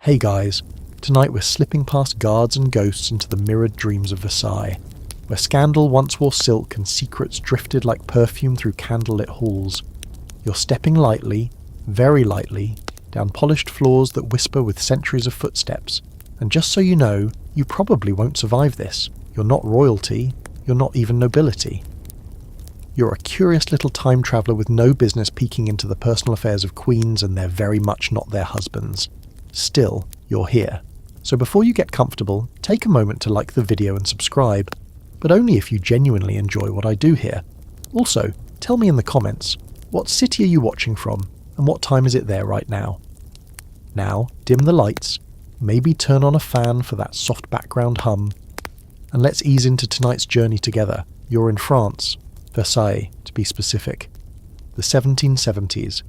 Hey guys, tonight we're slipping past guards and ghosts into the mirrored dreams of Versailles, where scandal once wore silk and secrets drifted like perfume through candlelit halls. You're stepping lightly, very lightly, down polished floors that whisper with centuries of footsteps, and just so you know, you probably won't survive this. You're not royalty, you're not even nobility. You're a curious little time traveller with no business peeking into the personal affairs of queens, and they're very much not their husbands. Still, you're here. So before you get comfortable, take a moment to like the video and subscribe, but only if you genuinely enjoy what I do here. Also, tell me in the comments, what city are you watching from, and what time is it there right now? Now, dim the lights, maybe turn on a fan for that soft background hum, and let's ease into tonight's journey together. You're in France, Versailles to be specific. The 1770s.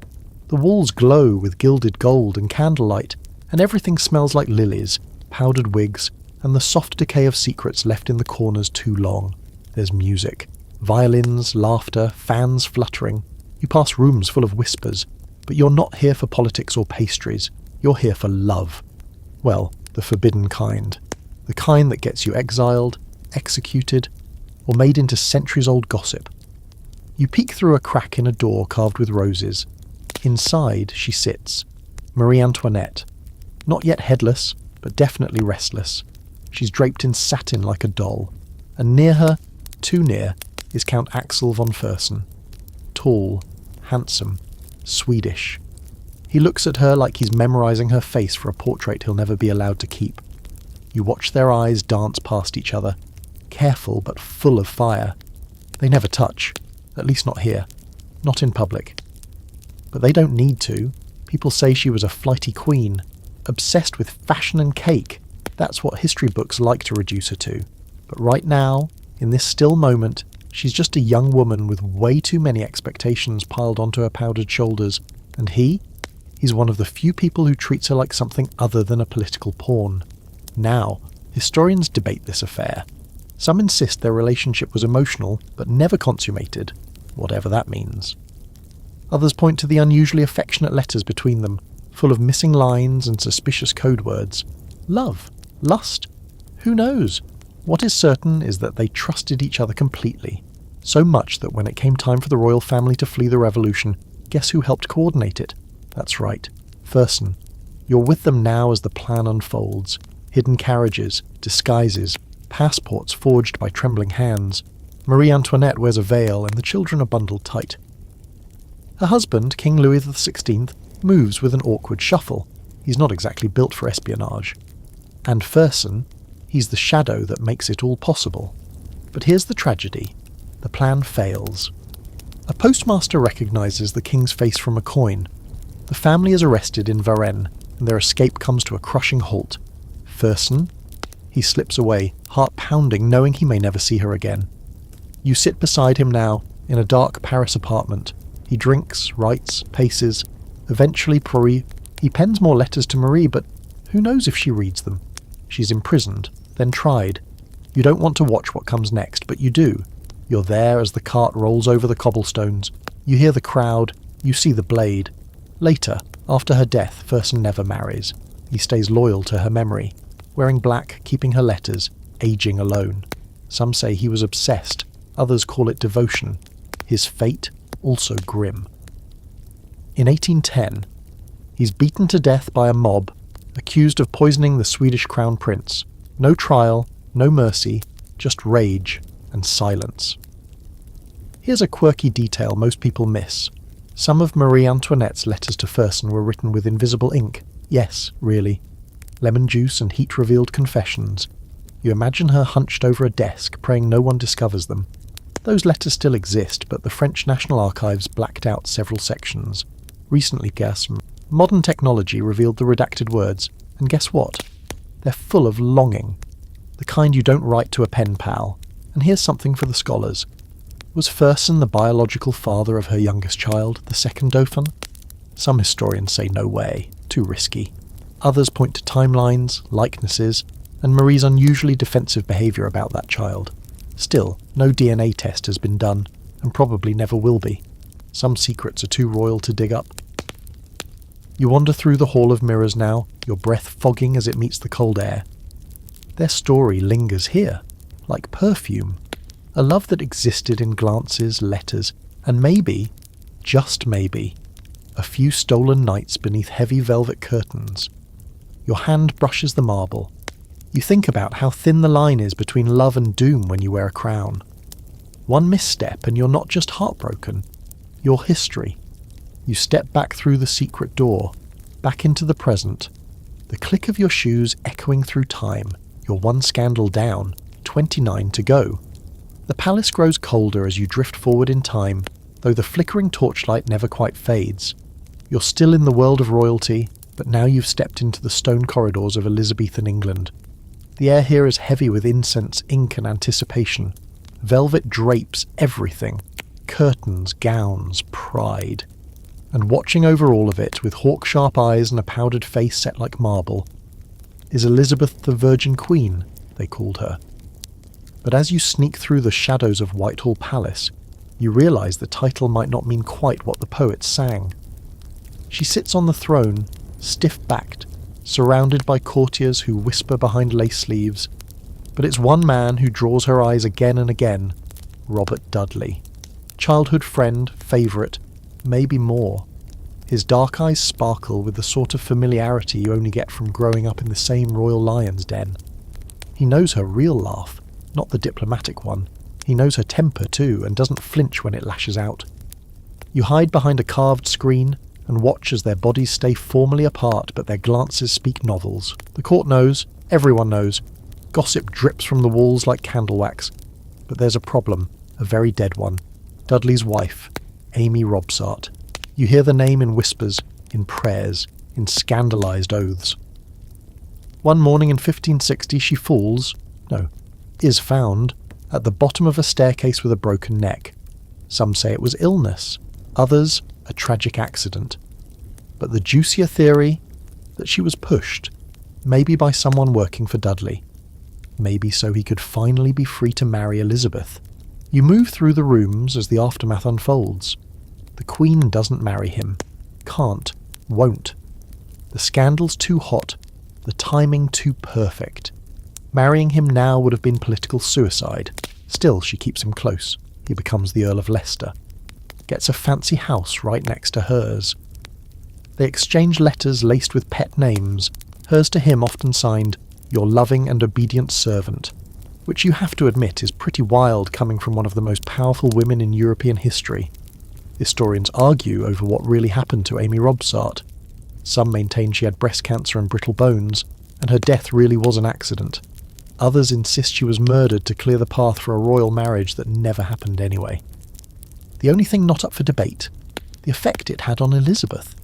The walls glow with gilded gold and candlelight, and everything smells like lilies, powdered wigs, and the soft decay of secrets left in the corners too long. There's music. Violins, laughter, fans fluttering. You pass rooms full of whispers, but you're not here for politics or pastries. You're here for love. Well, the forbidden kind. The kind that gets you exiled, executed, or made into centuries-old gossip. You peek through a crack in a door carved with roses. Inside she sits, Marie Antoinette. Not yet headless, but definitely restless. She's draped in satin like a doll, and near her, too near, is Count Axel von Fersen. Tall, handsome, Swedish. He looks at her like he's memorising her face for a portrait he'll never be allowed to keep. You watch their eyes dance past each other, careful but full of fire. They never touch, at least not here, not in public. But they don't need to. People say she was a flighty queen, obsessed with fashion and cake. That's what history books like to reduce her to. But right now, in this still moment, she's just a young woman with way too many expectations piled onto her powdered shoulders. And he's one of the few people who treats her like something other than a political pawn. Now, historians debate this affair. Some insist their relationship was emotional, but never consummated, whatever that means. Others point to the unusually affectionate letters between them, full of missing lines and suspicious code words. Love? Lust? Who knows? What is certain is that they trusted each other completely, so much that when it came time for the royal family to flee the revolution, guess who helped coordinate it? That's right, Fersen. You're with them now as the plan unfolds. Hidden carriages, disguises, passports forged by trembling hands. Marie Antoinette wears a veil and the children are bundled tight. Her husband, King Louis XVI, moves with an awkward shuffle. He's not exactly built for espionage. And Fersen, he's the shadow that makes it all possible. But here's the tragedy. The plan fails. A postmaster recognises the king's face from a coin. The family is arrested in Varennes, and their escape comes to a crushing halt. Fersen? He slips away, heart pounding, knowing he may never see her again. You sit beside him now, in a dark Paris apartment. He drinks, writes, paces. Eventually, he pens more letters to Marie, but who knows if she reads them? She's imprisoned, then tried. You don't want to watch what comes next, but you do. You're there as the cart rolls over the cobblestones. You hear the crowd, you see the blade. Later, after her death, Fersen never marries. He stays loyal to her memory, wearing black, keeping her letters, aging alone. Some say he was obsessed, others call it devotion. His fate, also grim. In 1810, he's beaten to death by a mob, accused of poisoning the Swedish crown prince. No trial, no mercy, just rage and silence. Here's a quirky detail most people miss. Some of Marie Antoinette's letters to Fersen were written with invisible ink. Yes, really. Lemon juice and heat-revealed confessions. You imagine her hunched over a desk, praying no one discovers them. Those letters still exist, but the French National Archives blacked out several sections. Recently, modern technology revealed the redacted words, and guess what? They're full of longing. The kind you don't write to a pen pal. And here's something for the scholars. Was Fersen the biological father of her youngest child, the second Dauphin? Some historians say no way, too risky. Others point to timelines, likenesses, and Marie's unusually defensive behaviour about that child. Still, no DNA test has been done, and probably never will be. Some secrets are too royal to dig up. You wander through the Hall of Mirrors now, your breath fogging as it meets the cold air. Their story lingers here, like perfume, a love that existed in glances, letters, and maybe, just maybe, a few stolen nights beneath heavy velvet curtains. Your hand brushes the marble. You think about how thin the line is between love and doom when you wear a crown. One misstep and you're not just heartbroken, you're history. You step back through the secret door, back into the present, the click of your shoes echoing through time. You're one scandal down, 29 to go. The palace grows colder as you drift forward in time, though the flickering torchlight never quite fades. You're still in the world of royalty, but now you've stepped into the stone corridors of Elizabethan England. The air here is heavy with incense, ink and anticipation. Velvet drapes everything. Curtains, gowns, pride. And watching over all of it, with hawk-sharp eyes and a powdered face set like marble, is Elizabeth the Virgin Queen, they called her. But as you sneak through the shadows of Whitehall Palace, you realise the title might not mean quite what the poets sang. She sits on the throne, stiff-backed, surrounded by courtiers who whisper behind lace sleeves, but it's one man who draws her eyes again and again, Robert Dudley. Childhood friend, favourite, maybe more. His dark eyes sparkle with the sort of familiarity you only get from growing up in the same royal lion's den. He knows her real laugh, not the diplomatic one. He knows her temper too, and doesn't flinch when it lashes out. You hide behind a carved screen and watch as their bodies stay formally apart, but their glances speak novels. The court knows, everyone knows. Gossip drips from the walls like candle wax. But there's a problem, a very dead one. Dudley's wife, Amy Robsart. You hear the name in whispers, in prayers, in scandalised oaths. One morning in 1560 she is found, at the bottom of a staircase with a broken neck. Some say it was illness, others a tragic accident. But the juicier theory, that she was pushed, maybe by someone working for Dudley. Maybe so he could finally be free to marry Elizabeth. You move through the rooms as the aftermath unfolds. The Queen doesn't marry him. Can't. Won't. The scandal's too hot. The timing too perfect. Marrying him now would have been political suicide. Still, she keeps him close. He becomes the Earl of Leicester. Gets a fancy house right next to hers. They exchange letters laced with pet names, hers to him often signed, "Your loving and obedient servant," which you have to admit is pretty wild coming from one of the most powerful women in European history. Historians argue over what really happened to Amy Robsart. Some maintain she had breast cancer and brittle bones, and her death really was an accident. Others insist she was murdered to clear the path for a royal marriage that never happened anyway. The only thing not up for debate, the effect it had on Elizabeth.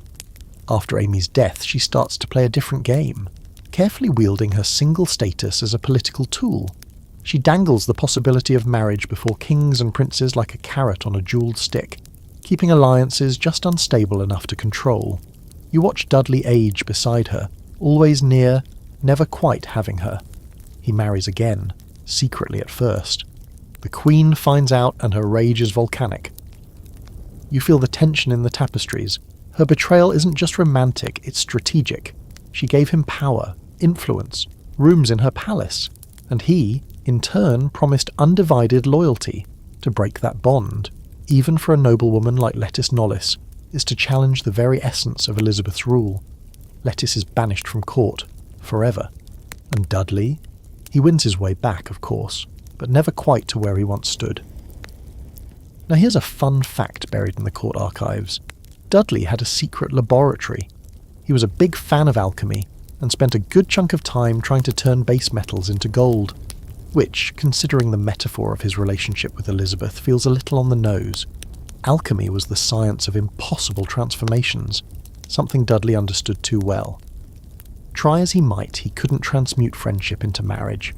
After Amy's death, she starts to play a different game, carefully wielding her single status as a political tool. She dangles the possibility of marriage before kings and princes like a carrot on a jewelled stick, keeping alliances just unstable enough to control. You watch Dudley age beside her, always near, never quite having her. He marries again, secretly at first. The Queen finds out and her rage is volcanic. You feel the tension in the tapestries. Her betrayal isn't just romantic, it's strategic. She gave him power, influence, rooms in her palace, and he, in turn, promised undivided loyalty. To break that bond, even for a noblewoman like Lettice Knollys, is to challenge the very essence of Elizabeth's rule. Lettice is banished from court, forever. And Dudley? He wins his way back, of course, but never quite to where he once stood. Now here's a fun fact buried in the court archives. Dudley had a secret laboratory. He was a big fan of alchemy, and spent a good chunk of time trying to turn base metals into gold, which, considering the metaphor of his relationship with Elizabeth, feels a little on the nose. Alchemy was the science of impossible transformations, something Dudley understood too well. Try as he might, he couldn't transmute friendship into marriage.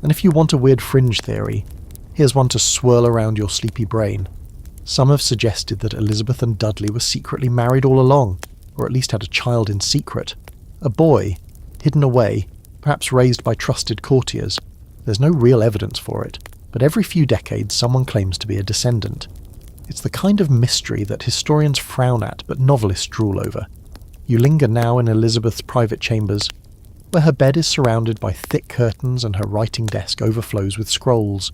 And if you want a weird fringe theory, here's one to swirl around your sleepy brain. Some have suggested that Elizabeth and Dudley were secretly married all along, or at least had a child in secret. A boy, hidden away, perhaps raised by trusted courtiers. There's no real evidence for it, but every few decades someone claims to be a descendant. It's the kind of mystery that historians frown at but novelists drool over. You linger now in Elizabeth's private chambers, where her bed is surrounded by thick curtains and her writing desk overflows with scrolls.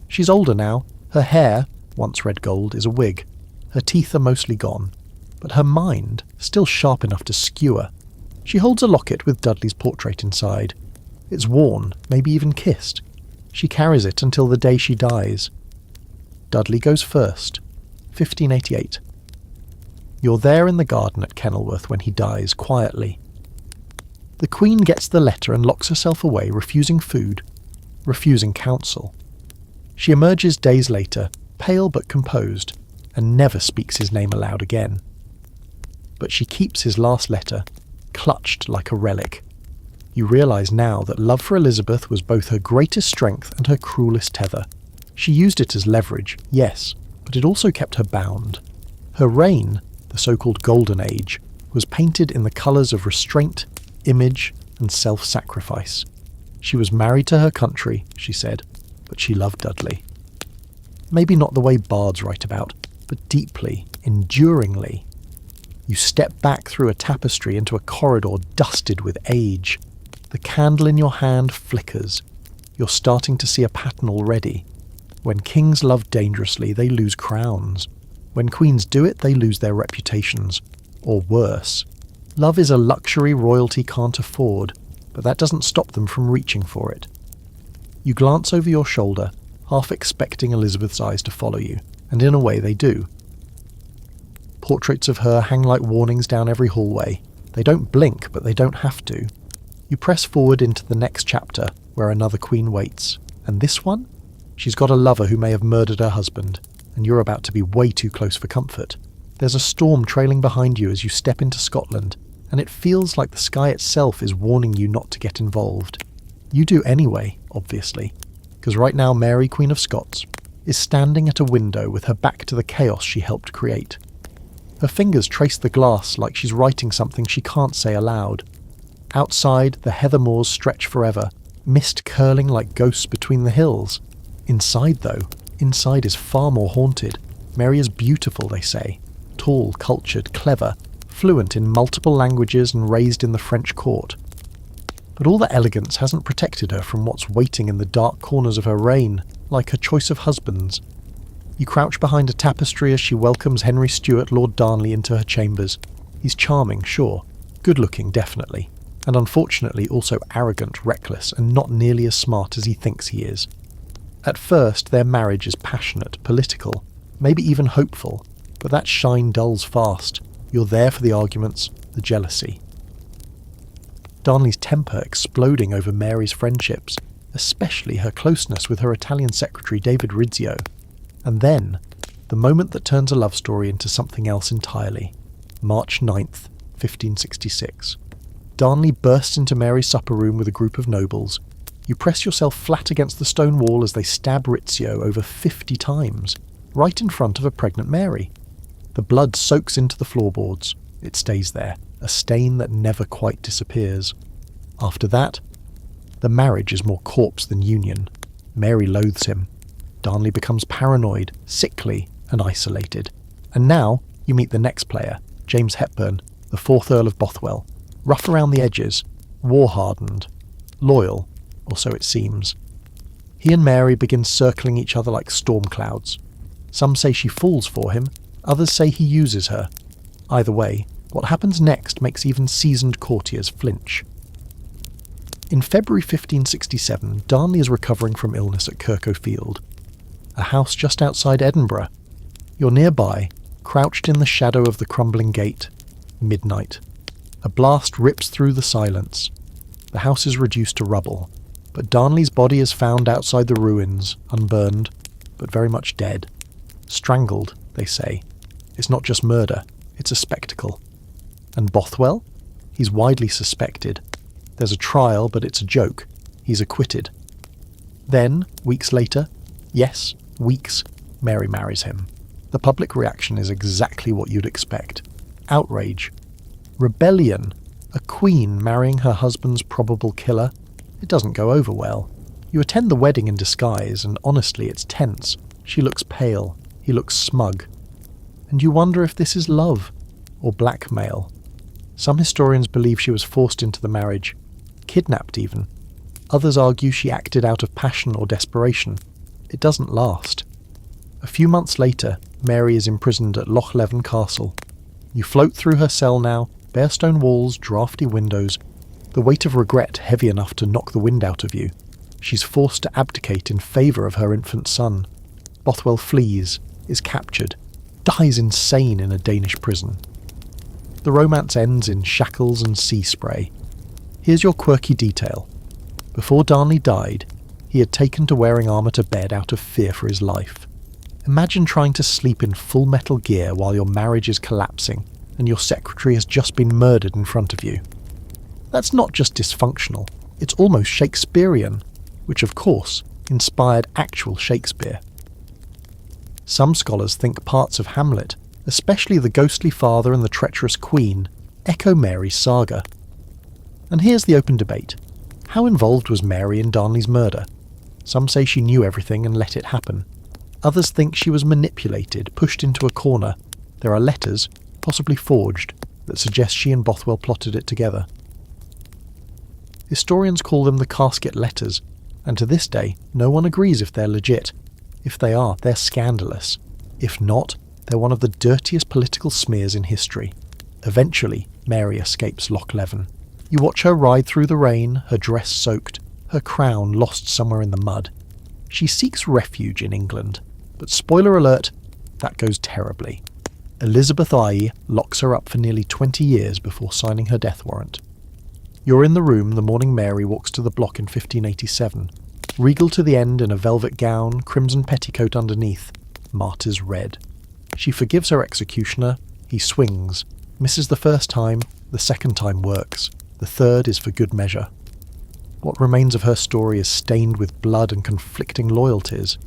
She's older now. Her hair, once red gold, is a wig. Her teeth are mostly gone, but her mind still sharp enough to skewer. She holds a locket with Dudley's portrait inside. It's worn, maybe even kissed. She carries it until the day she dies. Dudley goes first, 1588. You're there in the garden at Kenilworth when he dies, quietly. The Queen gets the letter and locks herself away, refusing food, refusing counsel. She emerges days later, pale but composed, and never speaks his name aloud again. But she keeps his last letter, clutched like a relic. You realise now that love for Elizabeth was both her greatest strength and her cruelest tether. She used it as leverage, yes, but it also kept her bound. Her reign, the so-called Golden Age, was painted in the colours of restraint, image, and self-sacrifice. She was married to her country, she said, but she loved Dudley. Maybe not the way bards write about, but deeply, enduringly. You step back through a tapestry into a corridor dusted with age. The candle in your hand flickers. You're starting to see a pattern already. When kings love dangerously, they lose crowns. When queens do it, they lose their reputations. Or worse. Love is a luxury royalty can't afford, but that doesn't stop them from reaching for it. You glance over your shoulder, half expecting Elizabeth's eyes to follow you, and in a way they do. Portraits of her hang like warnings down every hallway. They don't blink, but they don't have to. You press forward into the next chapter, where another queen waits. And this one? She's got a lover who may have murdered her husband, and you're about to be way too close for comfort. There's a storm trailing behind you as you step into Scotland, and it feels like the sky itself is warning you not to get involved. You do anyway, obviously, because right now Mary, Queen of Scots, is standing at a window with her back to the chaos she helped create. Her fingers trace the glass like she's writing something she can't say aloud. Outside, the heather moors stretch forever, mist curling like ghosts between the hills. Inside, though, inside is far more haunted. Mary is beautiful, they say. Tall, cultured, clever, fluent in multiple languages and raised in the French court. But all that elegance hasn't protected her from what's waiting in the dark corners of her reign, like her choice of husbands. You crouch behind a tapestry as she welcomes Henry Stuart, Lord Darnley, into her chambers. He's charming, sure. Good-looking, definitely. And unfortunately also arrogant, reckless, and not nearly as smart as he thinks he is. At first, their marriage is passionate, political, maybe even hopeful, but that shine dulls fast. You're there for the arguments, the jealousy. Darnley's temper exploding over Mary's friendships, especially her closeness with her Italian secretary David Rizzio. And then, the moment that turns a love story into something else entirely. March 9th, 1566. Darnley bursts into Mary's supper room with a group of nobles. You press yourself flat against the stone wall as they stab Rizzio over 50 times, right in front of a pregnant Mary. The blood soaks into the floorboards. It stays there, a stain that never quite disappears. After that, the marriage is more corpse than union. Mary loathes him. Darnley becomes paranoid, sickly, and isolated. And now you meet the next player, James Hepburn, the 4th Earl of Bothwell. Rough around the edges, war-hardened, loyal, or so it seems. He and Mary begin circling each other like storm clouds. Some say she falls for him, others say he uses her. Either way, what happens next makes even seasoned courtiers flinch. In February 1567, Darnley is recovering from illness at Kirko Field, a house just outside Edinburgh. You're nearby, crouched in the shadow of the crumbling gate. Midnight. A blast rips through the silence. The house is reduced to rubble, but Darnley's body is found outside the ruins, unburned, but very much dead. Strangled, they say. It's not just murder, it's a spectacle. And Bothwell? He's widely suspected. There's a trial, but it's a joke. He's acquitted. Then, weeks later, yes, weeks, Mary marries him. The public reaction is exactly what you'd expect. Outrage. Rebellion. A queen marrying her husband's probable killer. It doesn't go over well. You attend the wedding in disguise, and honestly, it's tense. She looks pale. He looks smug. And you wonder if this is love or blackmail. Some historians believe she was forced into the marriage, kidnapped even. Others argue she acted out of passion or desperation. It doesn't last. A few months later, Mary is imprisoned at Loch Leven Castle. You float through her cell now, bare stone walls, draughty windows, the weight of regret heavy enough to knock the wind out of you. She's forced to abdicate in favour of her infant son. Bothwell flees, is captured, dies insane in a Danish prison. The romance ends in shackles and sea spray. Here's your quirky detail. Before Darnley died, he had taken to wearing armour to bed out of fear for his life. Imagine trying to sleep in full metal gear while your marriage is collapsing and your secretary has just been murdered in front of you. That's not just dysfunctional, it's almost Shakespearean, which of course inspired actual Shakespeare. Some scholars think parts of Hamlet, especially the ghostly father and the treacherous queen, echo Mary's saga. And here's the open debate. How involved was Mary in Darnley's murder? Some say she knew everything and let it happen. Others think she was manipulated, pushed into a corner. There are letters, possibly forged, that suggest she and Bothwell plotted it together. Historians call them the casket letters, and to this day, no one agrees if they're legit. If they are, they're scandalous. If not, they're one of the dirtiest political smears in history. Eventually, Mary escapes Loch Leven. You watch her ride through the rain, her dress soaked, her crown lost somewhere in the mud. She seeks refuge in England, but spoiler alert, that goes terribly. Elizabeth I locks her up for nearly 20 years before signing her death warrant. You're in the room the morning Mary walks to the block in 1587, regal to the end in a velvet gown, crimson petticoat underneath, martyr's red. She forgives her executioner, he swings, misses the first time, the second time works, the third is for good measure. What remains of her story is stained with blood and conflicting loyalties.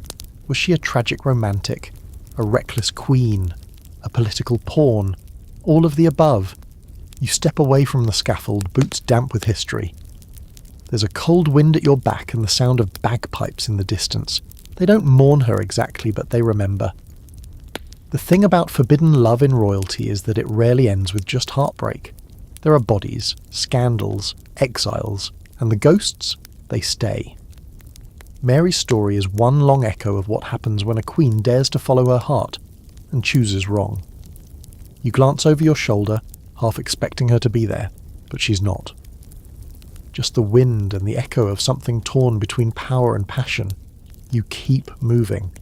Was she a tragic romantic, a reckless queen, a political pawn, all of the above? You step away from the scaffold, boots damp with history. There's a cold wind at your back and the sound of bagpipes in the distance. They don't mourn her exactly, but they remember. The thing about forbidden love in royalty is that it rarely ends with just heartbreak. There are bodies, scandals, exiles, and the ghosts, they stay. Mary's story is one long echo of what happens when a queen dares to follow her heart and chooses wrong. You glance over your shoulder, half expecting her to be there, but she's not. Just the wind and the echo of something torn between power and passion. You keep moving.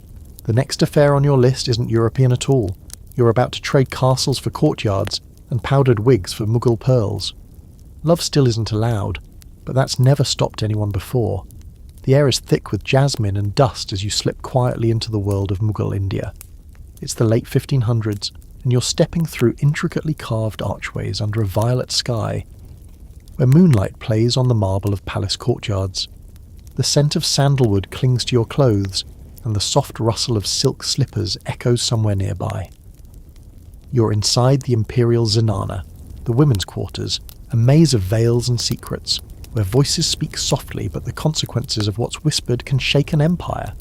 The next affair on your list isn't European at all. You're about to trade castles for courtyards and powdered wigs for Mughal pearls. Love still isn't allowed, but that's never stopped anyone before. The air is thick with jasmine and dust as you slip quietly into the world of Mughal India. It's the late 1500s, and you're stepping through intricately carved archways under a violet sky, where moonlight plays on the marble of palace courtyards. The scent of sandalwood clings to your clothes, and the soft rustle of silk slippers echoes somewhere nearby. You're inside the imperial zenana, the women's quarters, a maze of veils and secrets, where voices speak softly but the consequences of what's whispered can shake an empire.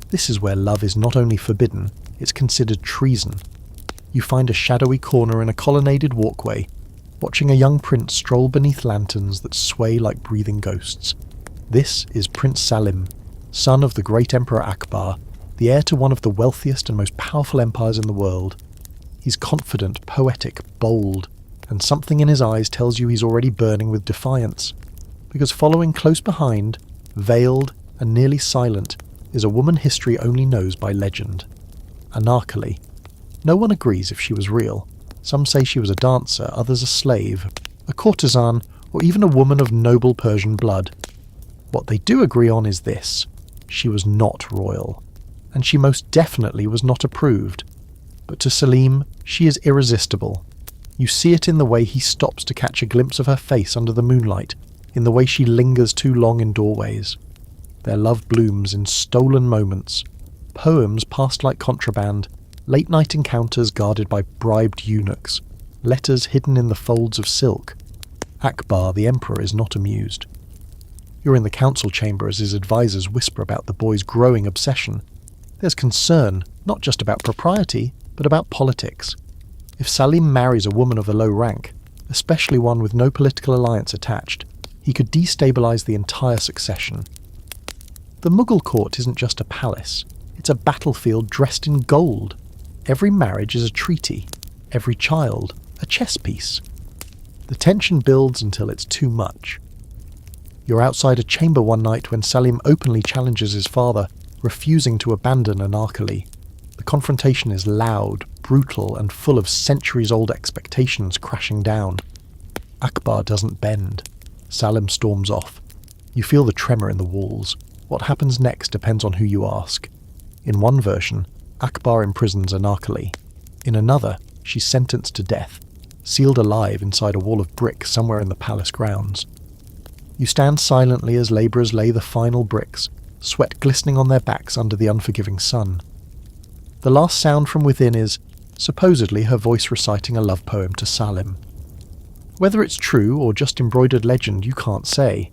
This is where love is not only forbidden, it's considered treason. You find a shadowy corner in a colonnaded walkway, watching a young prince stroll beneath lanterns that sway like breathing ghosts. This is Prince Salim, son of the great Emperor Akbar, the heir to one of the wealthiest and most powerful empires in the world. He's confident, poetic, bold, and something in his eyes tells you he's already burning with defiance. Because following close behind, veiled and nearly silent, is a woman history only knows by legend. Anarkali. No one agrees if she was real. Some say she was a dancer, others a slave, a courtesan, or even a woman of noble Persian blood. What they do agree on is this: she was not royal, and she most definitely was not approved. But to Salim, she is irresistible. You see it in the way he stops to catch a glimpse of her face under the moonlight, in the way she lingers too long in doorways. Their love blooms in stolen moments, poems passed like contraband, late-night encounters guarded by bribed eunuchs, letters hidden in the folds of silk. Akbar, the emperor, is not amused. You're in the council chamber as his advisors whisper about the boy's growing obsession. There's concern, not just about propriety, but about politics. If Salim marries a woman of a low rank, especially one with no political alliance attached, he could destabilise the entire succession. The Mughal court isn't just a palace, it's a battlefield dressed in gold. Every marriage is a treaty, every child a chess piece. The tension builds until it's too much. You're outside a chamber one night when Salim openly challenges his father, refusing to abandon Anarkali. The confrontation is loud, brutal, and full of centuries-old expectations crashing down. Akbar doesn't bend. Salim storms off. You feel the tremor in the walls. What happens next depends on who you ask. In one version, Akbar imprisons Anarkali. In another, she's sentenced to death, sealed alive inside a wall of brick somewhere in the palace grounds. You stand silently as labourers lay the final bricks, sweat glistening on their backs under the unforgiving sun. The last sound from within is, supposedly, her voice reciting a love poem to Salim. Whether it's true or just embroidered legend, you can't say,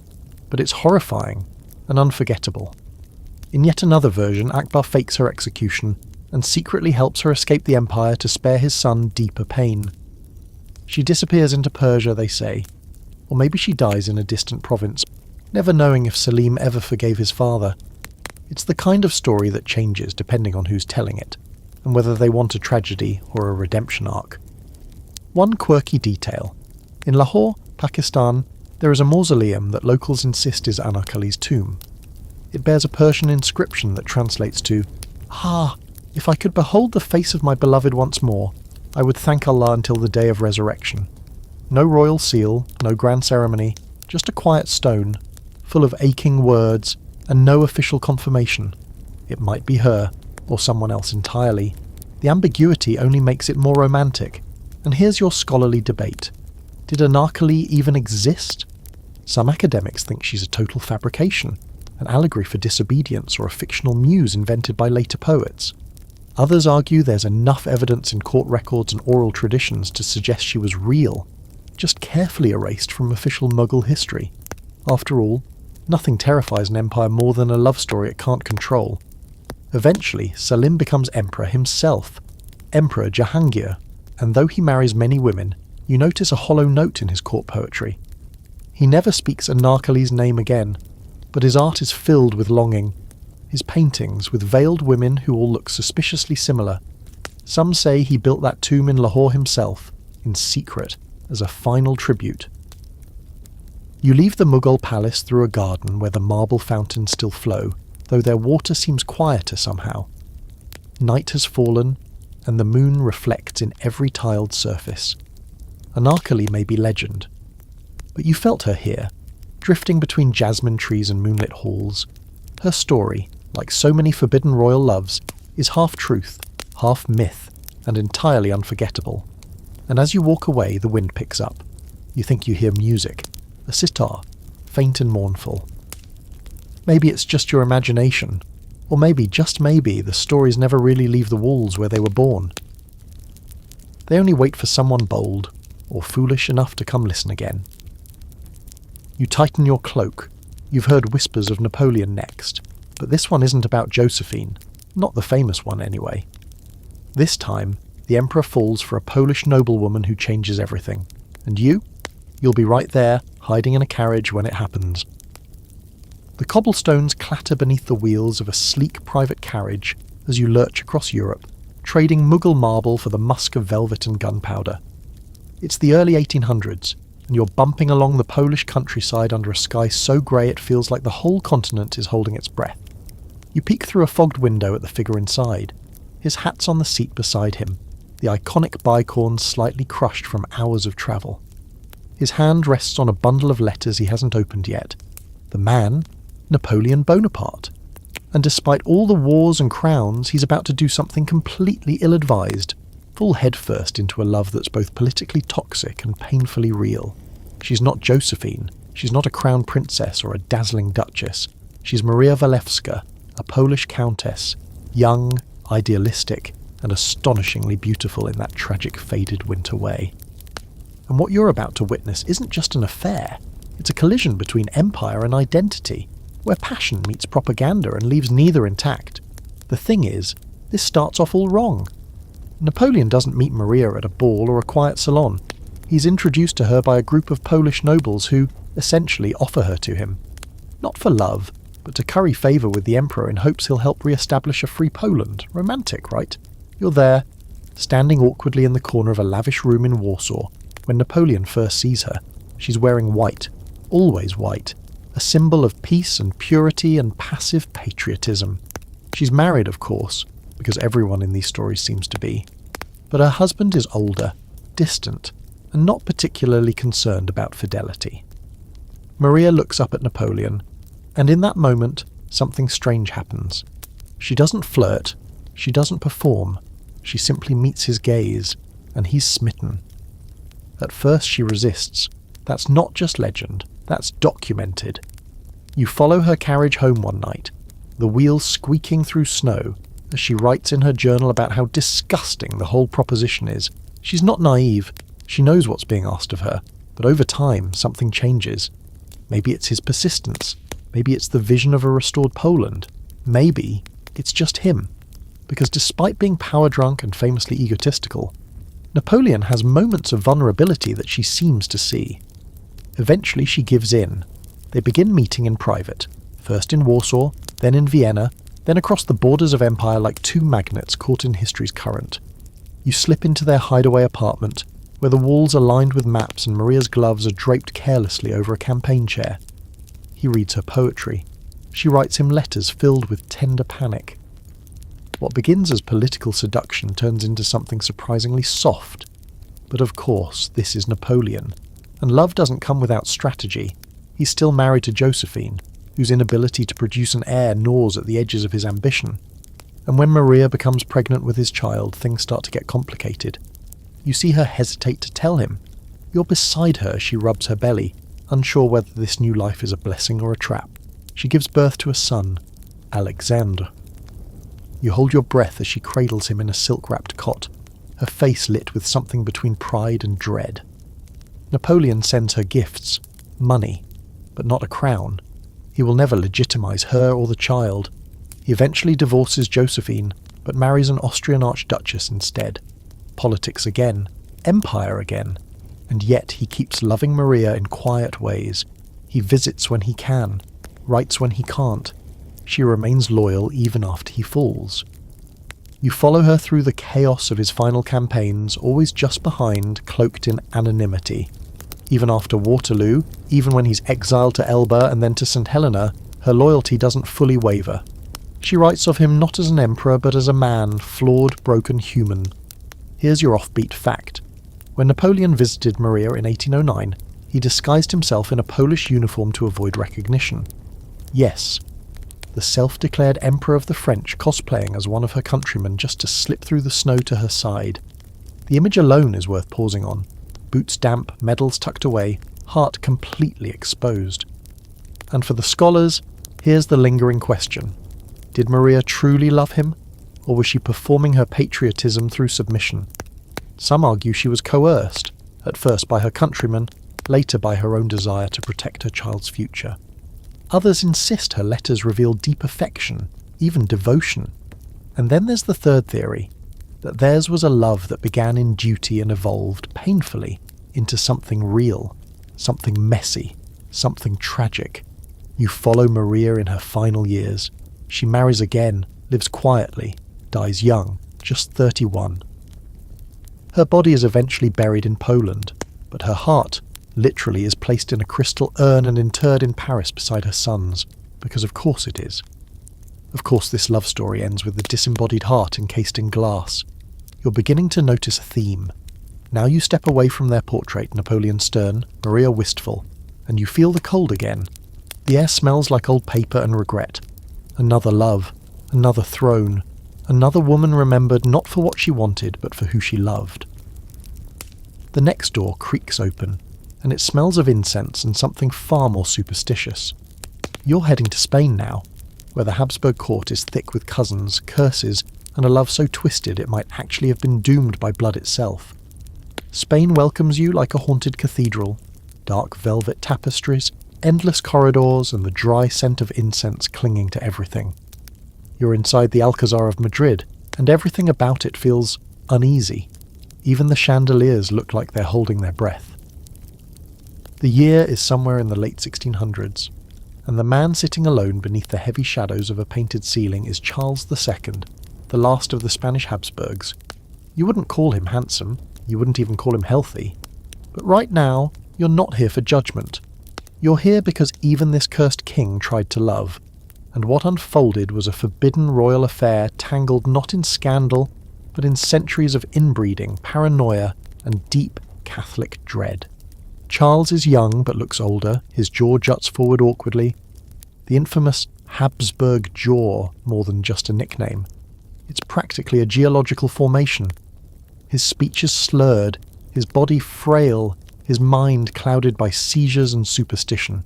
but it's horrifying and unforgettable. In yet another version, Akbar fakes her execution and secretly helps her escape the empire to spare his son deeper pain. She disappears into Persia, they say, or maybe she dies in a distant province, never knowing if Salim ever forgave his father. It's the kind of story that changes depending on who's telling it, and whether they want a tragedy or a redemption arc. One quirky detail. In Lahore, Pakistan, there is a mausoleum that locals insist is Anarkali's tomb. It bears a Persian inscription that translates to, "Ah, if I could behold the face of my beloved once more, I would thank Allah until the day of resurrection." No royal seal, no grand ceremony, just a quiet stone, full of aching words, and no official confirmation. It might be her, or someone else entirely. The ambiguity only makes it more romantic. And here's your scholarly debate. Did Anarkali even exist? Some academics think she's a total fabrication, an allegory for disobedience or a fictional muse invented by later poets. Others argue there's enough evidence in court records and oral traditions to suggest she was real, just carefully erased from official Mughal history. After all, nothing terrifies an empire more than a love story it can't control. Eventually, Salim becomes emperor himself, Emperor Jahangir, and though he marries many women, you notice a hollow note in his court poetry. He never speaks Anarkali's name again, but his art is filled with longing. His paintings with veiled women who all look suspiciously similar. Some say he built that tomb in Lahore himself, in secret, as a final tribute. You leave the Mughal palace through a garden where the marble fountains still flow, though their water seems quieter somehow. Night has fallen, and the moon reflects in every tiled surface. Anarkali may be legend, but you felt her here, drifting between jasmine trees and moonlit halls. Her story, like so many forbidden royal loves, is half truth, half myth, and entirely unforgettable. And as you walk away, the wind picks up. You think you hear music, a sitar, faint and mournful. Maybe it's just your imagination, or maybe, just maybe, the stories never really leave the walls where they were born. They only wait for someone bold, or foolish enough to come listen again. You tighten your cloak. You've heard whispers of Napoleon next, but this one isn't about Josephine, not the famous one anyway. This time, the emperor falls for a Polish noblewoman who changes everything, and you'll be right there, hiding in a carriage when it happens. The cobblestones clatter beneath the wheels of a sleek private carriage as you lurch across Europe, trading Mughal marble for the musk of velvet and gunpowder. It's the early 1800s, and you're bumping along the Polish countryside under a sky so grey it feels like the whole continent is holding its breath. You peek through a fogged window at the figure inside. His hat's on the seat beside him, the iconic bicorn slightly crushed from hours of travel. His hand rests on a bundle of letters he hasn't opened yet. The man, Napoleon Bonaparte. And despite all the wars and crowns, he's about to do something completely ill-advised, fall headfirst into a love that's both politically toxic and painfully real. She's not Josephine, she's not a crown princess or a dazzling duchess. She's Maria Walewska, a Polish countess, young, idealistic, and astonishingly beautiful in that tragic faded winter way. And what you're about to witness isn't just an affair, it's a collision between empire and identity, where passion meets propaganda and leaves neither intact. The thing is, this starts off all wrong. Napoleon doesn't meet Maria at a ball or a quiet salon. He's introduced to her by a group of Polish nobles who, essentially, offer her to him. Not for love, but to curry favour with the Emperor in hopes he'll help re-establish a free Poland. Romantic, right? You're there, standing awkwardly in the corner of a lavish room in Warsaw, when Napoleon first sees her. She's wearing white, always white, a symbol of peace and purity and passive patriotism. She's married, of course, because everyone in these stories seems to be. But her husband is older, distant, and not particularly concerned about fidelity. Maria looks up at Napoleon, and in that moment, something strange happens. She doesn't flirt, she doesn't perform, she simply meets his gaze, and he's smitten. At first she resists. That's not just legend, that's documented. You follow her carriage home one night, the wheels squeaking through snow, as she writes in her journal about how disgusting the whole proposition is. She's not naive, she knows what's being asked of her, but over time something changes. Maybe it's his persistence, maybe it's the vision of a restored Poland, maybe it's just him. Because despite being power-drunk and famously egotistical, Napoleon has moments of vulnerability that she seems to see. Eventually she gives in. They begin meeting in private, first in Warsaw, then in Vienna, then across the borders of empire like two magnets caught in history's current. You slip into their hideaway apartment, where the walls are lined with maps and Maria's gloves are draped carelessly over a campaign chair. He reads her poetry. She writes him letters filled with tender panic. What begins as political seduction turns into something surprisingly soft. But of course, this is Napoleon, and love doesn't come without strategy. He's still married to Josephine, whose inability to produce an heir gnaws at the edges of his ambition. And when Maria becomes pregnant with his child, things start to get complicated. You see her hesitate to tell him. You're beside her as she rubs her belly, unsure whether this new life is a blessing or a trap. She gives birth to a son, Alexander. You hold your breath as she cradles him in a silk-wrapped cot, her face lit with something between pride and dread. Napoleon sends her gifts, money, but not a crown. He will never legitimize her or the child. He eventually divorces Josephine, but marries an Austrian archduchess instead. Politics again, empire again, and yet he keeps loving Maria in quiet ways. He visits when he can, writes when he can't. She remains loyal even after he falls. You follow her through the chaos of his final campaigns, always just behind, cloaked in anonymity. Even after Waterloo, even when he's exiled to Elba and then to St. Helena, her loyalty doesn't fully waver. She writes of him not as an emperor but as a man, flawed, broken human. Here's your offbeat fact. When Napoleon visited Maria in 1809, he disguised himself in a Polish uniform to avoid recognition. Yes, the self-declared Emperor of the French cosplaying as one of her countrymen just to slip through the snow to her side. The image alone is worth pausing on. Boots damp, medals tucked away, heart completely exposed. And for the scholars, here's the lingering question. Did Maria truly love him, or was she performing her patriotism through submission? Some argue she was coerced, at first by her countrymen, later by her own desire to protect her child's future. Others insist her letters reveal deep affection, even devotion. And then there's the third theory, that theirs was a love that began in duty and evolved, painfully, into something real, something messy, something tragic. You follow Maria in her final years. She marries again, lives quietly, dies young, just 31. Her body is eventually buried in Poland, but her heart, literally, is placed in a crystal urn and interred in Paris beside her son's, because of course it is. Of course this love story ends with the disembodied heart encased in glass. You're beginning to notice a theme. Now you step away from their portrait, Napoleon stern, Maria wistful, and you feel the cold again. The air smells like old paper and regret. Another love, another throne, another woman remembered not for what she wanted, but for who she loved. The next door creaks open, and it smells of incense and something far more superstitious. You're heading to Spain now, where the Habsburg court is thick with cousins, curses, and a love so twisted it might actually have been doomed by blood itself. Spain welcomes you like a haunted cathedral, dark velvet tapestries, endless corridors, and the dry scent of incense clinging to everything. You're inside the Alcazar of Madrid, and everything about it feels uneasy. Even the chandeliers look like they're holding their breath. The year is somewhere in the late 1600s, and the man sitting alone beneath the heavy shadows of a painted ceiling is Charles II, the last of the Spanish Habsburgs. You wouldn't call him handsome, you wouldn't even call him healthy. But right now, you're not here for judgment. You're here because even this cursed king tried to love, and what unfolded was a forbidden royal affair tangled not in scandal, but in centuries of inbreeding, paranoia, and deep Catholic dread. Charles is young but looks older, his jaw juts forward awkwardly. The infamous Habsburg jaw, more than just a nickname. It's practically a geological formation. His speech is slurred, his body frail, his mind clouded by seizures and superstition.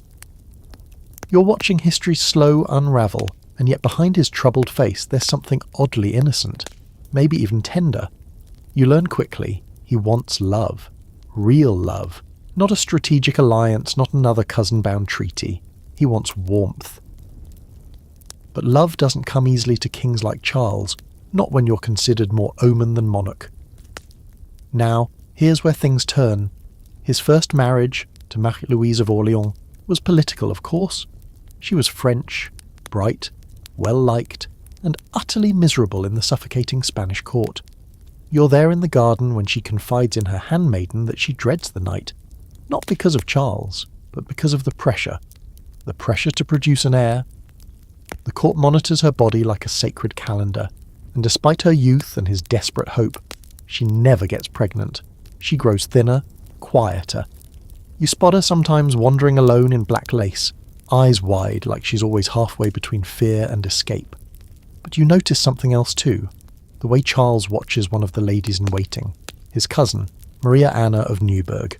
You're watching history slow unravel, and yet behind his troubled face there's something oddly innocent, maybe even tender. You learn quickly he wants love. Real love. Not a strategic alliance, not another cousin-bound treaty. He wants warmth. But love doesn't come easily to kings like Charles, not when you're considered more omen than monarch. Now, here's where things turn. His first marriage, to Marie-Louise of Orleans, was political, of course. She was French, bright, well-liked, and utterly miserable in the suffocating Spanish court. You're there in the garden when she confides in her handmaiden that she dreads the night, not because of Charles, but because of the pressure to produce an heir. The court monitors her body like a sacred calendar, and despite her youth and his desperate hope, she never gets pregnant. She grows thinner, quieter. You spot her sometimes wandering alone in black lace, eyes wide like she's always halfway between fear and escape. But you notice something else too, the way Charles watches one of the ladies in waiting, his cousin, Maria Anna of Neuburg.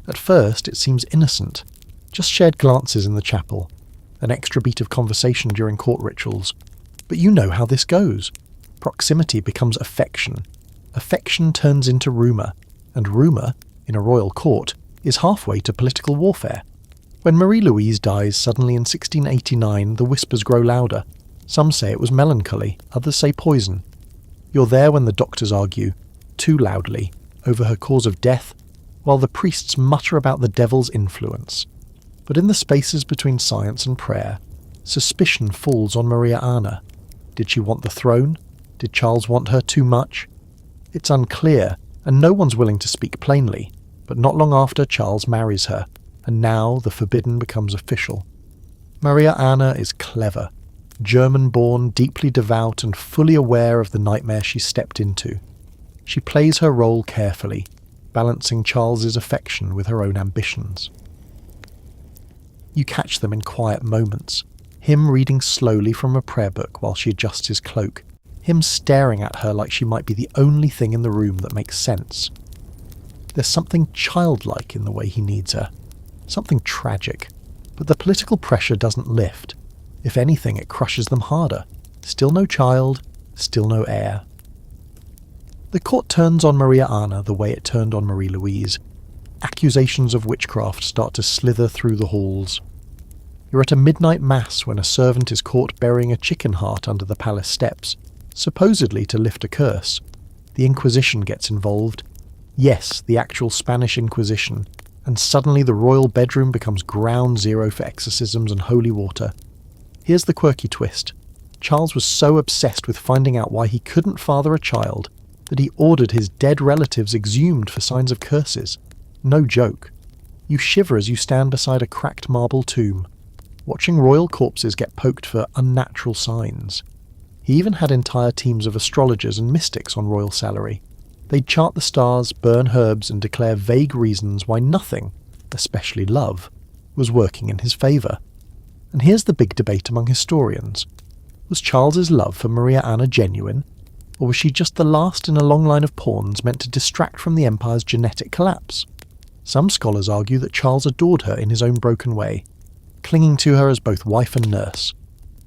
At first it seems innocent, just shared glances in the chapel, an extra beat of conversation during court rituals. But you know how this goes. Proximity becomes affection. Affection turns into rumour, and rumour, in a royal court, is halfway to political warfare. When Marie-Louise dies suddenly in 1689, the whispers grow louder. Some say it was melancholy, others say poison. You're there when the doctors argue, too loudly, over her cause of death, while the priests mutter about the devil's influence. But in the spaces between science and prayer, suspicion falls on Maria Anna. Did she want the throne? Did Charles want her too much? It's unclear, and no one's willing to speak plainly, but not long after Charles marries her, and now the forbidden becomes official. Maria Anna is clever, German-born, deeply devout, and fully aware of the nightmare she stepped into. She plays her role carefully, balancing Charles's affection with her own ambitions. You catch them in quiet moments, him reading slowly from a prayer book while she adjusts his cloak, him staring at her like she might be the only thing in the room that makes sense. There's something childlike in the way he needs her, something tragic, but the political pressure doesn't lift. If anything, it crushes them harder. Still no child, still no heir. The court turns on Maria Anna the way it turned on Marie-Louise. Accusations of witchcraft start to slither through the halls. You're at a midnight mass when a servant is caught burying a chicken heart under the palace steps, supposedly to lift a curse. The Inquisition gets involved. Yes, the actual Spanish Inquisition. And suddenly the royal bedroom becomes ground zero for exorcisms and holy water. Here's the quirky twist. Charles was so obsessed with finding out why he couldn't father a child that he ordered his dead relatives exhumed for signs of curses. No joke. You shiver as you stand beside a cracked marble tomb, watching royal corpses get poked for unnatural signs. He even had entire teams of astrologers and mystics on royal salary. They'd chart the stars, burn herbs, and declare vague reasons why nothing, especially love, was working in his favour. And here's the big debate among historians. Was Charles's love for Maria Anna genuine, or was she just the last in a long line of pawns meant to distract from the empire's genetic collapse? Some scholars argue that Charles adored her in his own broken way, clinging to her as both wife and nurse.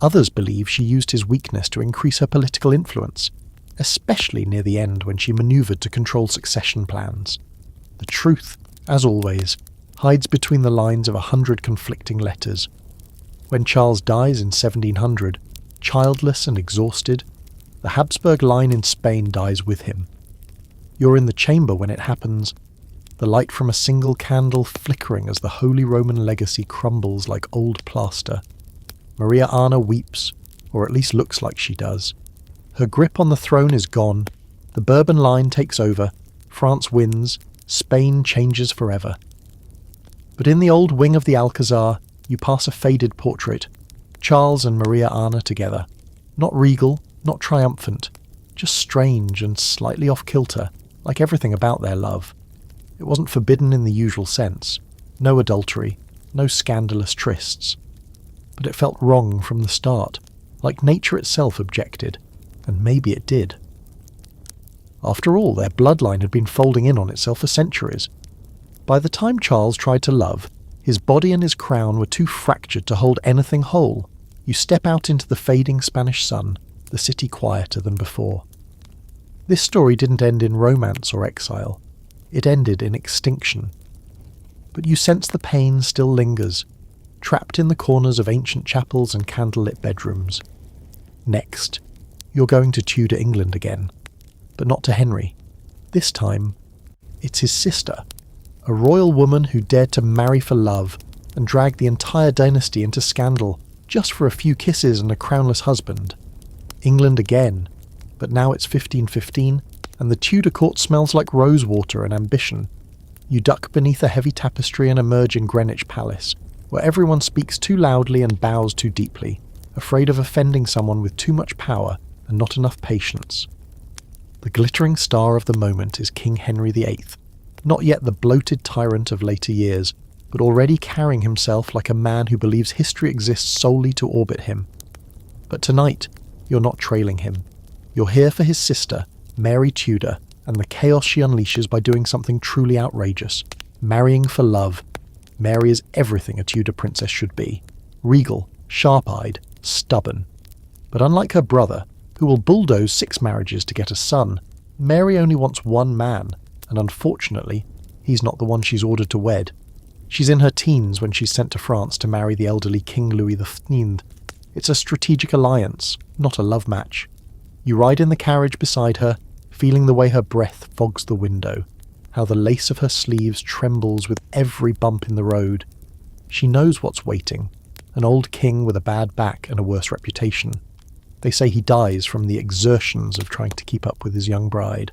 Others believe she used his weakness to increase her political influence, especially near the end when she manoeuvred to control succession plans. The truth, as always, hides between the lines of 100 conflicting letters. When Charles dies in 1700, childless and exhausted, the Habsburg line in Spain dies with him. You're in the chamber when it happens, the light from a single candle flickering as the Holy Roman legacy crumbles like old plaster. Maria Anna weeps, or at least looks like she does. Her grip on the throne is gone, the Bourbon line takes over, France wins, Spain changes forever. But in the old wing of the Alcazar, you pass a faded portrait, Charles and Maria Anna together. Not regal, not triumphant, just strange and slightly off-kilter, like everything about their love. It wasn't forbidden in the usual sense, no adultery, no scandalous trysts. But it felt wrong from the start, like nature itself objected, and maybe it did. After all, their bloodline had been folding in on itself for centuries. By the time Charles tried to love, his body and his crown were too fractured to hold anything whole. You step out into the fading Spanish sun, the city quieter than before. This story didn't end in romance or exile. It ended in extinction. But you sense the pain still lingers, trapped in the corners of ancient chapels and candlelit bedrooms. Next, you're going to Tudor England again. But not to Henry. This time, it's his sister, a royal woman who dared to marry for love and drag the entire dynasty into scandal just for a few kisses and a crownless husband. England again, but now it's 1515, and the Tudor court smells like rosewater and ambition. You duck beneath a heavy tapestry and emerge in Greenwich Palace, where everyone speaks too loudly and bows too deeply, afraid of offending someone with too much power and not enough patience. The glittering star of the moment is King Henry VIII, not yet the bloated tyrant of later years, but already carrying himself like a man who believes history exists solely to orbit him. But tonight, you're not trailing him. You're here for his sister, Mary Tudor, and the chaos she unleashes by doing something truly outrageous. Marrying for love. Mary is everything a Tudor princess should be. Regal, sharp-eyed, stubborn. But unlike her brother, who will bulldoze 6 marriages to get a son, Mary only wants one man, and unfortunately, he's not the one she's ordered to wed. She's in her teens when she's sent to France to marry the elderly King Louis XV. It's a strategic alliance, not a love match. You ride in the carriage beside her, feeling the way her breath fogs the window, how the lace of her sleeves trembles with every bump in the road. She knows what's waiting, an old king with a bad back and a worse reputation. They say he dies from the exertions of trying to keep up with his young bride.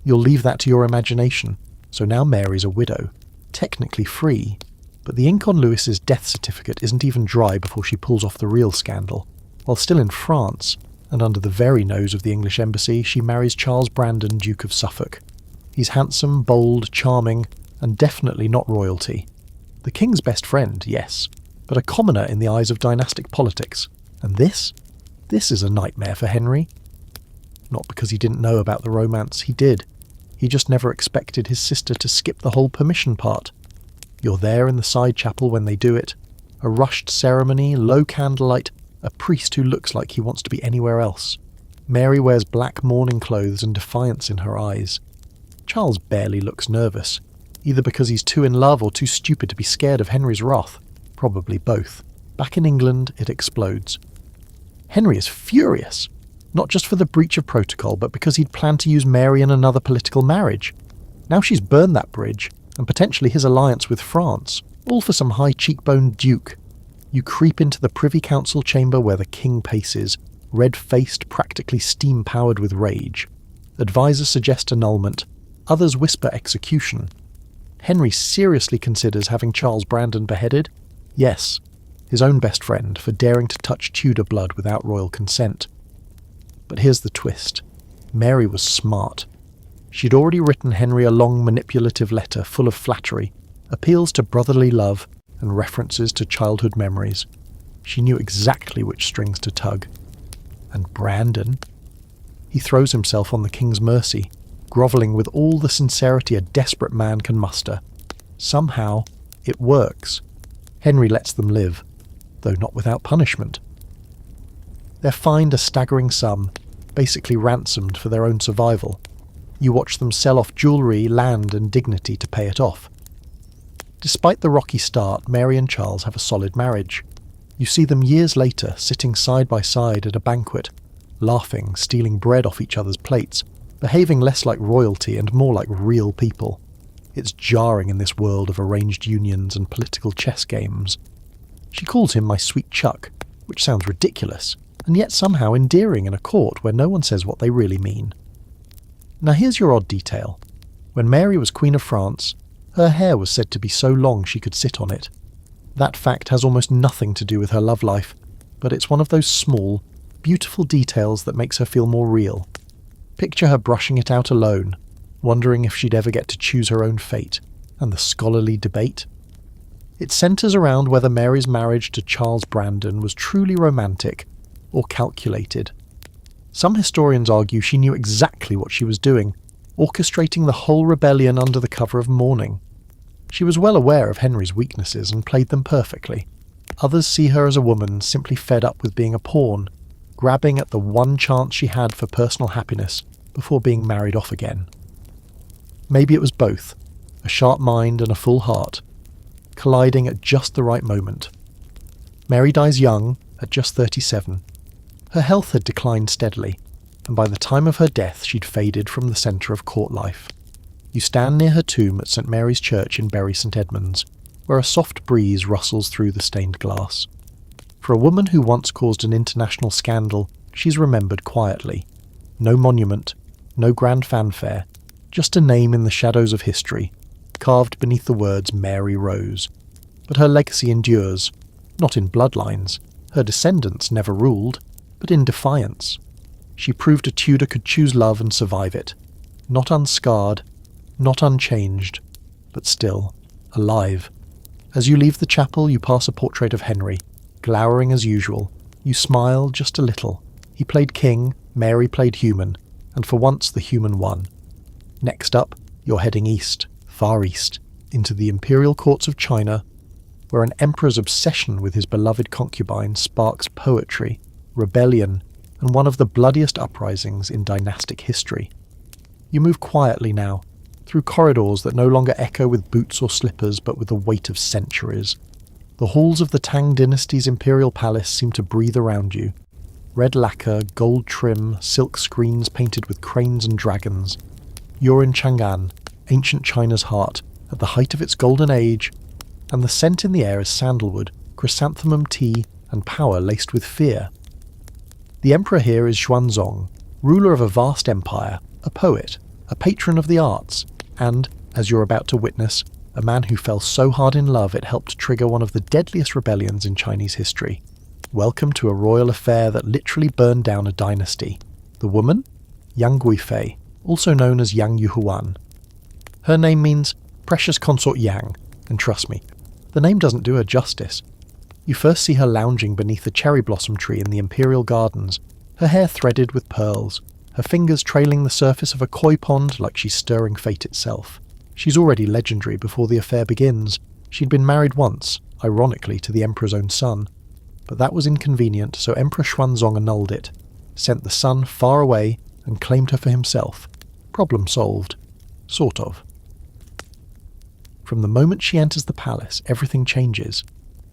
You'll leave that to your imagination, so now Mary's a widow, technically free, but the ink on Louis's death certificate isn't even dry before she pulls off the real scandal. While still in France, and under the very nose of the English embassy, she marries Charles Brandon, Duke of Suffolk. He's handsome, bold, charming, and definitely not royalty. The king's best friend, yes, but a commoner in the eyes of dynastic politics. And this is a nightmare for Henry. Not because he didn't know about the romance, he did. He just never expected his sister to skip the whole permission part. You're there in the side chapel when they do it. A rushed ceremony, low candlelight, a priest who looks like he wants to be anywhere else. Mary wears black mourning clothes and defiance in her eyes. Charles barely looks nervous, either because he's too in love or too stupid to be scared of Henry's wrath. Probably both. Back in England, it explodes. Henry is furious, not just for the breach of protocol, but because he'd planned to use Mary in another political marriage. Now she's burned that bridge, and potentially his alliance with France, all for some high-cheekboned duke. You creep into the Privy Council chamber where the king paces, red-faced, practically steam-powered with rage. Advisors suggest annulment, others whisper execution. Henry seriously considers having Charles Brandon beheaded. Yes, his own best friend, for daring to touch Tudor blood without royal consent. But here's the twist. Mary was smart. She'd already written Henry a long manipulative letter full of flattery, appeals to brotherly love, and references to childhood memories. She knew exactly which strings to tug. And Brandon? He throws himself on the king's mercy, grovelling with all the sincerity a desperate man can muster. Somehow, it works. Henry lets them live, though not without punishment. They're fined a staggering sum, basically ransomed for their own survival. You watch them sell off jewellery, land and dignity to pay it off. Despite the rocky start, Mary and Charles have a solid marriage. You see them years later, sitting side by side at a banquet, laughing, stealing bread off each other's plates, behaving less like royalty and more like real people. It's jarring in this world of arranged unions and political chess games. She calls him my sweet Chuck, which sounds ridiculous, and yet somehow endearing in a court where no one says what they really mean. Now here's your odd detail. When Mary was Queen of France, her hair was said to be so long she could sit on it. That fact has almost nothing to do with her love life, but it's one of those small, beautiful details that makes her feel more real. Picture her brushing it out alone, wondering if she'd ever get to choose her own fate, and the scholarly debate. It centres around whether Mary's marriage to Charles Brandon was truly romantic or calculated. Some historians argue she knew exactly what she was doing, orchestrating the whole rebellion under the cover of mourning. She was well aware of Henry's weaknesses and played them perfectly. Others see her as a woman simply fed up with being a pawn, grabbing at the one chance she had for personal happiness before being married off again. Maybe it was both, a sharp mind and a full heart, colliding at just the right moment. Mary dies young, at just 37. Her health had declined steadily, and by the time of her death she'd faded from the centre of court life. You stand near her tomb at St Mary's Church in Bury St Edmunds, where a soft breeze rustles through the stained glass. For a woman who once caused an international scandal, she's remembered quietly. No monument, no grand fanfare, just a name in the shadows of history, carved beneath the words Mary Rose. But her legacy endures, not in bloodlines. Her descendants never ruled, but in defiance. She proved a Tudor could choose love and survive it. Not unscarred, not unchanged, but still alive. As you leave the chapel, you pass a portrait of Henry, glowering as usual. You smile just a little. He played king, Mary played human, and for once the human won. Next up, you're heading east, far east, into the imperial courts of China, where an emperor's obsession with his beloved concubine sparks poetry, rebellion, and one of the bloodiest uprisings in dynastic history. You move quietly now, through corridors that no longer echo with boots or slippers but with the weight of centuries. The halls of the Tang dynasty's imperial palace seem to breathe around you. Red lacquer, gold trim, silk screens painted with cranes and dragons. You're in Chang'an, ancient China's heart, at the height of its golden age, and the scent in the air is sandalwood, chrysanthemum tea, and power laced with fear. The emperor here is Xuanzong, ruler of a vast empire, a poet, a patron of the arts, and, as you're about to witness, a man who fell so hard in love it helped trigger one of the deadliest rebellions in Chinese history. Welcome to a royal affair that literally burned down a dynasty. The woman? Yang Guifei, also known as Yang Yuhuan. Her name means precious consort Yang, and trust me, the name doesn't do her justice. You first see her lounging beneath a cherry blossom tree in the imperial gardens, her hair threaded with pearls, her fingers trailing the surface of a koi pond like she's stirring fate itself. She's already legendary before the affair begins. She'd been married once, ironically to the emperor's own son. But that was inconvenient, so Emperor Xuanzong annulled it, sent the son far away, and claimed her for himself. Problem solved. Sort of. From the moment she enters the palace, everything changes.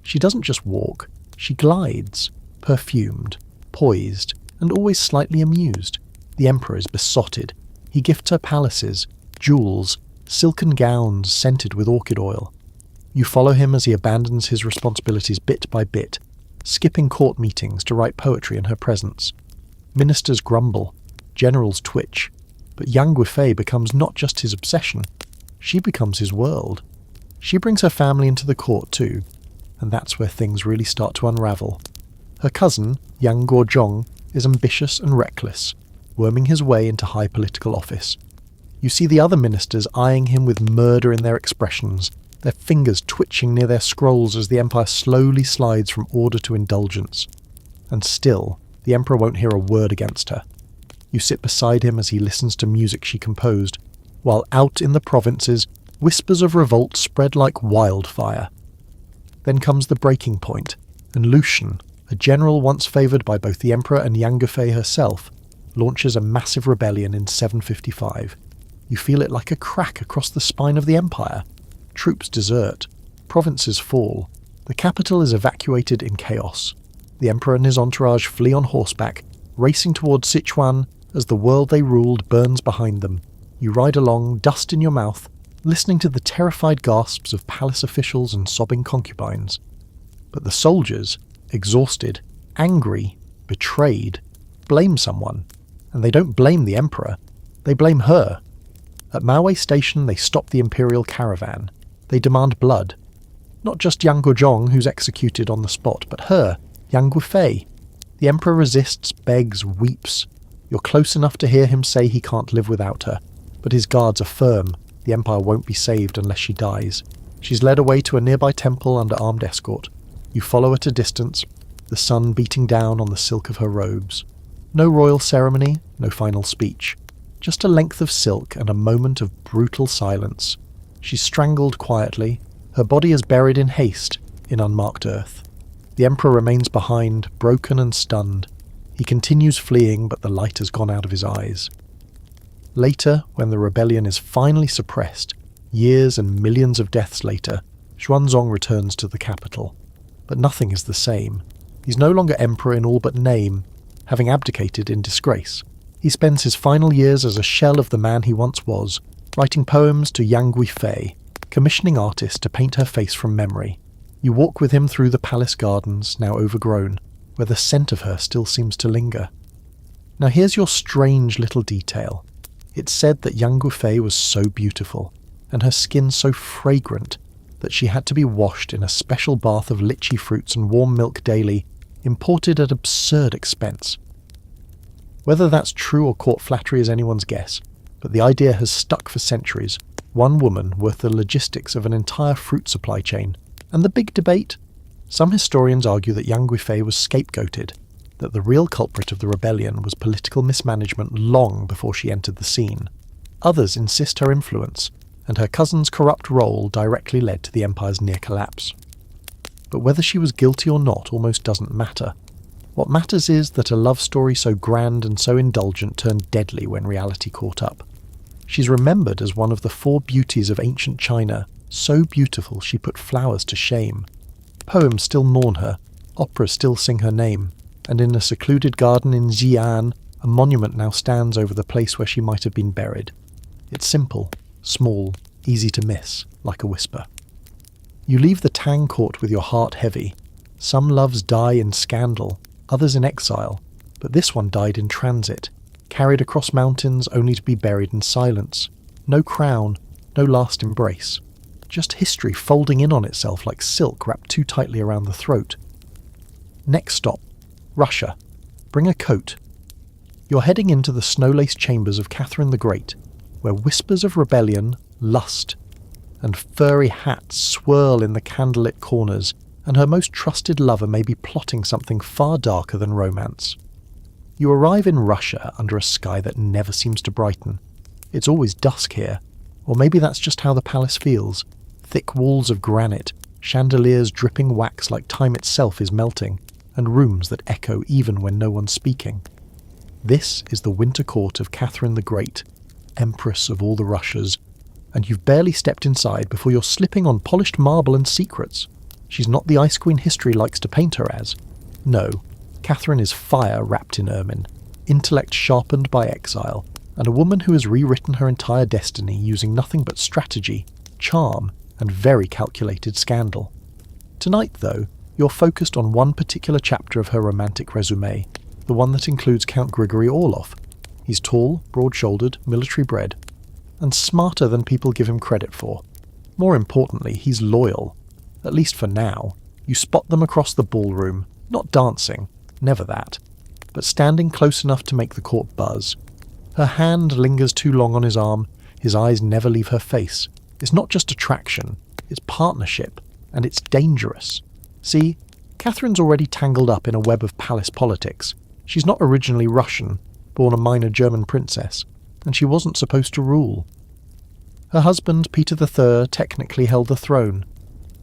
She doesn't just walk, she glides, perfumed, poised, and always slightly amused. The emperor is besotted. He gifts her palaces, jewels, silken gowns scented with orchid oil. You follow him as he abandons his responsibilities bit by bit, skipping court meetings to write poetry in her presence. Ministers grumble, generals twitch, but Yang Guifei becomes not just his obsession, she becomes his world. She brings her family into the court too, and that's where things really start to unravel. Her cousin, Yang Guozhong, is ambitious and reckless, worming his way into high political office. You see the other ministers eyeing him with murder in their expressions, their fingers twitching near their scrolls as the empire slowly slides from order to indulgence. And still, the emperor won't hear a word against her. You sit beside him as he listens to music she composed, while out in the provinces, whispers of revolt spread like wildfire. Then comes the breaking point, and Lucian, a general once favoured by both the emperor and Yang Guifei herself, launches a massive rebellion in 755. You feel it like a crack across the spine of the empire. Troops desert, provinces fall, the capital is evacuated in chaos. The emperor and his entourage flee on horseback, racing towards Sichuan as the world they ruled burns behind them. You ride along, dust in your mouth, listening to the terrified gasps of palace officials and sobbing concubines. But the soldiers, exhausted, angry, betrayed, blame someone. And they don't blame the emperor, they blame her. At Maowei Station they stop the imperial caravan. They demand blood. Not just Yang Guozhong, who's executed on the spot, but her, Yang Guifei. The emperor resists, begs, weeps. You're close enough to hear him say he can't live without her, but his guards are firm. The empire won't be saved unless she dies. She's led away to a nearby temple under armed escort. You follow at a distance, the sun beating down on the silk of her robes. No royal ceremony, no final speech. Just a length of silk and a moment of brutal silence. She's strangled quietly, her body is buried in haste, in unmarked earth. The emperor remains behind, broken and stunned. He continues fleeing, but the light has gone out of his eyes. Later, when the rebellion is finally suppressed, years and millions of deaths later, Xuanzong returns to the capital. But nothing is the same. He's no longer emperor in all but name, having abdicated in disgrace. He spends his final years as a shell of the man he once was, writing poems to Yang Guifei, commissioning artists to paint her face from memory. You walk with him through the palace gardens, now overgrown, where the scent of her still seems to linger. Now here's your strange little detail. It's said that Yang Guifei was so beautiful, and her skin so fragrant, that she had to be washed in a special bath of lychee fruits and warm milk daily, imported at absurd expense. Whether that's true or court flattery is anyone's guess, but the idea has stuck for centuries. One woman worth the logistics of an entire fruit supply chain. And the big debate? Some historians argue that Yang Guifei was scapegoated, that the real culprit of the rebellion was political mismanagement long before she entered the scene. Others insist her influence, and her cousin's corrupt role directly led to the empire's near collapse. But whether she was guilty or not almost doesn't matter. What matters is that a love story so grand and so indulgent turned deadly when reality caught up. She's remembered as one of the 4 beauties of ancient China, so beautiful she put flowers to shame. Poems still mourn her, operas still sing her name, and in a secluded garden in Xi'an, a monument now stands over the place where she might have been buried. It's simple, small, easy to miss, like a whisper. You leave the Tang court with your heart heavy. Some loves die in scandal, others in exile, but this one died in transit, carried across mountains only to be buried in silence. No crown, no last embrace. Just history folding in on itself like silk wrapped too tightly around the throat. Next stop, Russia. Bring a coat. You're heading into the snow-laced chambers of Catherine the Great, where whispers of rebellion, lust, and furry hats swirl in the candlelit corners, and her most trusted lover may be plotting something far darker than romance. You arrive in Russia under a sky that never seems to brighten. It's always dusk here, or maybe that's just how the palace feels. Thick walls of granite, chandeliers dripping wax like time itself is melting, and rooms that echo even when no one's speaking. This is the winter court of Catherine the Great, Empress of all the Russias, and you've barely stepped inside before you're slipping on polished marble and secrets. She's not the Ice Queen history likes to paint her as. No, Catherine is fire wrapped in ermine, intellect sharpened by exile, and a woman who has rewritten her entire destiny using nothing but strategy, charm, and very calculated scandal. Tonight, though, you're focused on one particular chapter of her romantic resume, the one that includes Count Grigory Orlov. He's tall, broad-shouldered, military-bred, and smarter than people give him credit for. More importantly, he's loyal. At least for now. You spot them across the ballroom, not dancing, never that, but standing close enough to make the court buzz. Her hand lingers too long on his arm, his eyes never leave her face. It's not just attraction, it's partnership, and it's dangerous. See, Catherine's already tangled up in a web of palace politics. She's not originally Russian, born a minor German princess, and she wasn't supposed to rule. Her husband, Peter III, technically held the throne,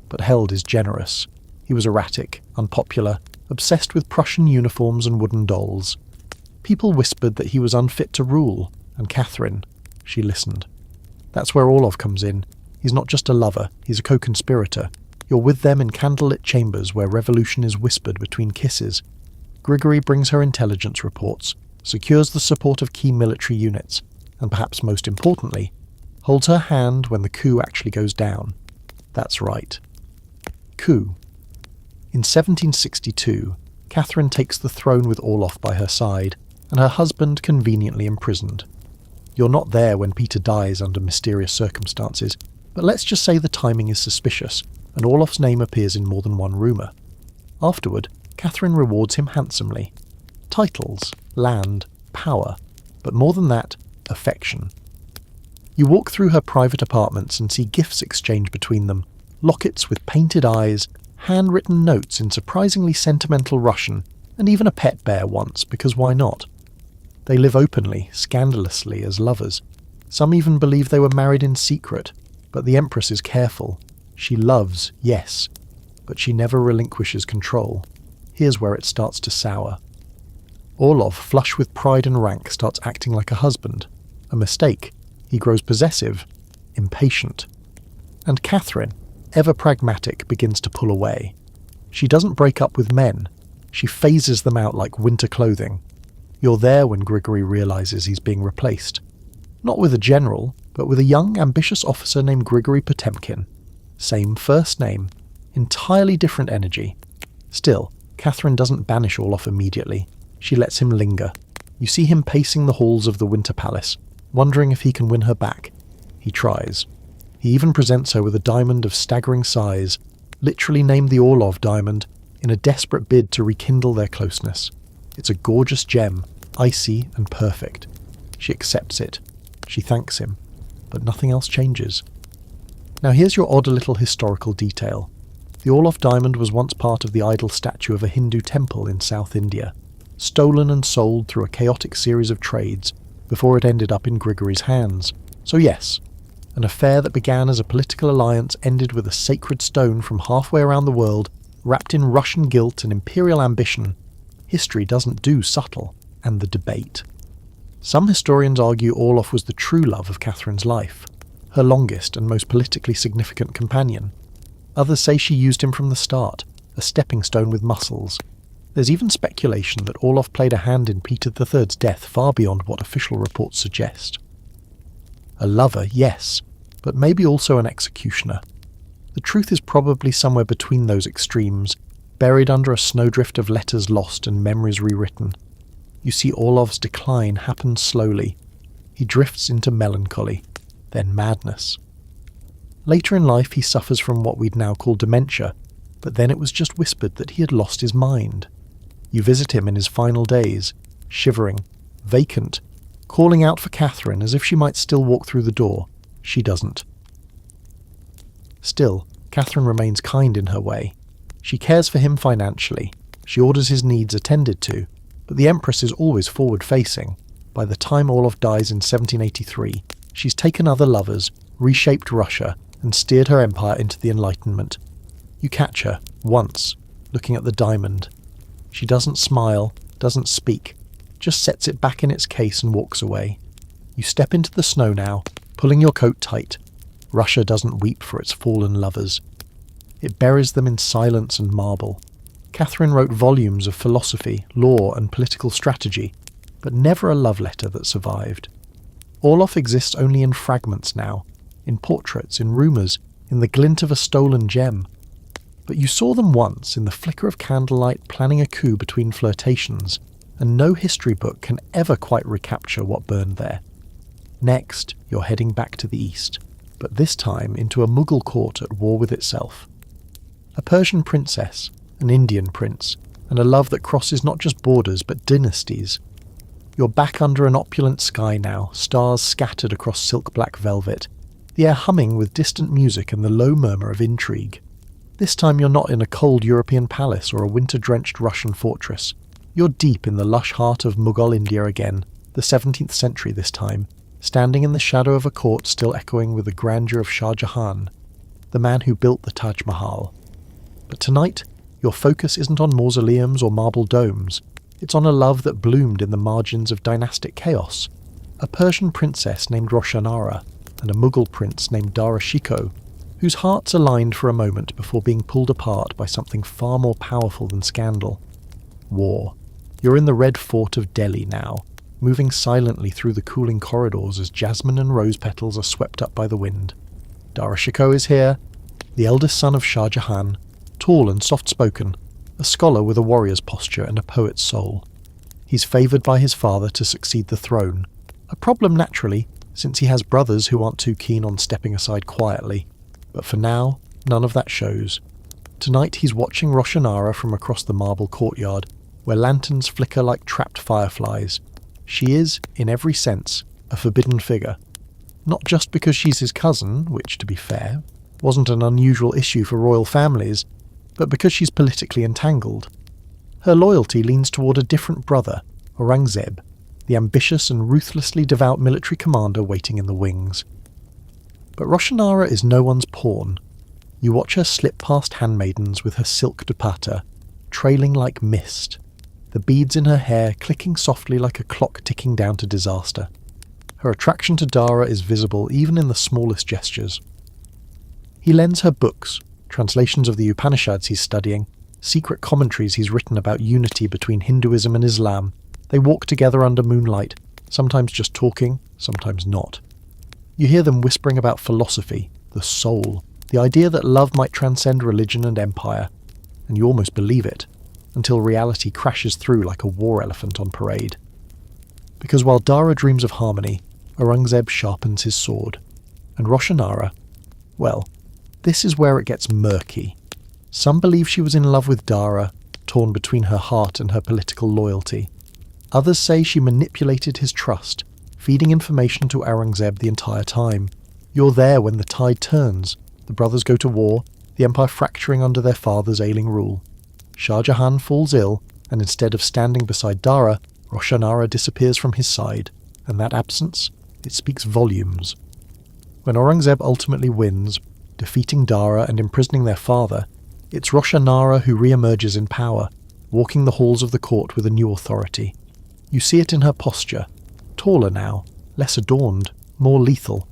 but held is generous. He was erratic, unpopular, obsessed with Prussian uniforms and wooden dolls. People whispered that he was unfit to rule, and Catherine, she listened. That's where Orlov comes in. He's not just a lover, he's a co-conspirator. You're with them in candlelit chambers where revolution is whispered between kisses. Grigory brings her intelligence reports, secures the support of key military units, and perhaps most importantly, holds her hand when the coup actually goes down. That's right. Coup. In 1762, Catherine takes the throne with Orlov by her side, and her husband conveniently imprisoned. You're not there when Peter dies under mysterious circumstances, but let's just say the timing is suspicious, and Orlov's name appears in more than one rumour. Afterward, Catherine rewards him handsomely. Titles, land, power, but more than that, affection. You walk through her private apartments and see gifts exchanged between them, lockets with painted eyes, handwritten notes in surprisingly sentimental Russian, and even a pet bear once, because why not? They live openly, scandalously as lovers. Some even believe they were married in secret, but the Empress is careful. She loves, yes, but she never relinquishes control. Here's where it starts to sour. Orlov, flush with pride and rank, starts acting like a husband. A mistake. He grows possessive, impatient. And Catherine, ever pragmatic, begins to pull away. She doesn't break up with men. She phases them out like winter clothing. You're there when Grigory realizes he's being replaced. Not with a general, but with a young, ambitious officer named Grigory Potemkin. Same first name, entirely different energy. Still, Catherine doesn't banish Orlov immediately. She lets him linger. You see him pacing the halls of the Winter Palace, wondering if he can win her back. He tries. He even presents her with a diamond of staggering size, literally named the Orlov diamond, in a desperate bid to rekindle their closeness. It's a gorgeous gem, icy and perfect. She accepts it. She thanks him. But nothing else changes. Now here's your odd little historical detail. The Orlov diamond was once part of the idol statue of a Hindu temple in South India, stolen and sold through a chaotic series of trades before it ended up in Grigory's hands. So yes, an affair that began as a political alliance ended with a sacred stone from halfway around the world, wrapped in Russian guilt and imperial ambition. History doesn't do subtle, and the debate. Some historians argue Orlov was the true love of Catherine's life, her longest and most politically significant companion. Others say she used him from the start, a stepping stone with muscles. There's even speculation that Orlov played a hand in Peter III's death far beyond what official reports suggest. A lover, yes, but maybe also an executioner. The truth is probably somewhere between those extremes, buried under a snowdrift of letters lost and memories rewritten. You see Orlov's decline happen slowly. He drifts into melancholy, then madness. Later in life he suffers from what we'd now call dementia, but then it was just whispered that he had lost his mind. You visit him in his final days, shivering, vacant, calling out for Catherine as if she might still walk through the door. She doesn't. Still, Catherine remains kind in her way. She cares for him financially. She orders his needs attended to, but the Empress is always forward-facing. By the time Orlov dies in 1783, she's taken other lovers, reshaped Russia, and steered her empire into the Enlightenment. You catch her, once, looking at the diamond. She doesn't smile, doesn't speak, just sets it back in its case and walks away. You step into the snow now, pulling your coat tight. Russia doesn't weep for its fallen lovers. It buries them in silence and marble. Catherine wrote volumes of philosophy, law, and political strategy, but never a love letter that survived. Orlov exists only in fragments now, in portraits, in rumours, in the glint of a stolen gem. But you saw them once in the flicker of candlelight planning a coup between flirtations, and no history book can ever quite recapture what burned there. Next, you're heading back to the east, but this time into a Mughal court at war with itself. A Persian princess, an Indian prince, and a love that crosses not just borders but dynasties. You're back under an opulent sky now, stars scattered across silk-black velvet, the air humming with distant music and the low murmur of intrigue. This time you're not in a cold European palace or a winter-drenched Russian fortress. You're deep in the lush heart of Mughal India again, the 17th century this time, standing in the shadow of a court still echoing with the grandeur of Shah Jahan, the man who built the Taj Mahal. But tonight, your focus isn't on mausoleums or marble domes. It's on a love that bloomed in the margins of dynastic chaos. A Persian princess named Roshanara and a Mughal prince named Dara Shikoh, whose hearts aligned for a moment before being pulled apart by something far more powerful than scandal. War. You're in the Red Fort of Delhi now, moving silently through the cooling corridors as jasmine and rose petals are swept up by the wind. Dara Shikoh is here, the eldest son of Shah Jahan, tall and soft-spoken, a scholar with a warrior's posture and a poet's soul. He's favoured by his father to succeed the throne, a problem naturally, since he has brothers who aren't too keen on stepping aside quietly. But for now, none of that shows. Tonight he's watching Roshanara from across the marble courtyard, where lanterns flicker like trapped fireflies. She is, in every sense, a forbidden figure. Not just because she's his cousin, which, to be fair, wasn't an unusual issue for royal families, but because she's politically entangled. Her loyalty leans toward a different brother, Aurangzeb, the ambitious and ruthlessly devout military commander waiting in the wings. But Roshanara is no one's pawn. You watch her slip past handmaidens with her silk dupatta, trailing like mist, the beads in her hair clicking softly like a clock ticking down to disaster. Her attraction to Dara is visible even in the smallest gestures. He lends her books, translations of the Upanishads he's studying, secret commentaries he's written about unity between Hinduism and Islam. They walk together under moonlight, sometimes just talking, sometimes not. You hear them whispering about philosophy, the soul, the idea that love might transcend religion and empire, and you almost believe it, until reality crashes through like a war elephant on parade. Because while Dara dreams of harmony, Aurangzeb sharpens his sword, and Roshanara, well, this is where it gets murky. Some believe she was in love with Dara, torn between her heart and her political loyalty. Others say she manipulated his trust, feeding information to Aurangzeb the entire time. You're there when the tide turns. The brothers go to war, the empire fracturing under their father's ailing rule. Shah Jahan falls ill, and instead of standing beside Dara, Roshanara disappears from his side, and that absence, it speaks volumes. When Aurangzeb ultimately wins, defeating Dara and imprisoning their father, it's Roshanara who re-emerges in power, walking the halls of the court with a new authority. You see it in her posture, taller now, less adorned, more lethal.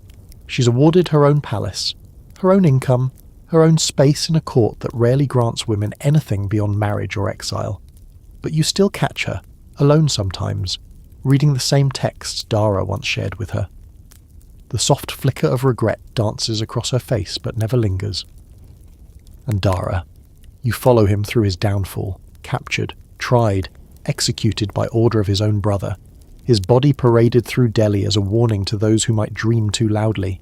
She's awarded her own palace, her own income, her own space in a court that rarely grants women anything beyond marriage or exile. But you still catch her, alone sometimes, reading the same texts Dara once shared with her. The soft flicker of regret dances across her face but never lingers. And Dara, you follow him through his downfall, captured, tried, executed by order of his own brother, his body paraded through Delhi as a warning to those who might dream too loudly.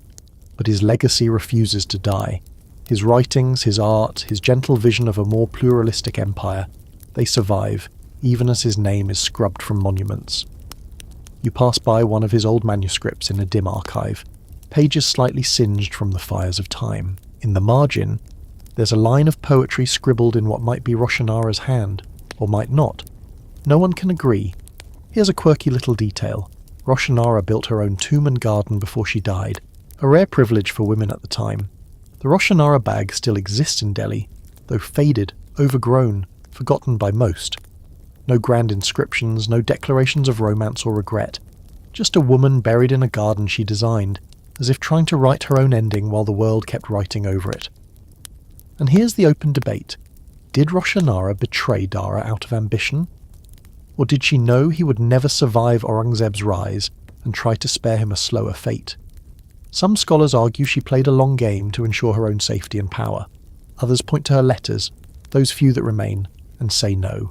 But his legacy refuses to die. His writings, his art, his gentle vision of a more pluralistic empire, they survive, even as his name is scrubbed from monuments. You pass by one of his old manuscripts in a dim archive, pages slightly singed from the fires of time. In the margin, there's a line of poetry scribbled in what might be Roshanara's hand, or might not. No one can agree. Here's a quirky little detail. Roshanara built her own tomb and garden before she died, a rare privilege for women at the time. The Roshanara bag still exists in Delhi, though faded, overgrown, forgotten by most. No grand inscriptions, no declarations of romance or regret. Just a woman buried in a garden she designed, as if trying to write her own ending while the world kept writing over it. And here's the open debate. Did Roshanara betray Dara out of ambition? Or did she know he would never survive Aurangzeb's rise and try to spare him a slower fate? Some scholars argue she played a long game to ensure her own safety and power. Others point to her letters, those few that remain, and say no.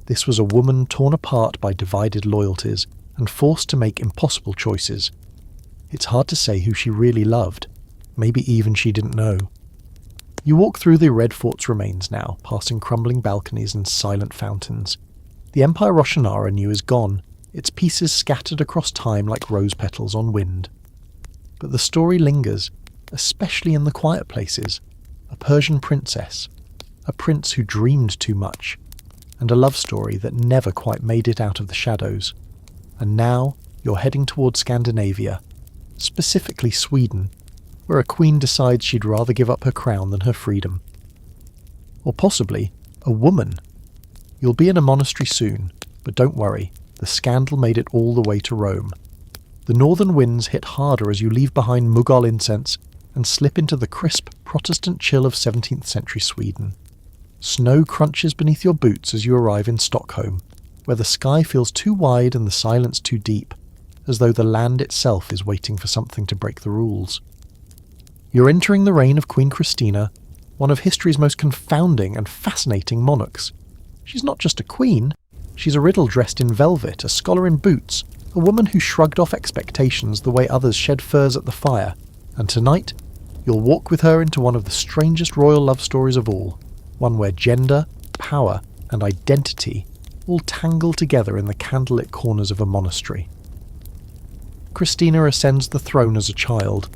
This was a woman torn apart by divided loyalties and forced to make impossible choices. It's hard to say who she really loved. Maybe even she didn't know. You walk through the Red Fort's remains now, passing crumbling balconies and silent fountains. The empire Roshanara knew is gone, its pieces scattered across time like rose petals on wind. But the story lingers, especially in the quiet places. A Persian princess, a prince who dreamed too much, and a love story that never quite made it out of the shadows. And now you're heading towards Scandinavia, specifically Sweden, where a queen decides she'd rather give up her crown than her freedom. Or possibly a woman. You'll be in a monastery soon, but don't worry, the scandal made it all the way to Rome. The northern winds hit harder as you leave behind Mughal incense and slip into the crisp Protestant chill of 17th century Sweden. Snow crunches beneath your boots as you arrive in Stockholm, where the sky feels too wide and the silence too deep, as though the land itself is waiting for something to break the rules. You're entering the reign of Queen Christina, one of history's most confounding and fascinating monarchs. She's not just a queen, she's a riddle dressed in velvet, a scholar in boots, a woman who shrugged off expectations the way others shed furs at the fire, and tonight, you'll walk with her into one of the strangest royal love stories of all, one where gender, power, and identity all tangle together in the candlelit corners of a monastery. Christina ascends the throne as a child,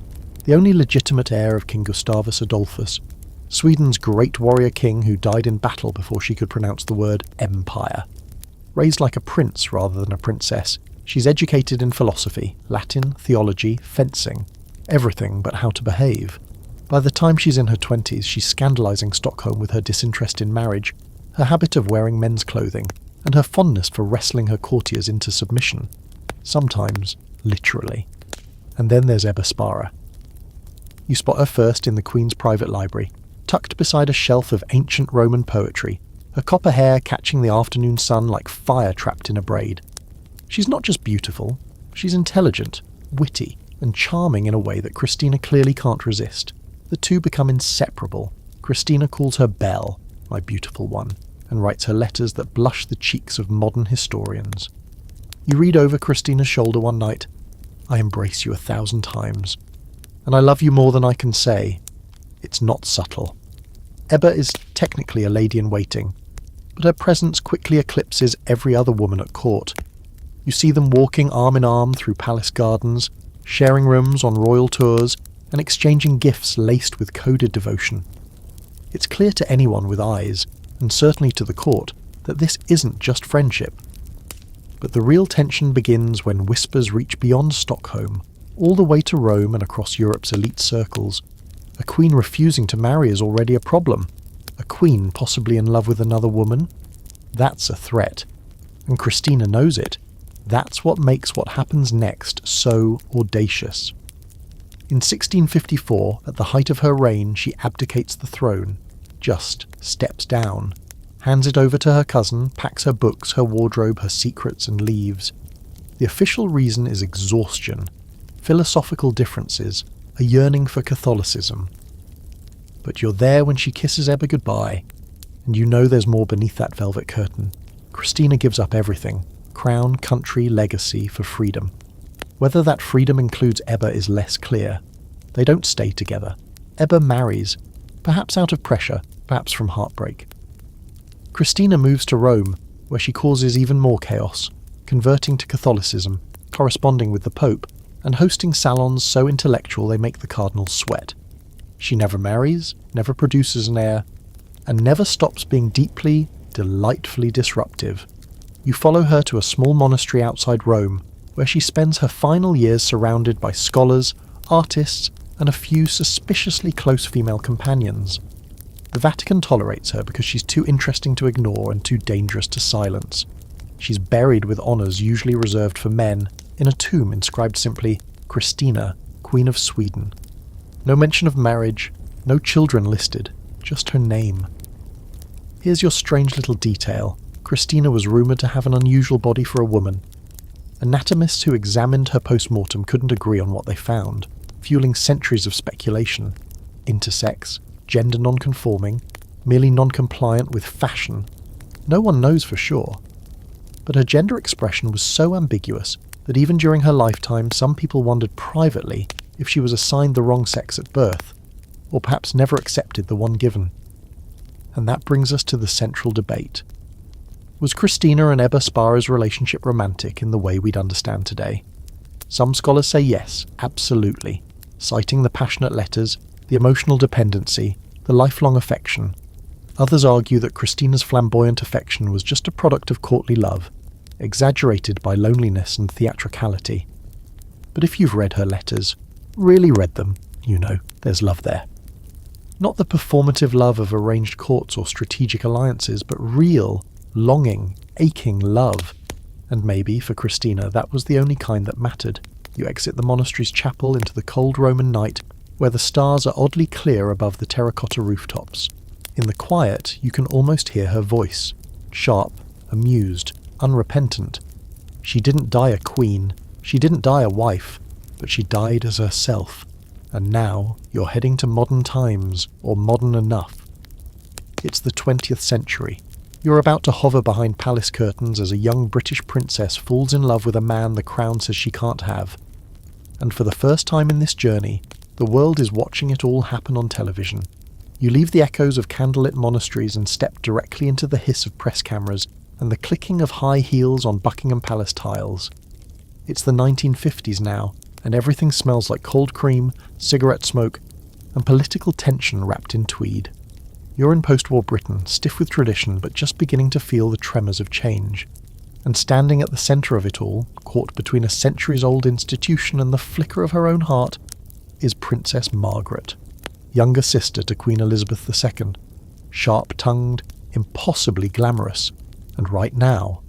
the only legitimate heir of King Gustavus Adolphus, Sweden's great warrior king who died in battle before she could pronounce the word empire. Raised like a prince rather than a princess, she's educated in philosophy, Latin, theology, fencing, everything but how to behave. By the time she's in her 20s, she's scandalising Stockholm with her disinterest in marriage, her habit of wearing men's clothing, and her fondness for wrestling her courtiers into submission. Sometimes, literally. And then there's Ebba Spara. You spot her first in the Queen's private library, tucked beside a shelf of ancient Roman poetry, her copper hair catching the afternoon sun like fire trapped in a braid. She's not just beautiful, she's intelligent, witty, and charming in a way that Christina clearly can't resist. The two become inseparable. Christina calls her Belle, my beautiful one, and writes her letters that blush the cheeks of modern historians. You read over Christina's shoulder one night, "I embrace you 1,000 times, and I love you more than I can say." It's not subtle. Ebba is technically a lady-in-waiting, but her presence quickly eclipses every other woman at court. You see them walking arm in arm through palace gardens, sharing rooms on royal tours, and exchanging gifts laced with coded devotion. It's clear to anyone with eyes, and certainly to the court, that this isn't just friendship. But the real tension begins when whispers reach beyond Stockholm, all the way to Rome and across Europe's elite circles. A queen refusing to marry is already a problem. A queen possibly in love with another woman? That's a threat. And Christina knows it. That's what makes what happens next so audacious. In 1654, at the height of her reign, she abdicates the throne, just steps down, hands it over to her cousin, packs her books, her wardrobe, her secrets, and leaves. The official reason is exhaustion, philosophical differences, a yearning for Catholicism. But you're there when she kisses Ebba goodbye, and you know there's more beneath that velvet curtain. Christina gives up everything, crown, country, legacy, for freedom. Whether that freedom includes Ebba is less clear. They don't stay together. Ebba marries, perhaps out of pressure, perhaps from heartbreak. Christina moves to Rome, where she causes even more chaos, converting to Catholicism, corresponding with the Pope, and hosting salons so intellectual they make the cardinals sweat. She never marries, never produces an heir, and never stops being deeply, delightfully disruptive. You follow her to a small monastery outside Rome, where she spends her final years surrounded by scholars, artists, and a few suspiciously close female companions. The Vatican tolerates her because she's too interesting to ignore and too dangerous to silence. She's buried with honours usually reserved for men, in a tomb inscribed simply, Christina, Queen of Sweden. No mention of marriage, no children listed, just her name. Here's your strange little detail. Christina was rumoured to have an unusual body for a woman. Anatomists who examined her post-mortem couldn't agree on what they found, fueling centuries of speculation. Intersex, gender non-conforming, merely non-compliant with fashion. No one knows for sure. But her gender expression was so ambiguous that even during her lifetime some people wondered privately if she was assigned the wrong sex at birth, or perhaps never accepted the one given. And that brings us to the central debate. Was Christina and Ebba Spara's relationship romantic in the way we'd understand today? Some scholars say yes, absolutely, citing the passionate letters, the emotional dependency, the lifelong affection. Others argue that Christina's flamboyant affection was just a product of courtly love, exaggerated by loneliness and theatricality. But if you've read her letters, really read them, you know, there's love there. Not the performative love of arranged courts or strategic alliances, but real, longing, aching love. And maybe, for Christina, that was the only kind that mattered. You exit the monastery's chapel into the cold Roman night, where the stars are oddly clear above the terracotta rooftops. In the quiet, you can almost hear her voice, sharp, amused, unrepentant. She didn't die a queen, she didn't die a wife, but she died as herself. And now you're heading to modern times, or modern enough. It's the 20th century. You're about to hover behind palace curtains as a young British princess falls in love with a man the crown says she can't have. And for the first time in this journey, the world is watching it all happen on television. You leave the echoes of candlelit monasteries and step directly into the hiss of press cameras and the clicking of high heels on Buckingham Palace tiles. It's the 1950s now, and everything smells like cold cream, cigarette smoke, and political tension wrapped in tweed. You're in post-war Britain, stiff with tradition but just beginning to feel the tremors of change. And standing at the centre of it all, caught between a centuries-old institution and the flicker of her own heart, is Princess Margaret, younger sister to Queen Elizabeth II, sharp-tongued, impossibly glamorous, and right now,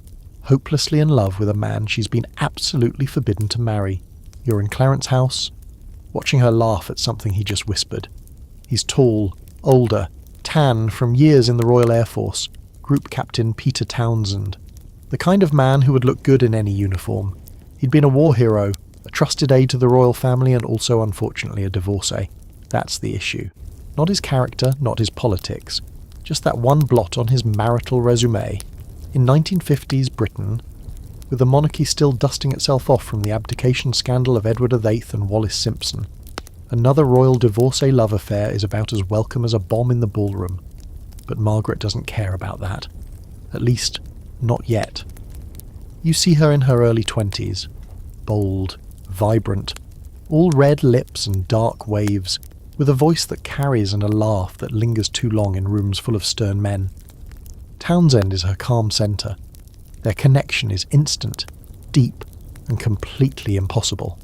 hopelessly in love with a man she's been absolutely forbidden to marry. You're in Clarence House, watching her laugh at something he just whispered. He's tall, older, tan from years in the Royal Air Force, Group Captain Peter Townsend. The kind of man who would look good in any uniform. He'd been a war hero, a trusted aide to the royal family, and also, unfortunately, a divorcee. That's the issue. Not his character, not his politics. Just that one blot on his marital resume. In 1950s Britain, with the monarchy still dusting itself off from the abdication scandal of Edward VIII and Wallis Simpson, another royal divorcee love affair is about as welcome as a bomb in the ballroom. But Margaret doesn't care about that. At least, not yet. You see her in her early 20s, bold, vibrant, all red lips and dark waves, with a voice that carries and a laugh that lingers too long in rooms full of stern men. Townsend is her calm centre. Their connection is instant, deep, and completely impossible.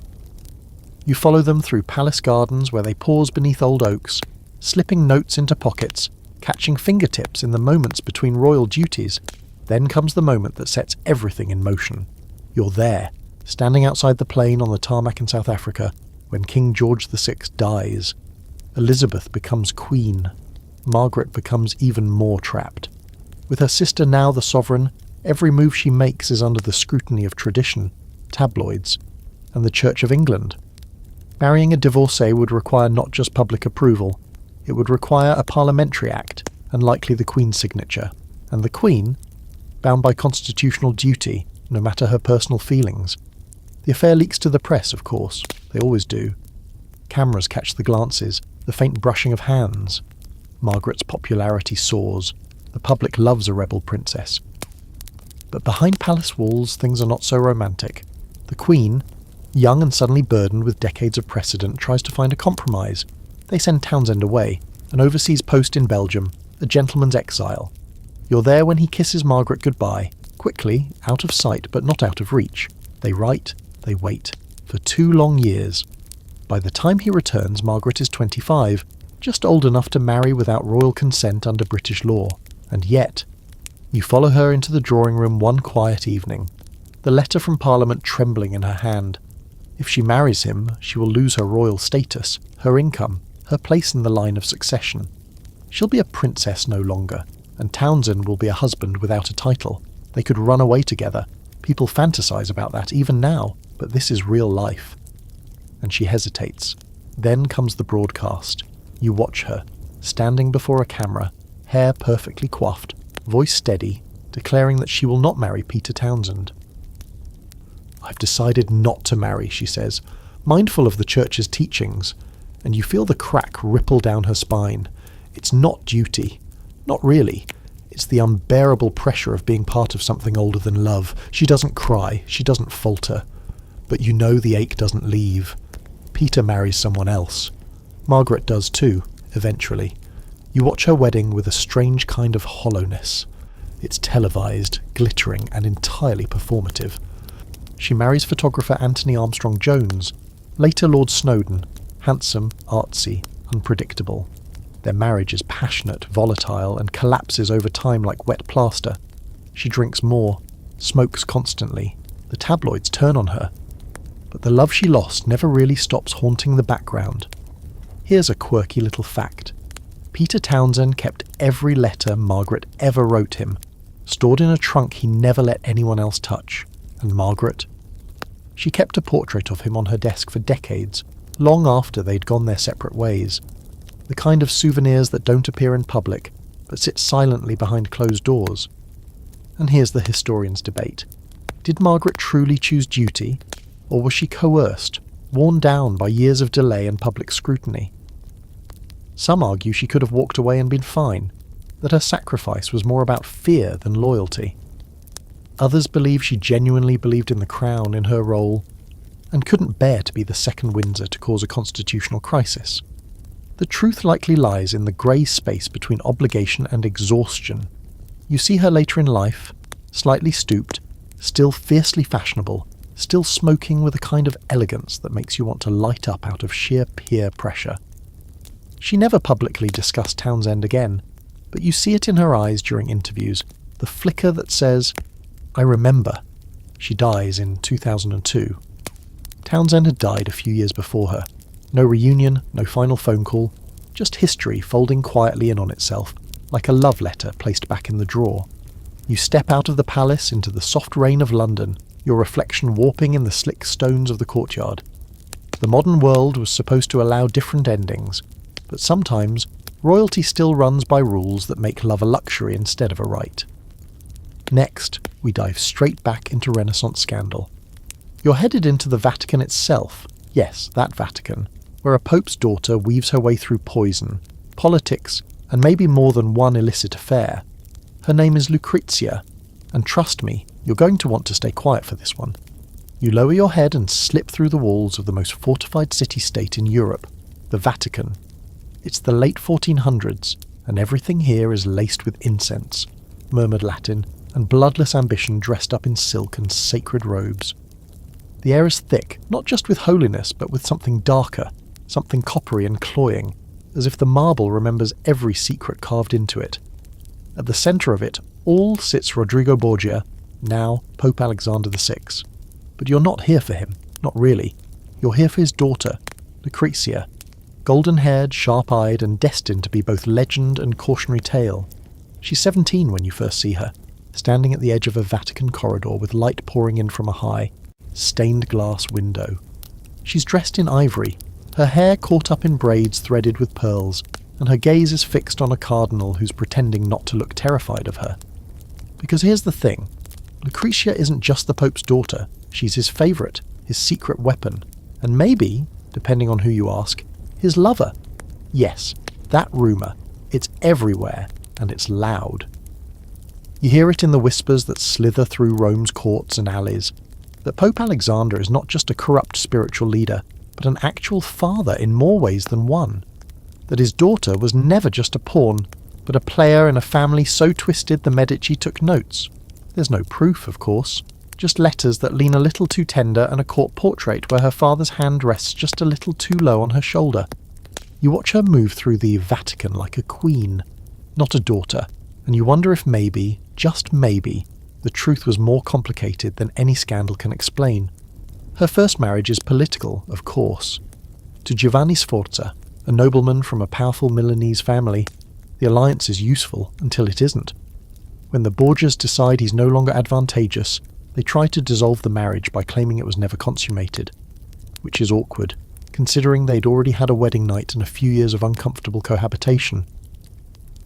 You follow them through palace gardens where they pause beneath old oaks, slipping notes into pockets, catching fingertips in the moments between royal duties. Then comes the moment that sets everything in motion. You're there, standing outside the plane on the tarmac in South Africa, when King George VI dies. Elizabeth becomes queen. Margaret becomes even more trapped. With her sister now the sovereign, every move she makes is under the scrutiny of tradition, tabloids, and the Church of England. Marrying a divorcee would require not just public approval, it would require a parliamentary act, and likely the Queen's signature. And the Queen, bound by constitutional duty, no matter her personal feelings. The affair leaks to the press, of course. They always do. Cameras catch the glances, the faint brushing of hands. Margaret's popularity soars. The public loves a rebel princess. But behind palace walls, things are not so romantic. The Queen, young and suddenly burdened with decades of precedent, tries to find a compromise. They send Townsend away, an overseas post in Belgium, a gentleman's exile. You're there when he kisses Margaret goodbye, quickly, out of sight but not out of reach. They write, they wait, for 2 long years. By the time he returns, Margaret is 25, just old enough to marry without royal consent under British law. And yet, you follow her into the drawing room one quiet evening, the letter from Parliament trembling in her hand. If she marries him, she will lose her royal status, her income, her place in the line of succession. She'll be a princess no longer, and Townsend will be a husband without a title. They could run away together. People fantasize about that even now, but this is real life. And she hesitates. Then comes the broadcast. You watch her, standing before a camera, hair perfectly coiffed, voice steady, declaring that she will not marry Peter Townsend. "I've decided not to marry," she says, mindful of the church's teachings, and you feel the crack ripple down her spine. It's not duty. Not really. It's the unbearable pressure of being part of something older than love. She doesn't cry. She doesn't falter. But you know the ache doesn't leave. Peter marries someone else. Margaret does too, eventually. You watch her wedding with a strange kind of hollowness. It's televised, glittering, and entirely performative. She marries photographer Anthony Armstrong Jones, later Lord Snowdon, handsome, artsy, unpredictable. Their marriage is passionate, volatile, and collapses over time like wet plaster. She drinks more, smokes constantly. The tabloids turn on her. But the love she lost never really stops haunting the background. Here's a quirky little fact. Peter Townsend kept every letter Margaret ever wrote him, stored in a trunk he never let anyone else touch. And Margaret? She kept a portrait of him on her desk for decades, long after they'd gone their separate ways. The kind of souvenirs that don't appear in public, but sit silently behind closed doors. And here's the historian's debate. Did Margaret truly choose duty, or was she coerced, worn down by years of delay and public scrutiny? Some argue she could have walked away and been fine, that her sacrifice was more about fear than loyalty. Others believe she genuinely believed in the crown, in her role, and couldn't bear to be the second Windsor to cause a constitutional crisis. The truth likely lies in the grey space between obligation and exhaustion. You see her later in life, slightly stooped, still fiercely fashionable, still smoking with a kind of elegance that makes you want to light up out of sheer peer pressure. She never publicly discussed Townsend again, but you see it in her eyes during interviews, the flicker that says, "I remember." She dies in 2002. Townsend had died a few years before her. No reunion, no final phone call, just history folding quietly in on itself, like a love letter placed back in the drawer. You step out of the palace into the soft rain of London, your reflection warping in the slick stones of the courtyard. The modern world was supposed to allow different endings, but sometimes royalty still runs by rules that make love a luxury instead of a right. Next, we dive straight back into Renaissance scandal. You're headed into the Vatican itself, yes, that Vatican, where a pope's daughter weaves her way through poison, politics, and maybe more than one illicit affair. Her name is Lucrezia, and trust me, you're going to want to stay quiet for this one. You lower your head and slip through the walls of the most fortified city-state in Europe, the Vatican. It's the late 1400s, and everything here is laced with incense, murmured Latin, and bloodless ambition dressed up in silk and sacred robes. The air is thick, not just with holiness, but with something darker, something coppery and cloying, as if the marble remembers every secret carved into it. At the centre of it all sits Rodrigo Borgia, now Pope Alexander VI. But you're not here for him, not really. You're here for his daughter, Lucrezia, golden-haired, sharp-eyed, and destined to be both legend and cautionary tale. She's 17 when you first see her, standing at the edge of a Vatican corridor with light pouring in from a high, stained glass window. She's dressed in ivory, her hair caught up in braids threaded with pearls, and her gaze is fixed on a cardinal who's pretending not to look terrified of her. Because here's the thing, Lucrezia isn't just the Pope's daughter, she's his favourite, his secret weapon, and maybe, depending on who you ask, his lover. Yes, that rumour. It's everywhere, and it's loud. You hear it in the whispers that slither through Rome's courts and alleys, that Pope Alexander is not just a corrupt spiritual leader, but an actual father in more ways than one. That his daughter was never just a pawn, but a player in a family so twisted the Medici took notes. There's no proof, of course, just letters that lean a little too tender and a court portrait where her father's hand rests just a little too low on her shoulder. You watch her move through the Vatican like a queen, not a daughter, and you wonder if maybe, just maybe, the truth was more complicated than any scandal can explain. Her first marriage is political, of course. To Giovanni Sforza, a nobleman from a powerful Milanese family, the alliance is useful until it isn't. When the Borgias decide he's no longer advantageous, they try to dissolve the marriage by claiming it was never consummated, which is awkward, considering they'd already had a wedding night and a few years of uncomfortable cohabitation.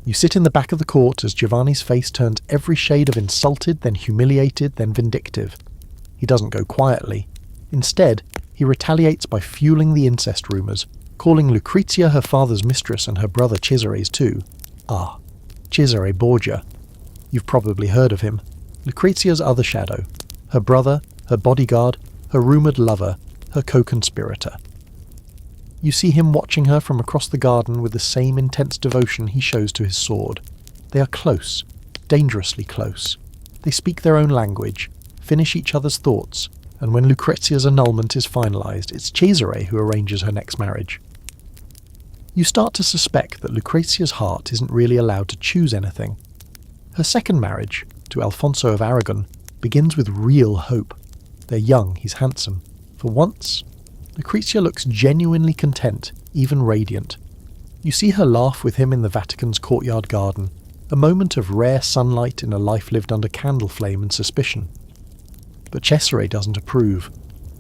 You sit in the back of the court as Giovanni's face turns every shade of insulted, then humiliated, then vindictive. He doesn't go quietly. Instead, he retaliates by fueling the incest rumours, calling Lucrezia her father's mistress and her brother Cesare's too. Ah, Cesare Borgia. You've probably heard of him. Lucrezia's other shadow. Her brother, her bodyguard, her rumoured lover, her co-conspirator. You see him watching her from across the garden with the same intense devotion he shows to his sword. They are close, dangerously close. They speak their own language, finish each other's thoughts, and when Lucrezia's annulment is finalised, it's Cesare who arranges her next marriage. You start to suspect that Lucrezia's heart isn't really allowed to choose anything. Her second marriage, to Alfonso of Aragon, begins with real hope. They're young, he's handsome. For once, Lucrezia looks genuinely content, even radiant. You see her laugh with him in the Vatican's courtyard garden, a moment of rare sunlight in a life lived under candle flame and suspicion. But Cesare doesn't approve.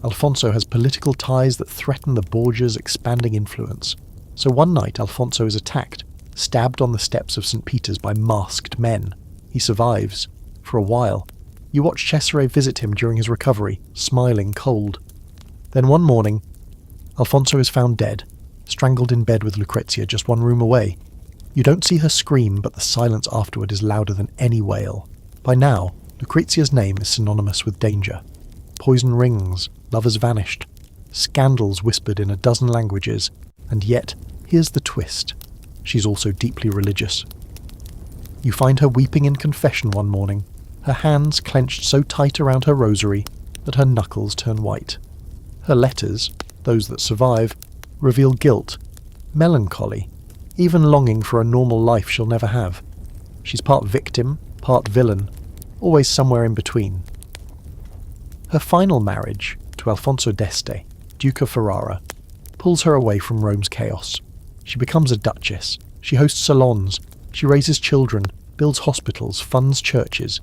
Alfonso has political ties that threaten the Borgias' expanding influence. So one night Alfonso is attacked, stabbed on the steps of St. Peter's by masked men. He survives. For a while. You watch Cesare visit him during his recovery, smiling cold. Then one morning, Alfonso is found dead, strangled in bed with Lucrezia just one room away. You don't see her scream, but the silence afterward is louder than any wail. By now, Lucrezia's name is synonymous with danger. Poison rings, lovers vanished, scandals whispered in a dozen languages, and yet, here's the twist. She's also deeply religious. You find her weeping in confession one morning, her hands clenched so tight around her rosary that her knuckles turn white. Her letters, those that survive, reveal guilt, melancholy, even longing for a normal life she'll never have. She's part victim, part villain, always somewhere in between. Her final marriage, to Alfonso d'Este, Duke of Ferrara, pulls her away from Rome's chaos. She becomes a duchess, she hosts salons, she raises children, builds hospitals, funds churches.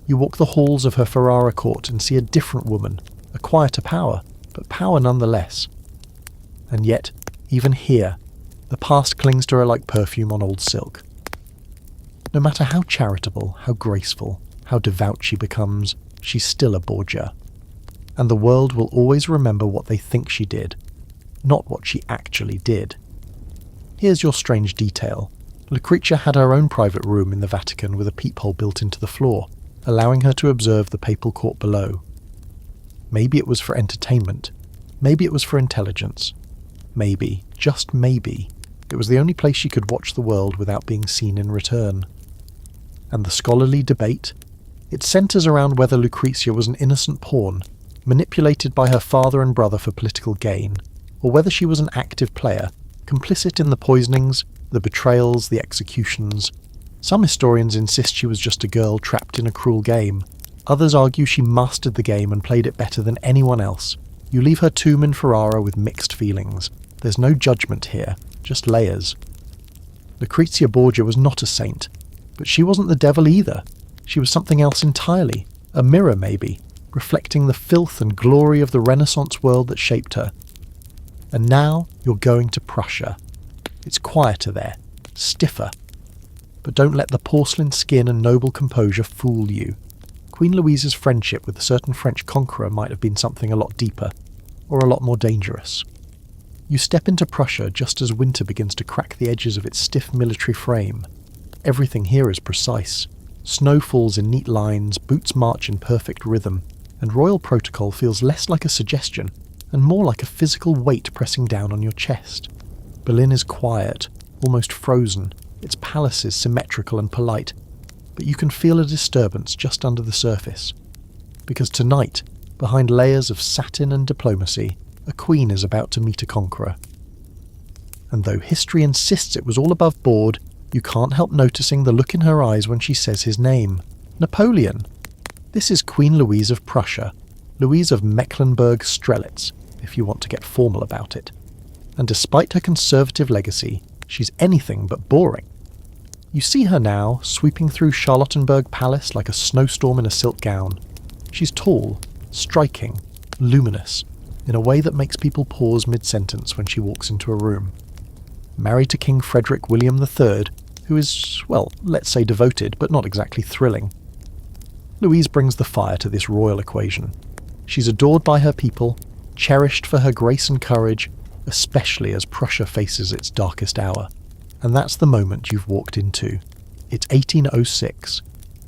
You walk the halls of her Ferrara court and see a different woman, a quieter power, but power nonetheless. And yet, even here, the past clings to her like perfume on old silk. No matter how charitable, how graceful, how devout she becomes, she's still a Borgia. And the world will always remember what they think she did, not what she actually did. Here's your strange detail. Lucrezia had her own private room in the Vatican with a peephole built into the floor, allowing her to observe the papal court below. Maybe it was for entertainment. Maybe it was for intelligence. Maybe, just maybe, it was the only place she could watch the world without being seen in return. And the scholarly debate? It centres around whether Lucrezia was an innocent pawn, manipulated by her father and brother for political gain, or whether she was an active player, complicit in the poisonings, the betrayals, the executions. Some historians insist she was just a girl trapped in a cruel game. Others argue she mastered the game and played it better than anyone else. You leave her tomb in Ferrara with mixed feelings. There's no judgment here, just layers. Lucrezia Borgia was not a saint, but she wasn't the devil either. She was something else entirely, a mirror maybe, reflecting the filth and glory of the Renaissance world that shaped her. And now you're going to Prussia. It's quieter there, stiffer. But don't let the porcelain skin and noble composure fool you. Queen Louise's friendship with a certain French conqueror might have been something a lot deeper, or a lot more dangerous. You step into Prussia just as winter begins to crack the edges of its stiff military frame. Everything here is precise. Snow falls in neat lines, boots march in perfect rhythm, and royal protocol feels less like a suggestion and more like a physical weight pressing down on your chest. Berlin is quiet, almost frozen, its palaces symmetrical and polite, but you can feel a disturbance just under the surface. Because tonight, behind layers of satin and diplomacy, a queen is about to meet a conqueror. And though history insists it was all above board, you can't help noticing the look in her eyes when she says his name. Napoleon! This is Queen Louise of Prussia, Louise of Mecklenburg-Strelitz, if you want to get formal about it. And despite her conservative legacy, she's anything but boring. You see her now, sweeping through Charlottenburg Palace like a snowstorm in a silk gown. She's tall, striking, luminous, in a way that makes people pause mid-sentence when she walks into a room. Married to King Frederick William III, who is, well, let's say devoted, but not exactly thrilling. Louise brings the fire to this royal equation. She's adored by her people, cherished for her grace and courage, especially as Prussia faces its darkest hour. And that's the moment you've walked into. It's 1806,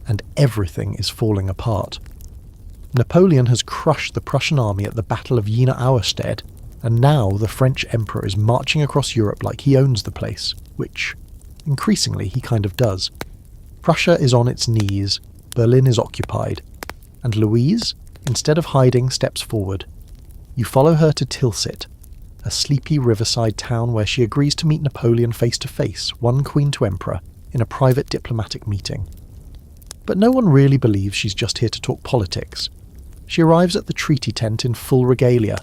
and everything is falling apart. Napoleon has crushed the Prussian army at the Battle of Jena Auerstedt, and now the French emperor is marching across Europe like he owns the place, which, increasingly, he kind of does. Prussia is on its knees, Berlin is occupied, and Louise, instead of hiding, steps forward. You follow her to Tilsit, a sleepy riverside town where she agrees to meet Napoleon face to face, one queen to emperor, in a private diplomatic meeting. But no one really believes she's just here to talk politics. She arrives at the treaty tent in full regalia,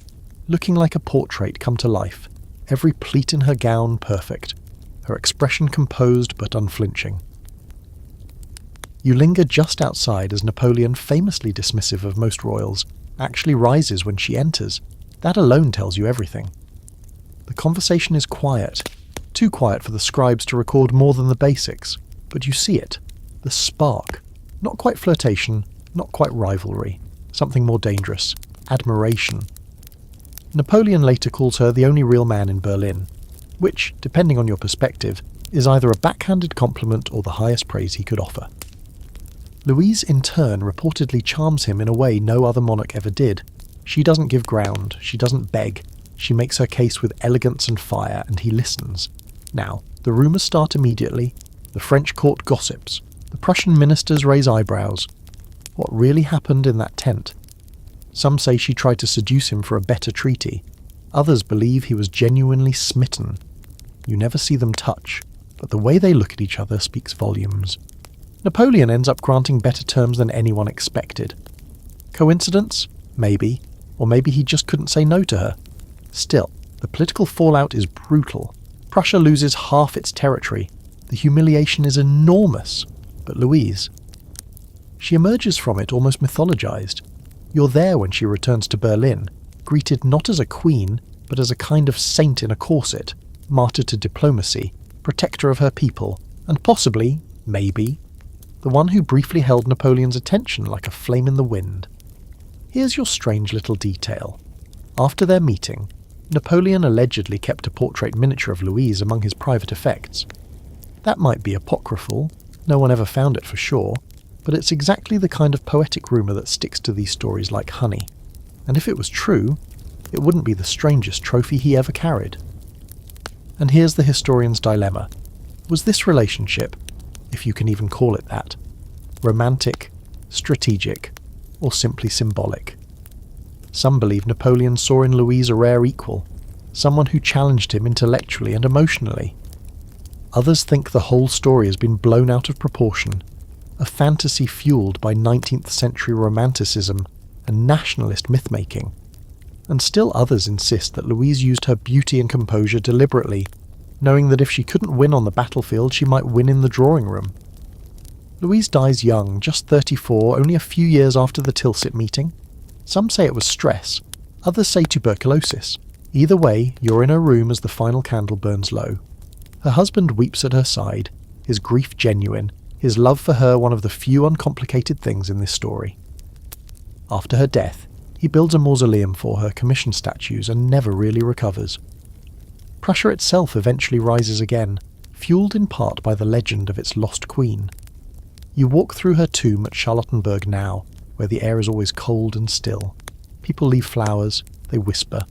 looking like a portrait come to life, every pleat in her gown perfect, her expression composed but unflinching. You linger just outside as Napoleon, famously dismissive of most royals, actually rises when she enters. That alone tells you everything. The conversation is quiet, too quiet for the scribes to record more than the basics, but you see it, the spark. Not quite flirtation, not quite rivalry, something more dangerous, admiration. Napoleon later calls her the only real man in Berlin, which, depending on your perspective, is either a backhanded compliment or the highest praise he could offer. Louise, in turn, reportedly charms him in a way no other monarch ever did. She doesn't give ground, she doesn't beg, she makes her case with elegance and fire, and he listens. Now, the rumours start immediately, the French court gossips, the Prussian ministers raise eyebrows. What really happened in that tent? Some say she tried to seduce him for a better treaty. Others believe he was genuinely smitten. You never see them touch, but the way they look at each other speaks volumes. Napoleon ends up granting better terms than anyone expected. Coincidence? Maybe. Or maybe he just couldn't say no to her. Still, the political fallout is brutal. Prussia loses half its territory. The humiliation is enormous. But Louise? She emerges from it almost mythologized. You're there when she returns to Berlin, greeted not as a queen, but as a kind of saint in a corset, martyr to diplomacy, protector of her people, and possibly, maybe, the one who briefly held Napoleon's attention like a flame in the wind. Here's your strange little detail. After their meeting, Napoleon allegedly kept a portrait miniature of Louise among his private effects. That might be apocryphal, no one ever found it for sure, but it's exactly the kind of poetic rumour that sticks to these stories like honey. And if it was true, it wouldn't be the strangest trophy he ever carried. And here's the historian's dilemma. Was this relationship, if you can even call it that, romantic, strategic, or simply symbolic? Some believe Napoleon saw in Louise a rare equal, someone who challenged him intellectually and emotionally. Others think the whole story has been blown out of proportion, a fantasy fueled by 19th century romanticism and nationalist myth-making. And still others insist that Louise used her beauty and composure deliberately, knowing that if she couldn't win on the battlefield, she might win in the drawing room. Louise dies young, just 34, only a few years after the Tilsit meeting. Some say it was stress, others say tuberculosis. Either way, you're in her room as the final candle burns low. Her husband weeps at her side, his grief genuine, his love for her one of the few uncomplicated things in this story. After her death, he builds a mausoleum for her, commissioned statues, and never really recovers. Prussia itself eventually rises again, fueled in part by the legend of its lost queen. You walk through her tomb at Charlottenburg now, where the air is always cold and still. People leave flowers, they whisper.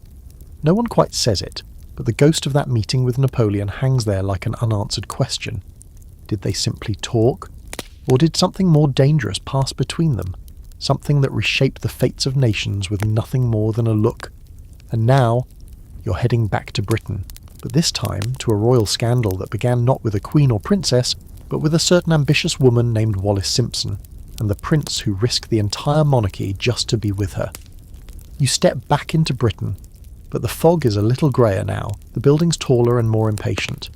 No one quite says it, but the ghost of that meeting with Napoleon hangs there like an unanswered question. Did they simply talk? Or did something more dangerous pass between them? Something that reshaped the fates of nations with nothing more than a look. And now, you're heading back to Britain, but this time to a royal scandal that began not with a queen or princess, but with a certain ambitious woman named Wallis Simpson, and the prince who risked the entire monarchy just to be with her. You step back into Britain, but the fog is a little greyer now, the buildings taller and more impatient.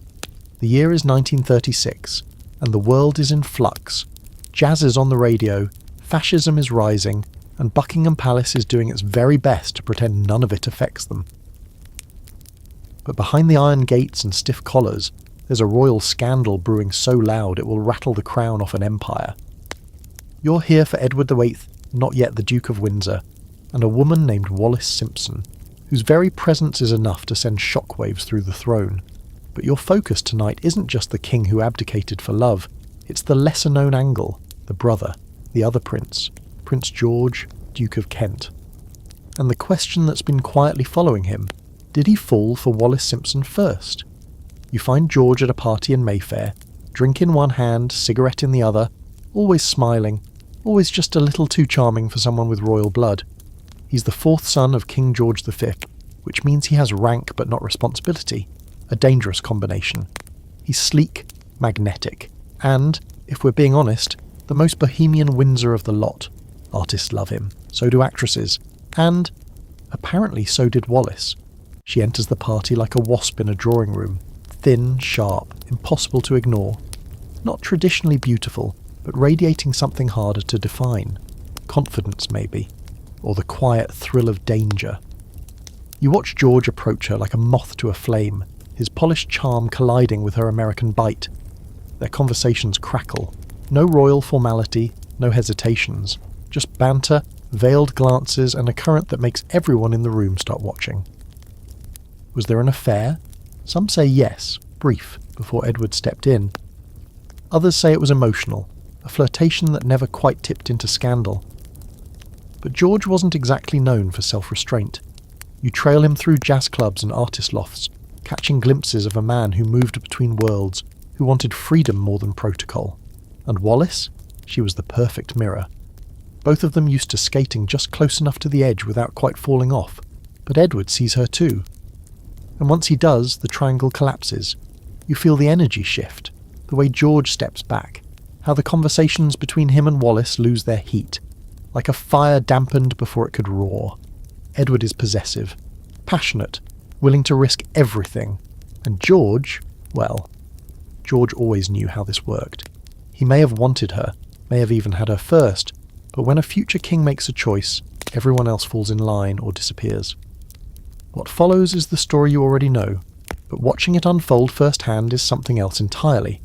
The year is 1936, and the world is in flux. Jazz is on the radio, fascism is rising, and Buckingham Palace is doing its very best to pretend none of it affects them. But behind the iron gates and stiff collars, there's a royal scandal brewing so loud it will rattle the crown off an empire. You're here for Edward VIII, not yet the Duke of Windsor, and a woman named Wallis Simpson, whose very presence is enough to send shockwaves through the throne. But your focus tonight isn't just the king who abdicated for love, it's the lesser-known angle, the brother, the other prince, Prince George, Duke of Kent. And the question that's been quietly following him, did he fall for Wallis Simpson first? You find George at a party in Mayfair, drink in one hand, cigarette in the other, always smiling, always just a little too charming for someone with royal blood. He's the fourth son of King George V, which means he has rank but not responsibility, a dangerous combination. He's sleek, magnetic, and, if we're being honest, the most bohemian Windsor of the lot. Artists love him, so do actresses, and apparently so did Wallis. She enters the party like a wasp in a drawing room, thin, sharp, impossible to ignore. Not traditionally beautiful, but radiating something harder to define. Confidence, maybe, or the quiet thrill of danger. You watch George approach her like a moth to a flame, his polished charm colliding with her American bite. Their conversations crackle. No royal formality, no hesitations. Just banter, veiled glances, and a current that makes everyone in the room start watching. Was there an affair? Some say yes, brief, before Edward stepped in. Others say it was emotional, a flirtation that never quite tipped into scandal. But George wasn't exactly known for self-restraint. You trail him through jazz clubs and artist lofts, catching glimpses of a man who moved between worlds, who wanted freedom more than protocol. And Wallis? She was the perfect mirror. Both of them used to skating just close enough to the edge without quite falling off, but Edward sees her too. And once he does, the triangle collapses. You feel the energy shift, the way George steps back, how the conversations between him and Wallis lose their heat, like a fire dampened before it could roar. Edward is possessive, passionate, willing to risk everything, and George, well, George always knew how this worked. He may have wanted her, may have even had her first, but when a future king makes a choice, everyone else falls in line or disappears. What follows is the story you already know, but watching it unfold firsthand is something else entirely.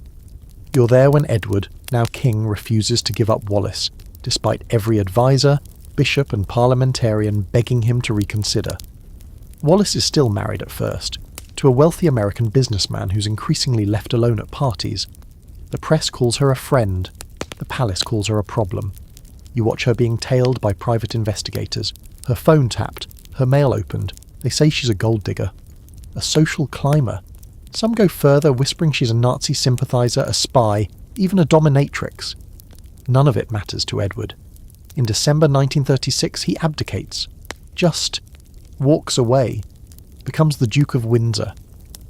You're there when Edward, now king, refuses to give up Wallis, despite every advisor, bishop and parliamentarian begging him to reconsider. Wallis is still married at first, to a wealthy American businessman who's increasingly left alone at parties. The press calls her a friend, the palace calls her a problem. You watch her being tailed by private investigators, her phone tapped, her mail opened. They say she's a gold digger, a social climber. Some go further, whispering she's a Nazi sympathizer, a spy, even a dominatrix. None of it matters to Edward. In December 1936, he abdicates, just walks away, becomes the Duke of Windsor,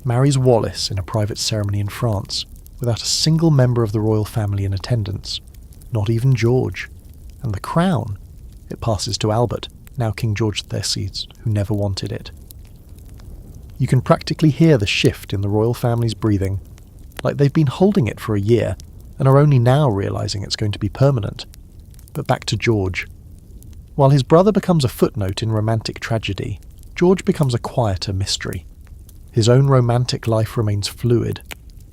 marries Wallis in a private ceremony in France, without a single member of the royal family in attendance, not even George. And the crown, it passes to Albert, now King George III, who never wanted it. You can practically hear the shift in the royal family's breathing, like they've been holding it for a year, and are only now realising it's going to be permanent. But back to George. While his brother becomes a footnote in romantic tragedy, George becomes a quieter mystery. His own romantic life remains fluid,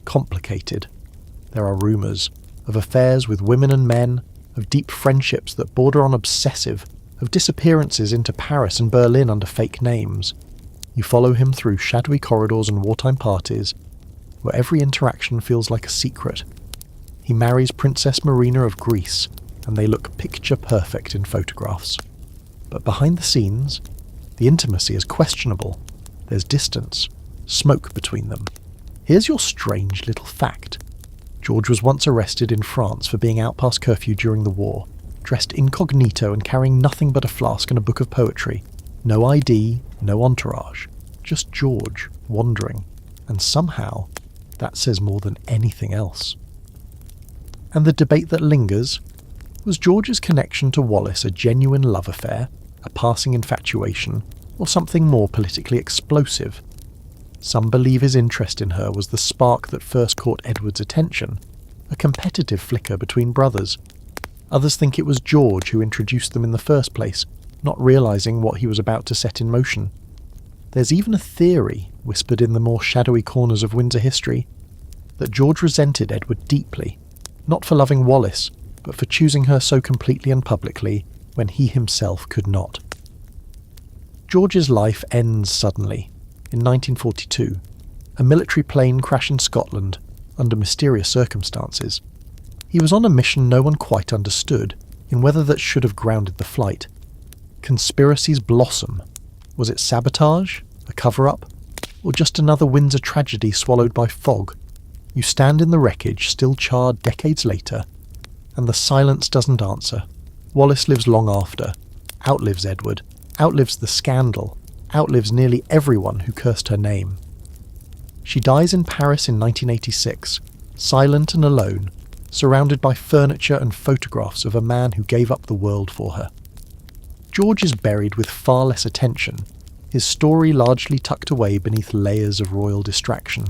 complicated. There are rumours of affairs with women and men, of deep friendships that border on obsessive, of disappearances into Paris and Berlin under fake names. You follow him through shadowy corridors and wartime parties, where every interaction feels like a secret. He marries Princess Marina of Greece, and they look picture perfect in photographs. But behind the scenes, the intimacy is questionable. There's distance, smoke between them. Here's your strange little fact. George was once arrested in France for being out past curfew during the war, dressed incognito and carrying nothing but a flask and a book of poetry. No ID, no entourage, just George wandering. And somehow, that says more than anything else. And the debate that lingers, was George's connection to Wallis a genuine love affair, a passing infatuation, or something more politically explosive? Some believe his interest in her was the spark that first caught Edward's attention, a competitive flicker between brothers. Others think it was George who introduced them in the first place, not realising what he was about to set in motion. There's even a theory, whispered in the more shadowy corners of Windsor history, that George resented Edward deeply, not for loving Wallis, but for choosing her so completely and publicly when he himself could not. George's life ends suddenly, in 1942. A military plane crashed in Scotland, under mysterious circumstances. He was on a mission no one quite understood, in whether that should have grounded the flight. Conspiracies blossom. Was it sabotage, a cover-up, or just another Windsor tragedy swallowed by fog? You stand in the wreckage, still charred decades later, and the silence doesn't answer. Wallis lives long after, outlives Edward, outlives the scandal, outlives nearly everyone who cursed her name. She dies in Paris in 1986, silent and alone, surrounded by furniture and photographs of a man who gave up the world for her. George is buried with far less attention, his story largely tucked away beneath layers of royal distraction.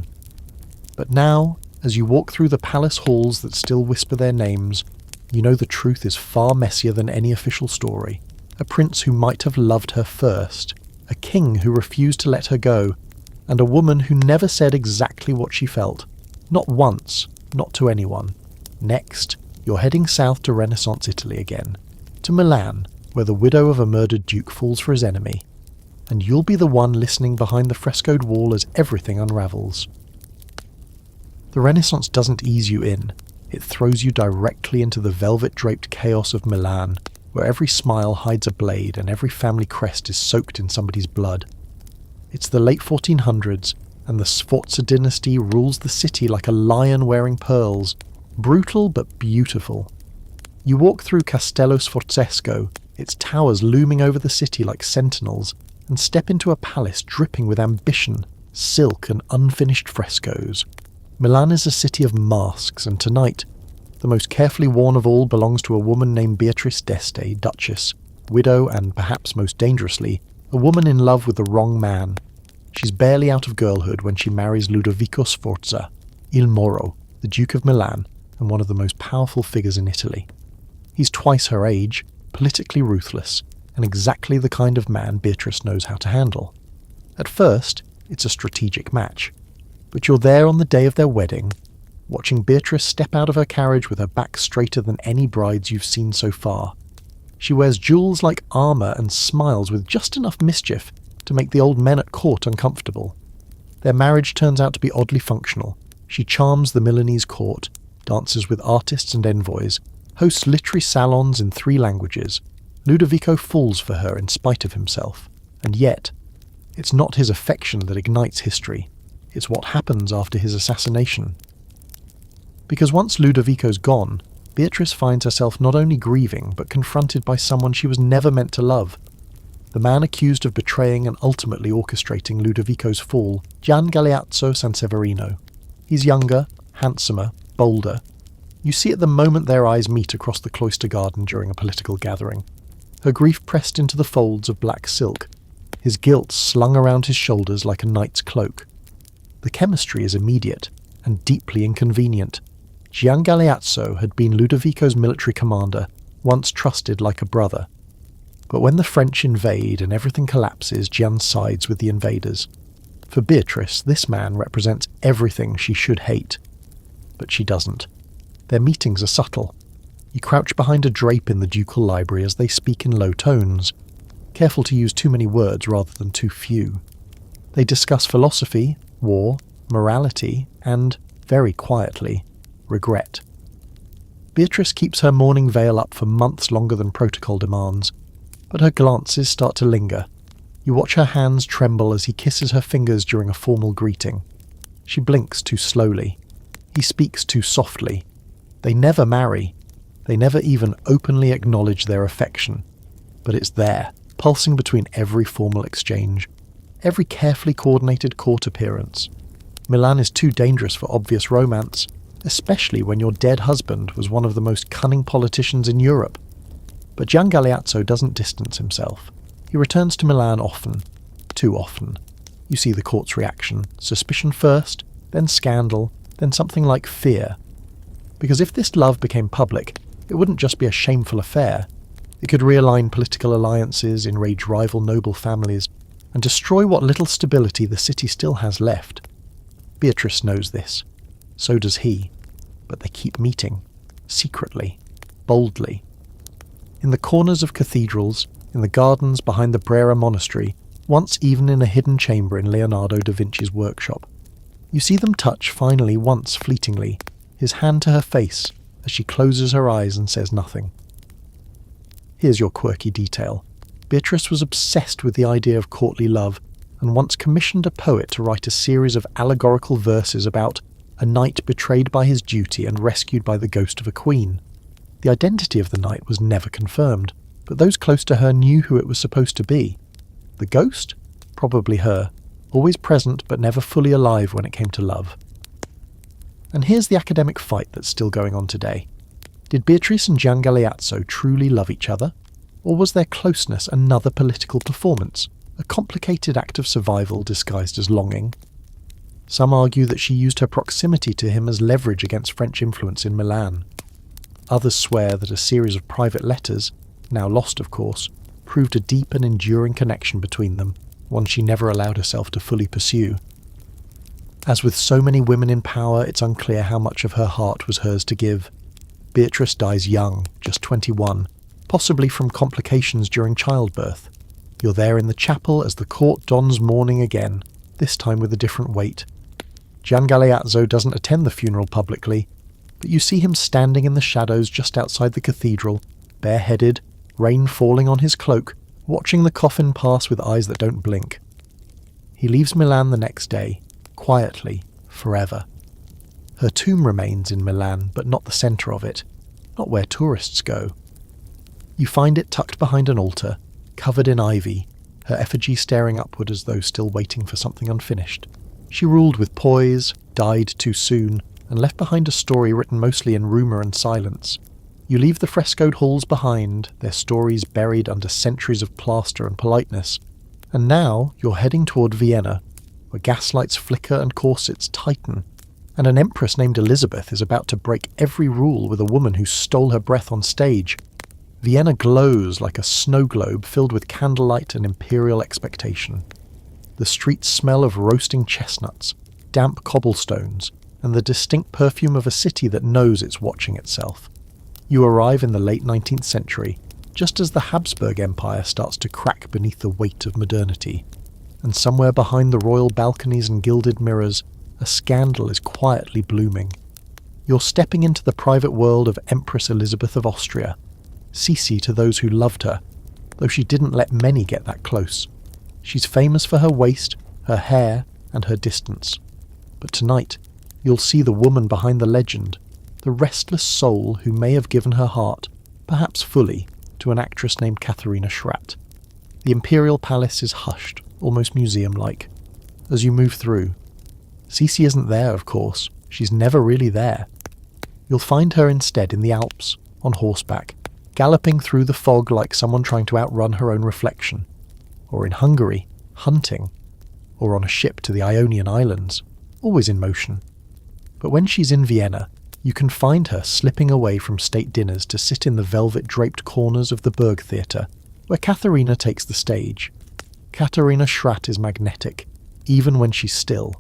But now, as you walk through the palace halls that still whisper their names, you know the truth is far messier than any official story. A prince who might have loved her first, a king who refused to let her go, and a woman who never said exactly what she felt. Not once, not to anyone. Next, you're heading south to Renaissance Italy again, to Milan, where the widow of a murdered duke falls for his enemy, and you'll be the one listening behind the frescoed wall as everything unravels. The Renaissance doesn't ease you in, it throws you directly into the velvet-draped chaos of Milan, where every smile hides a blade and every family crest is soaked in somebody's blood. It's the late 1400s, and the Sforza dynasty rules the city like a lion wearing pearls, brutal but beautiful. You walk through Castello Sforzesco, its towers looming over the city like sentinels, and step into a palace dripping with ambition, silk and unfinished frescoes. Milan is a city of masks, and tonight, the most carefully worn of all belongs to a woman named Beatrice d'Este, Duchess, widow and, perhaps most dangerously, a woman in love with the wrong man. She's barely out of girlhood when she marries Ludovico Sforza, Il Moro, the Duke of Milan, and one of the most powerful figures in Italy. He's twice her age, politically ruthless, and exactly the kind of man Beatrice knows how to handle. At first, it's a strategic match, but you're there on the day of their wedding, watching Beatrice step out of her carriage with her back straighter than any brides you've seen so far. She wears jewels like armour and smiles with just enough mischief to make the old men at court uncomfortable. Their marriage turns out to be oddly functional. She charms the Milanese court, dances with artists and envoys, hosts literary salons in 3 languages. Ludovico falls for her in spite of himself. And yet, it's not his affection that ignites history. It's what happens after his assassination. Because once Ludovico's gone, Beatrice finds herself not only grieving, but confronted by someone she was never meant to love. The man accused of betraying and ultimately orchestrating Ludovico's fall, Gian Galeazzo Sanseverino. He's younger, handsomer, bolder. You see it the moment their eyes meet across the cloister garden during a political gathering. Her grief pressed into the folds of black silk, his guilt slung around his shoulders like a knight's cloak. The chemistry is immediate and deeply inconvenient. Gian Galeazzo had been Ludovico's military commander, once trusted like a brother. But when the French invade and everything collapses, Gian sides with the invaders. For Beatrice, this man represents everything she should hate. But she doesn't. Their meetings are subtle. You crouch behind a drape in the ducal library as they speak in low tones, careful to use too many words rather than too few. They discuss philosophy, war, morality, and, very quietly, regret. Beatrice keeps her mourning veil up for months longer than protocol demands, but her glances start to linger. You watch her hands tremble as he kisses her fingers during a formal greeting. She blinks too slowly. He speaks too softly. They never marry. They never even openly acknowledge their affection. But it's there, pulsing between every formal exchange, every carefully coordinated court appearance. Milan is too dangerous for obvious romance, especially when your dead husband was one of the most cunning politicians in Europe. But Gian Galeazzo doesn't distance himself. He returns to Milan often, too often. You see the court's reaction, suspicion first, then scandal, then something like fear. Because if this love became public, it wouldn't just be a shameful affair. It could realign political alliances, enrage rival noble families, and destroy what little stability the city still has left. Beatrice knows this. So does he. But they keep meeting, secretly, boldly. In the corners of cathedrals, in the gardens behind the Brera Monastery, once even in a hidden chamber in Leonardo da Vinci's workshop. You see them touch finally once fleetingly, his hand to her face, as she closes her eyes and says nothing. Here's your quirky detail. Beatrice was obsessed with the idea of courtly love, and once commissioned a poet to write a series of allegorical verses about a knight betrayed by his duty and rescued by the ghost of a queen. The identity of the knight was never confirmed, but those close to her knew who it was supposed to be. The ghost? Probably her, always present but never fully alive when it came to love. And here's the academic fight that's still going on today. Did Beatrice and Gian Galeazzo truly love each other? Or was their closeness another political performance, a complicated act of survival disguised as longing? Some argue that she used her proximity to him as leverage against French influence in Milan. others swear that a series of private letters, now lost of course, proved a deep and enduring connection between them, one she never allowed herself to fully pursue. As with so many women in power, it's unclear how much of her heart was hers to give. Beatrice dies young, just 21, possibly from complications during childbirth. You're there in the chapel as the court dons mourning again, this time with a different weight. Gian Galeazzo doesn't attend the funeral publicly, but you see him standing in the shadows just outside the cathedral, bareheaded, rain falling on his cloak, watching the coffin pass with eyes that don't blink. He leaves Milan the next day, quietly, forever. Her tomb remains in Milan, but not the centre of it, not where tourists go. You find it tucked behind an altar, covered in ivy, her effigy staring upward as though still waiting for something unfinished. She ruled with poise, died too soon, and left behind a story written mostly in rumour and silence. You leave the frescoed halls behind, their stories buried under centuries of plaster and politeness, and now you're heading toward Vienna, where gaslights flicker and corsets tighten, and an empress named Elizabeth is about to break every rule with a woman who stole her breath on stage. Vienna glows like a snow globe filled with candlelight and imperial expectation. The streets smell of roasting chestnuts, damp cobblestones, and the distinct perfume of a city that knows it's watching itself. You arrive in the late 19th century, just as the Habsburg Empire starts to crack beneath the weight of modernity, and somewhere behind the royal balconies and gilded mirrors, a scandal is quietly blooming. You're stepping into the private world of Empress Elizabeth of Austria, Sisi to those who loved her, though she didn't let many get that close. She's famous for her waist, her hair, and her distance. But tonight, you'll see the woman behind the legend, the restless soul who may have given her heart, perhaps fully, to an actress named Katharina Schratt. The imperial palace is hushed, almost museum-like. As you move through, Sisi isn't there, of course. She's never really there. You'll find her instead in the Alps, on horseback, galloping through the fog like someone trying to outrun her own reflection. Or in Hungary, hunting. Or on a ship to the Ionian Islands, always in motion. But when she's in Vienna, you can find her slipping away from state dinners to sit in the velvet-draped corners of the Burg Theatre, where Katharina takes the stage. Katharina Schratt is magnetic, even when she's still.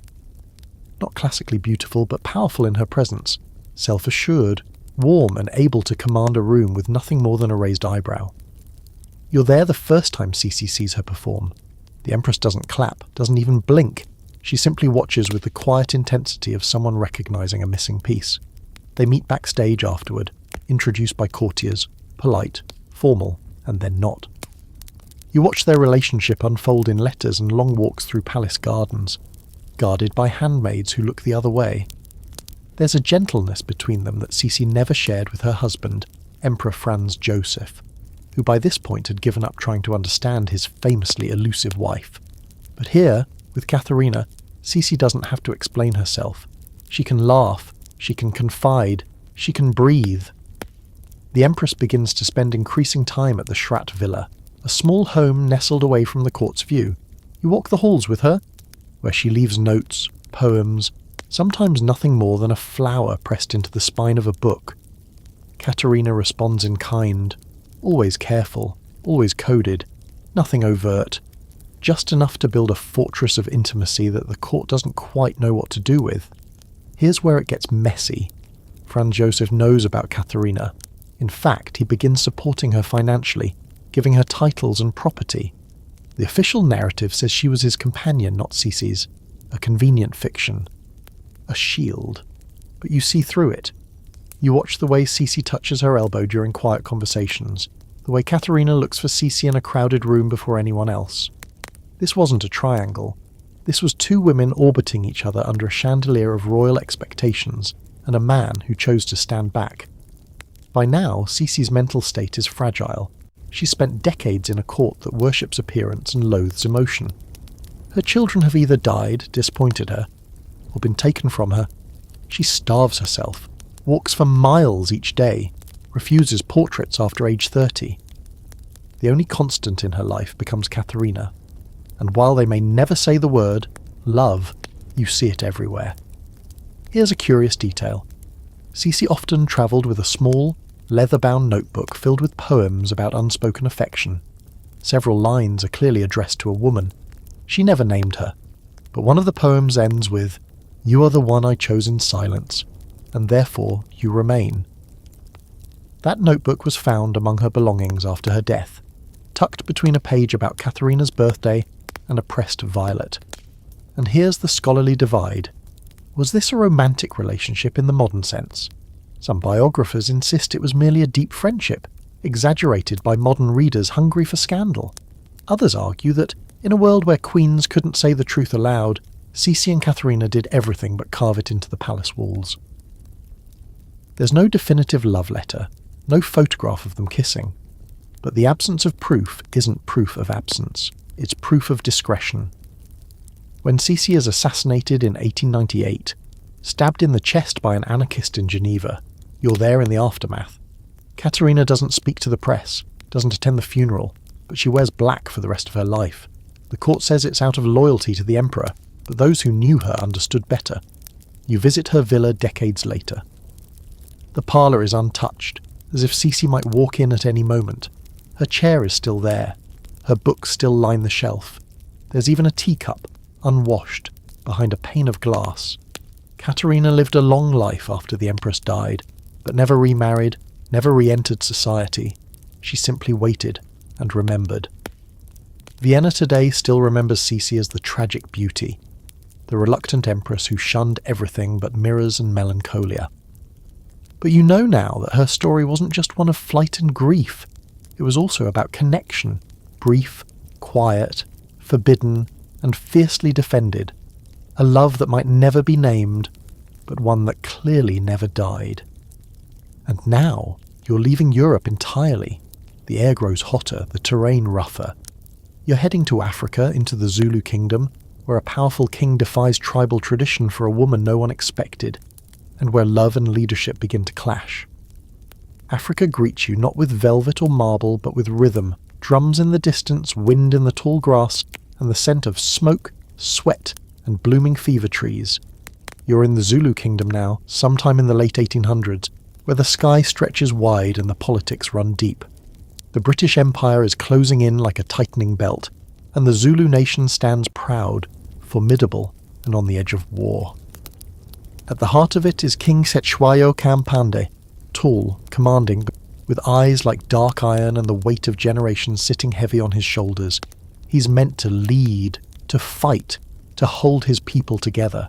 Not classically beautiful, but powerful in her presence, self-assured, warm and able to command a room with nothing more than a raised eyebrow. You're there the first time Sisi sees her perform. The Empress doesn't clap, doesn't even blink. She simply watches with the quiet intensity of someone recognizing a missing piece. They meet backstage afterward, introduced by courtiers, polite, formal, and then not. You watch their relationship unfold in letters and long walks through palace gardens, guarded by handmaids who look the other way. There's a gentleness between them that Sisi never shared with her husband, Emperor Franz Joseph, who by this point had given up trying to understand his famously elusive wife. But here, with Katharina, Sisi doesn't have to explain herself. She can laugh, she can confide, she can breathe. The Empress begins to spend increasing time at the Schratt Villa, a small home nestled away from the court's view. You walk the halls with her, where she leaves notes, poems, sometimes nothing more than a flower pressed into the spine of a book. Katharina responds in kind, always careful, always coded, nothing overt, just enough to build a fortress of intimacy that the court doesn't quite know what to do with. Here's where it gets messy. Franz Joseph knows about Katharina. In fact, he begins supporting her financially, giving her titles and property. The official narrative says she was his companion, not Sisi's, a convenient fiction. A shield. But you see through it. You watch the way Sisi touches her elbow during quiet conversations, the way Katharina looks for Sisi in a crowded room before anyone else. This wasn't a triangle. This was two women orbiting each other under a chandelier of royal expectations, and a man who chose to stand back. By now, Sisi's mental state is fragile. She spent decades in a court that worships appearance and loathes emotion. Her children have either died, disappointed her, or been taken from her. She starves herself, walks for miles each day, refuses portraits after age 30. The only constant in her life becomes Katharina, and while they may never say the word, love, you see it everywhere. Here's a curious detail. Sisi often travelled with a small, leather-bound notebook filled with poems about unspoken affection. Several lines are clearly addressed to a woman. She never named her, but one of the poems ends with, "You are the one I chose in silence, and therefore you remain." That notebook was found among her belongings after her death, tucked between a page about Katharina's birthday and a pressed violet. And here's the scholarly divide. Was this a romantic relationship in the modern sense? Some biographers insist it was merely a deep friendship, exaggerated by modern readers hungry for scandal. Others argue that, in a world where queens couldn't say the truth aloud, Sisi and Katharina did everything but carve it into the palace walls. There's no definitive love letter, no photograph of them kissing. But the absence of proof isn't proof of absence, it's proof of discretion. When Sisi is assassinated in 1898, stabbed in the chest by an anarchist in Geneva, you're there in the aftermath. Katharina doesn't speak to the press, doesn't attend the funeral, but she wears black for the rest of her life. The court says it's out of loyalty to the emperor, but those who knew her understood better. You visit her villa decades later. The parlour is untouched, as if Sisi might walk in at any moment. Her chair is still there. Her books still line the shelf. There's even a teacup, unwashed, behind a pane of glass. Katharina lived a long life after the empress died, but never remarried, never re-entered society. She simply waited and remembered. Vienna today still remembers Sisi as the tragic beauty, the reluctant empress who shunned everything but mirrors and melancholia. But you know now that her story wasn't just one of flight and grief. It was also about connection, brief, quiet, forbidden, and fiercely defended. A love that might never be named, but one that clearly never died. And now, you're leaving Europe entirely. The air grows hotter, the terrain rougher. You're heading to Africa, into the Zulu kingdom, where a powerful king defies tribal tradition for a woman no one expected, and where love and leadership begin to clash. Africa greets you not with velvet or marble, but with rhythm, drums in the distance, wind in the tall grass, and the scent of smoke, sweat, and blooming fever trees. You're in the Zulu kingdom now, sometime in the late 1800s, where the sky stretches wide and the politics run deep. The British Empire is closing in like a tightening belt, and the Zulu nation stands proud, formidable, and on the edge of war. At the heart of it is King Cetshwayo Kampande, tall, commanding, with eyes like dark iron and the weight of generations sitting heavy on his shoulders. He's meant to lead, to fight, to hold his people together.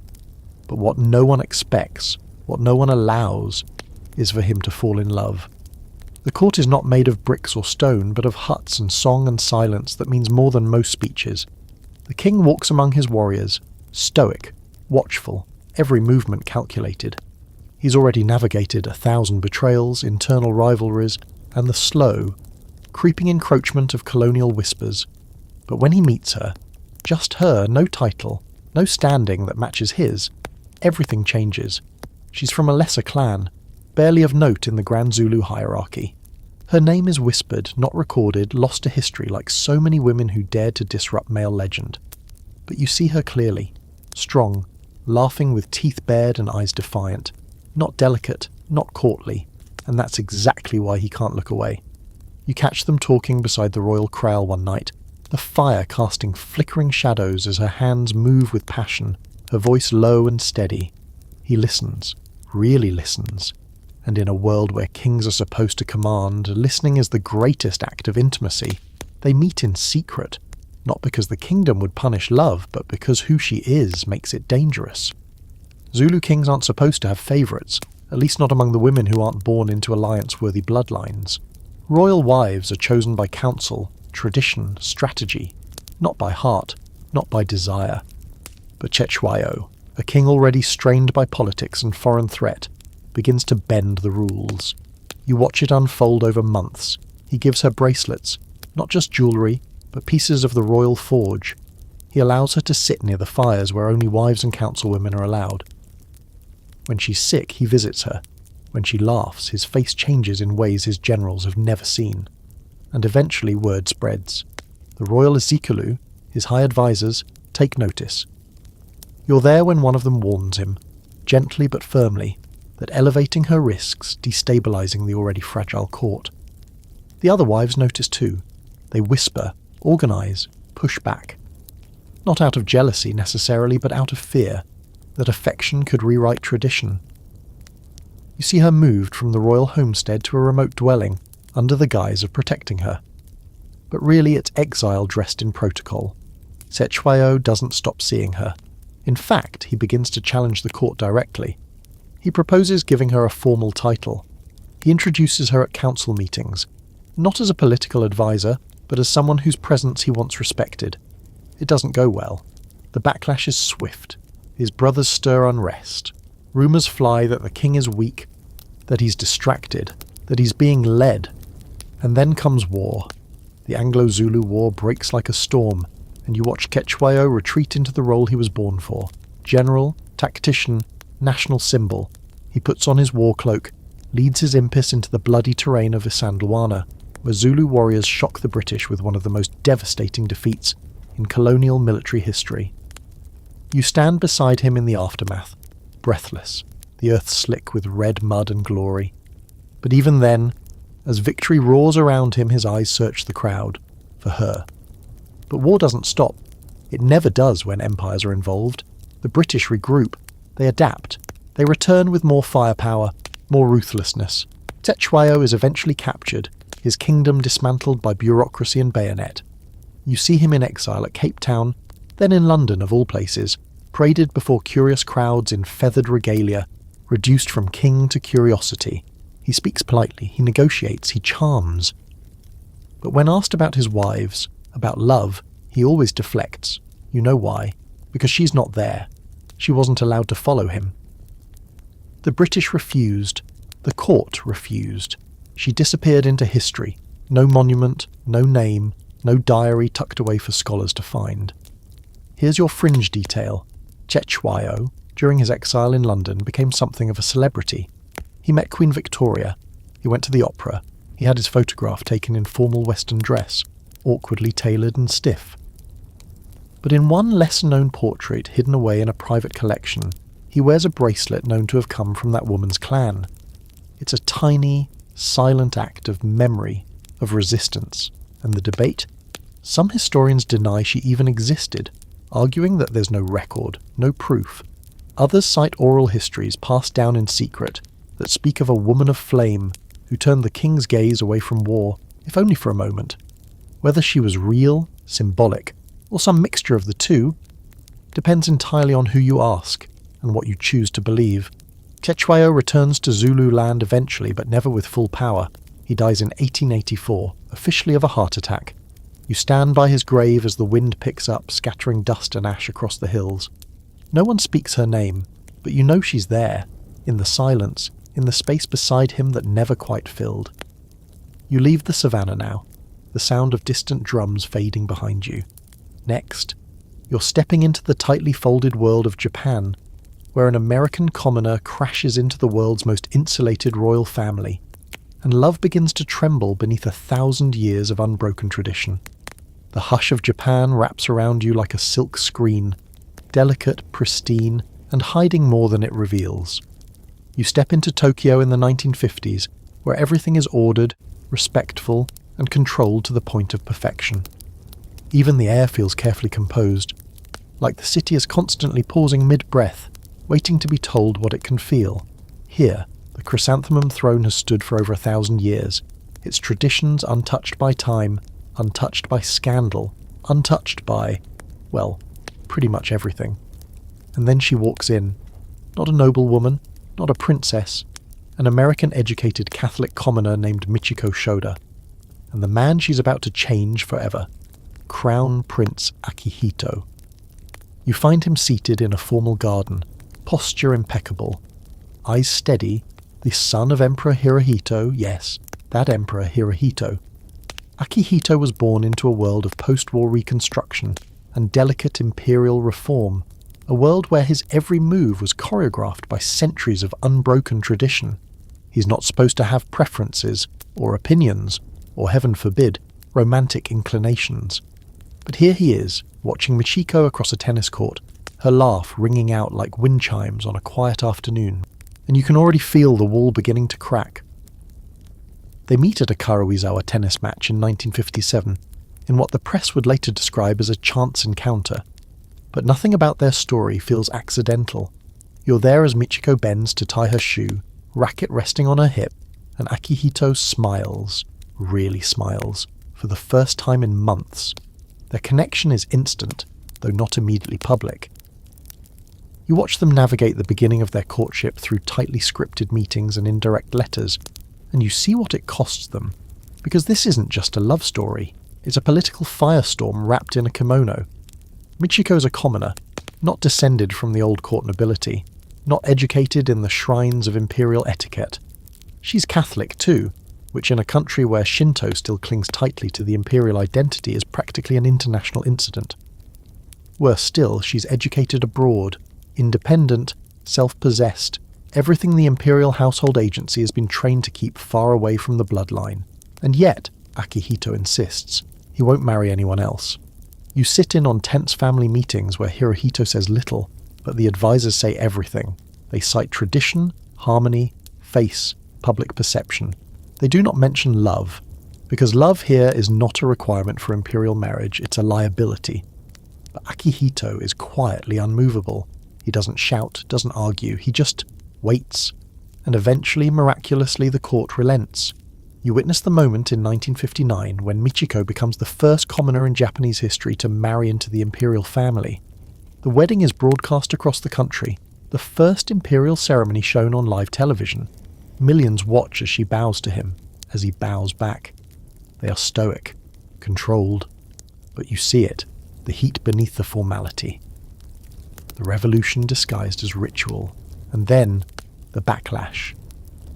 But what no one expects, what no one allows, is for him to fall in love. The court is not made of bricks or stone, but of huts and song and silence that means more than most speeches. The king walks among his warriors, stoic, watchful, every movement calculated. He's already navigated 1,000 betrayals, internal rivalries, and the slow, creeping encroachment of colonial whispers. But when he meets her, just her, no title, no standing that matches his, everything changes. She's from a lesser clan, barely of note in the Grand Zulu hierarchy. Her name is whispered, not recorded, lost to history like so many women who dared to disrupt male legend. But you see her clearly, strong, laughing with teeth bared and eyes defiant. Not delicate, not courtly, and that's exactly why he can't look away. You catch them talking beside the royal kraal one night, the fire casting flickering shadows as her hands move with passion, her voice low and steady. He listens, really listens, and in a world where kings are supposed to command, listening is the greatest act of intimacy. They meet in secret, not because the kingdom would punish love, but because who she is makes it dangerous. Zulu kings aren't supposed to have favourites, at least not among the women who aren't born into alliance-worthy bloodlines. Royal wives are chosen by counsel, tradition, strategy, not by heart, not by desire. But Cetshwayo, a king already strained by politics and foreign threat, begins to bend the rules. You watch it unfold over months. He gives her bracelets, not just jewellery, but pieces of the royal forge. He allows her to sit near the fires where only wives and councilwomen are allowed. When she's sick, he visits her. When she laughs, his face changes in ways his generals have never seen. And eventually word spreads. The royal Azikalu, his high advisors, take notice. You're there when one of them warns him, gently but firmly, that elevating her risks destabilizing the already fragile court. The other wives notice too. They whisper, organize, push back. Not out of jealousy necessarily, but out of fear that affection could rewrite tradition. You see her moved from the royal homestead to a remote dwelling under the guise of protecting her. But really it's exile dressed in protocol. Xuanzong doesn't stop seeing her. In fact, he begins to challenge the court directly. He proposes giving her a formal title. He introduces her at council meetings, not as a political advisor, but as someone whose presence he wants respected. It doesn't go well. The backlash is swift. His brothers stir unrest. Rumours fly that the king is weak, that he's distracted, that he's being led. And then comes war. The Anglo-Zulu War breaks like a storm, and you watch Xuanzong retreat into the role he was born for. General, tactician, national symbol. He puts on his war cloak, leads his impis into the bloody terrain of Isandlwana, where Zulu warriors shock the British with one of the most devastating defeats in colonial military history. You stand beside him in the aftermath, breathless, the earth slick with red mud and glory. But even then, as victory roars around him, his eyes search the crowd, for her. But war doesn't stop. It never does when empires are involved. The British regroup. They adapt. They return with more firepower, more ruthlessness. Xuanzong is eventually captured, his kingdom dismantled by bureaucracy and bayonet. You see him in exile at Cape Town, then in London of all places, paraded before curious crowds in feathered regalia, reduced from king to curiosity. He speaks politely, he negotiates, he charms. But when asked about his wives, about love, he always deflects. You know why? Because she's not there. She wasn't allowed to follow him. The British refused. The court refused. She disappeared into history. No monument, no name, no diary tucked away for scholars to find. Here's your fringe detail. Xuanzong, during his exile in London, became something of a celebrity. He met Queen Victoria. He went to the opera. He had his photograph taken in formal Western dress, awkwardly tailored and stiff. But in one lesser-known portrait hidden away in a private collection, he wears a bracelet known to have come from that woman's clan. It's a tiny, silent act of memory, of resistance, and the debate? Some historians deny she even existed, arguing that there's no record, no proof. Others cite oral histories passed down in secret that speak of a woman of flame who turned the king's gaze away from war, if only for a moment. Whether she was real, symbolic, or some mixture of the two, depends entirely on who you ask and what you choose to believe. Xuanzong returns to Zulu land eventually, but never with full power. He dies in 1884, officially of a heart attack. You stand by his grave as the wind picks up, scattering dust and ash across the hills. No one speaks her name, but you know she's there, in the silence, in the space beside him that never quite filled. You leave the savannah now, the sound of distant drums fading behind you. Next, you're stepping into the tightly folded world of Japan, where an American commoner crashes into the world's most insulated royal family, and love begins to tremble beneath 1,000 years of unbroken tradition. The hush of Japan wraps around you like a silk screen, delicate, pristine, and hiding more than it reveals. You step into Tokyo in the 1950s, where everything is ordered, respectful, and controlled to the point of perfection. Even the air feels carefully composed, like the city is constantly pausing mid-breath, waiting to be told what it can feel. Here, the chrysanthemum throne has stood for over 1,000 years, its traditions untouched by time, untouched by scandal, untouched by, well, pretty much everything. And then she walks in, not a noblewoman, not a princess, an American-educated Catholic commoner named Michiko Shoda, and the man she's about to change forever, Crown Prince Akihito. You find him seated in a formal garden, posture impeccable, eyes steady, the son of Emperor Hirohito, yes, that Emperor Hirohito. Akihito was born into a world of post-war reconstruction and delicate imperial reform, a world where his every move was choreographed by centuries of unbroken tradition. He's not supposed to have preferences, or opinions, or heaven forbid, romantic inclinations. But here he is, watching Michiko across a tennis court, her laugh ringing out like wind chimes on a quiet afternoon. and you can already feel the wall beginning to crack. They meet at a Karuizawa tennis match in 1957, in what the press would later describe as a chance encounter. But nothing about their story feels accidental. You're there as Michiko bends to tie her shoe, racket resting on her hip, and Akihito smiles, really smiles, for the first time in months. Their connection is instant, though not immediately public. You watch them navigate the beginning of their courtship through tightly scripted meetings and indirect letters, and you see what it costs them, because this isn't just a love story, it's a political firestorm wrapped in a kimono. Michiko's a commoner, not descended from the old court nobility, not educated in the shrines of imperial etiquette. She's Catholic too, which in a country where Shinto still clings tightly to the imperial identity is practically an international incident. Worse still, she's educated abroad, independent, self-possessed, everything the imperial household agency has been trained to keep far away from the bloodline. And yet, Akihito insists, he won't marry anyone else. You sit in on tense family meetings where Hirohito says little, but the advisors say everything. They cite tradition, harmony, face, public perception. They do not mention love, because love here is not a requirement for imperial marriage, it's a liability. But Akihito is quietly unmovable. He doesn't shout, doesn't argue, he just waits. And eventually, miraculously, the court relents. You witness the moment in 1959 when Michiko becomes the first commoner in Japanese history to marry into the imperial family. The wedding is broadcast across the country, the first imperial ceremony shown on live television. Millions watch as she bows to him, as he bows back. They are stoic, controlled, but you see it, the heat beneath the formality. The revolution disguised as ritual, and then the backlash.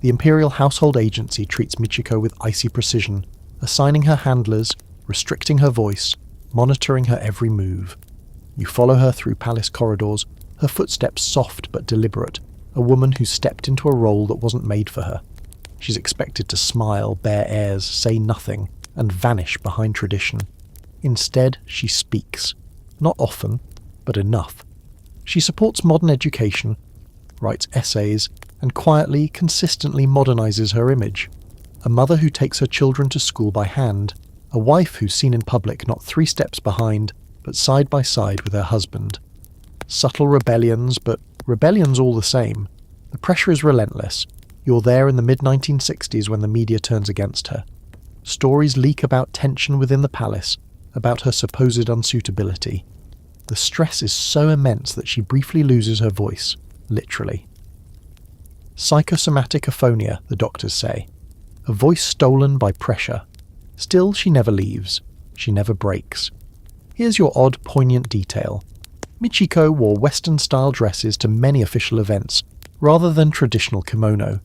The imperial household agency treats Michiko with icy precision, assigning her handlers, restricting her voice, monitoring her every move. You follow her through palace corridors, her footsteps soft but deliberate, a woman who stepped into a role that wasn't made for her. She's expected to smile, bear airs, say nothing, and vanish behind tradition. Instead, she speaks. Not often, but enough. She supports modern education, writes essays, and quietly, consistently modernizes her image. A mother who takes her children to school by hand, a wife who's seen in public not 3 steps behind, but side by side with her husband. Subtle rebellions, but rebellions all the same. The pressure is relentless. You're there in the mid-1960s when the media turns against her. Stories leak about tension within the palace, about her supposed unsuitability. The stress is so immense that she briefly loses her voice, literally. Psychosomatic aphonia, the doctors say. A voice stolen by pressure. Still, she never leaves. She never breaks. Here's your odd, poignant detail. Michiko wore Western-style dresses to many official events, rather than traditional kimono,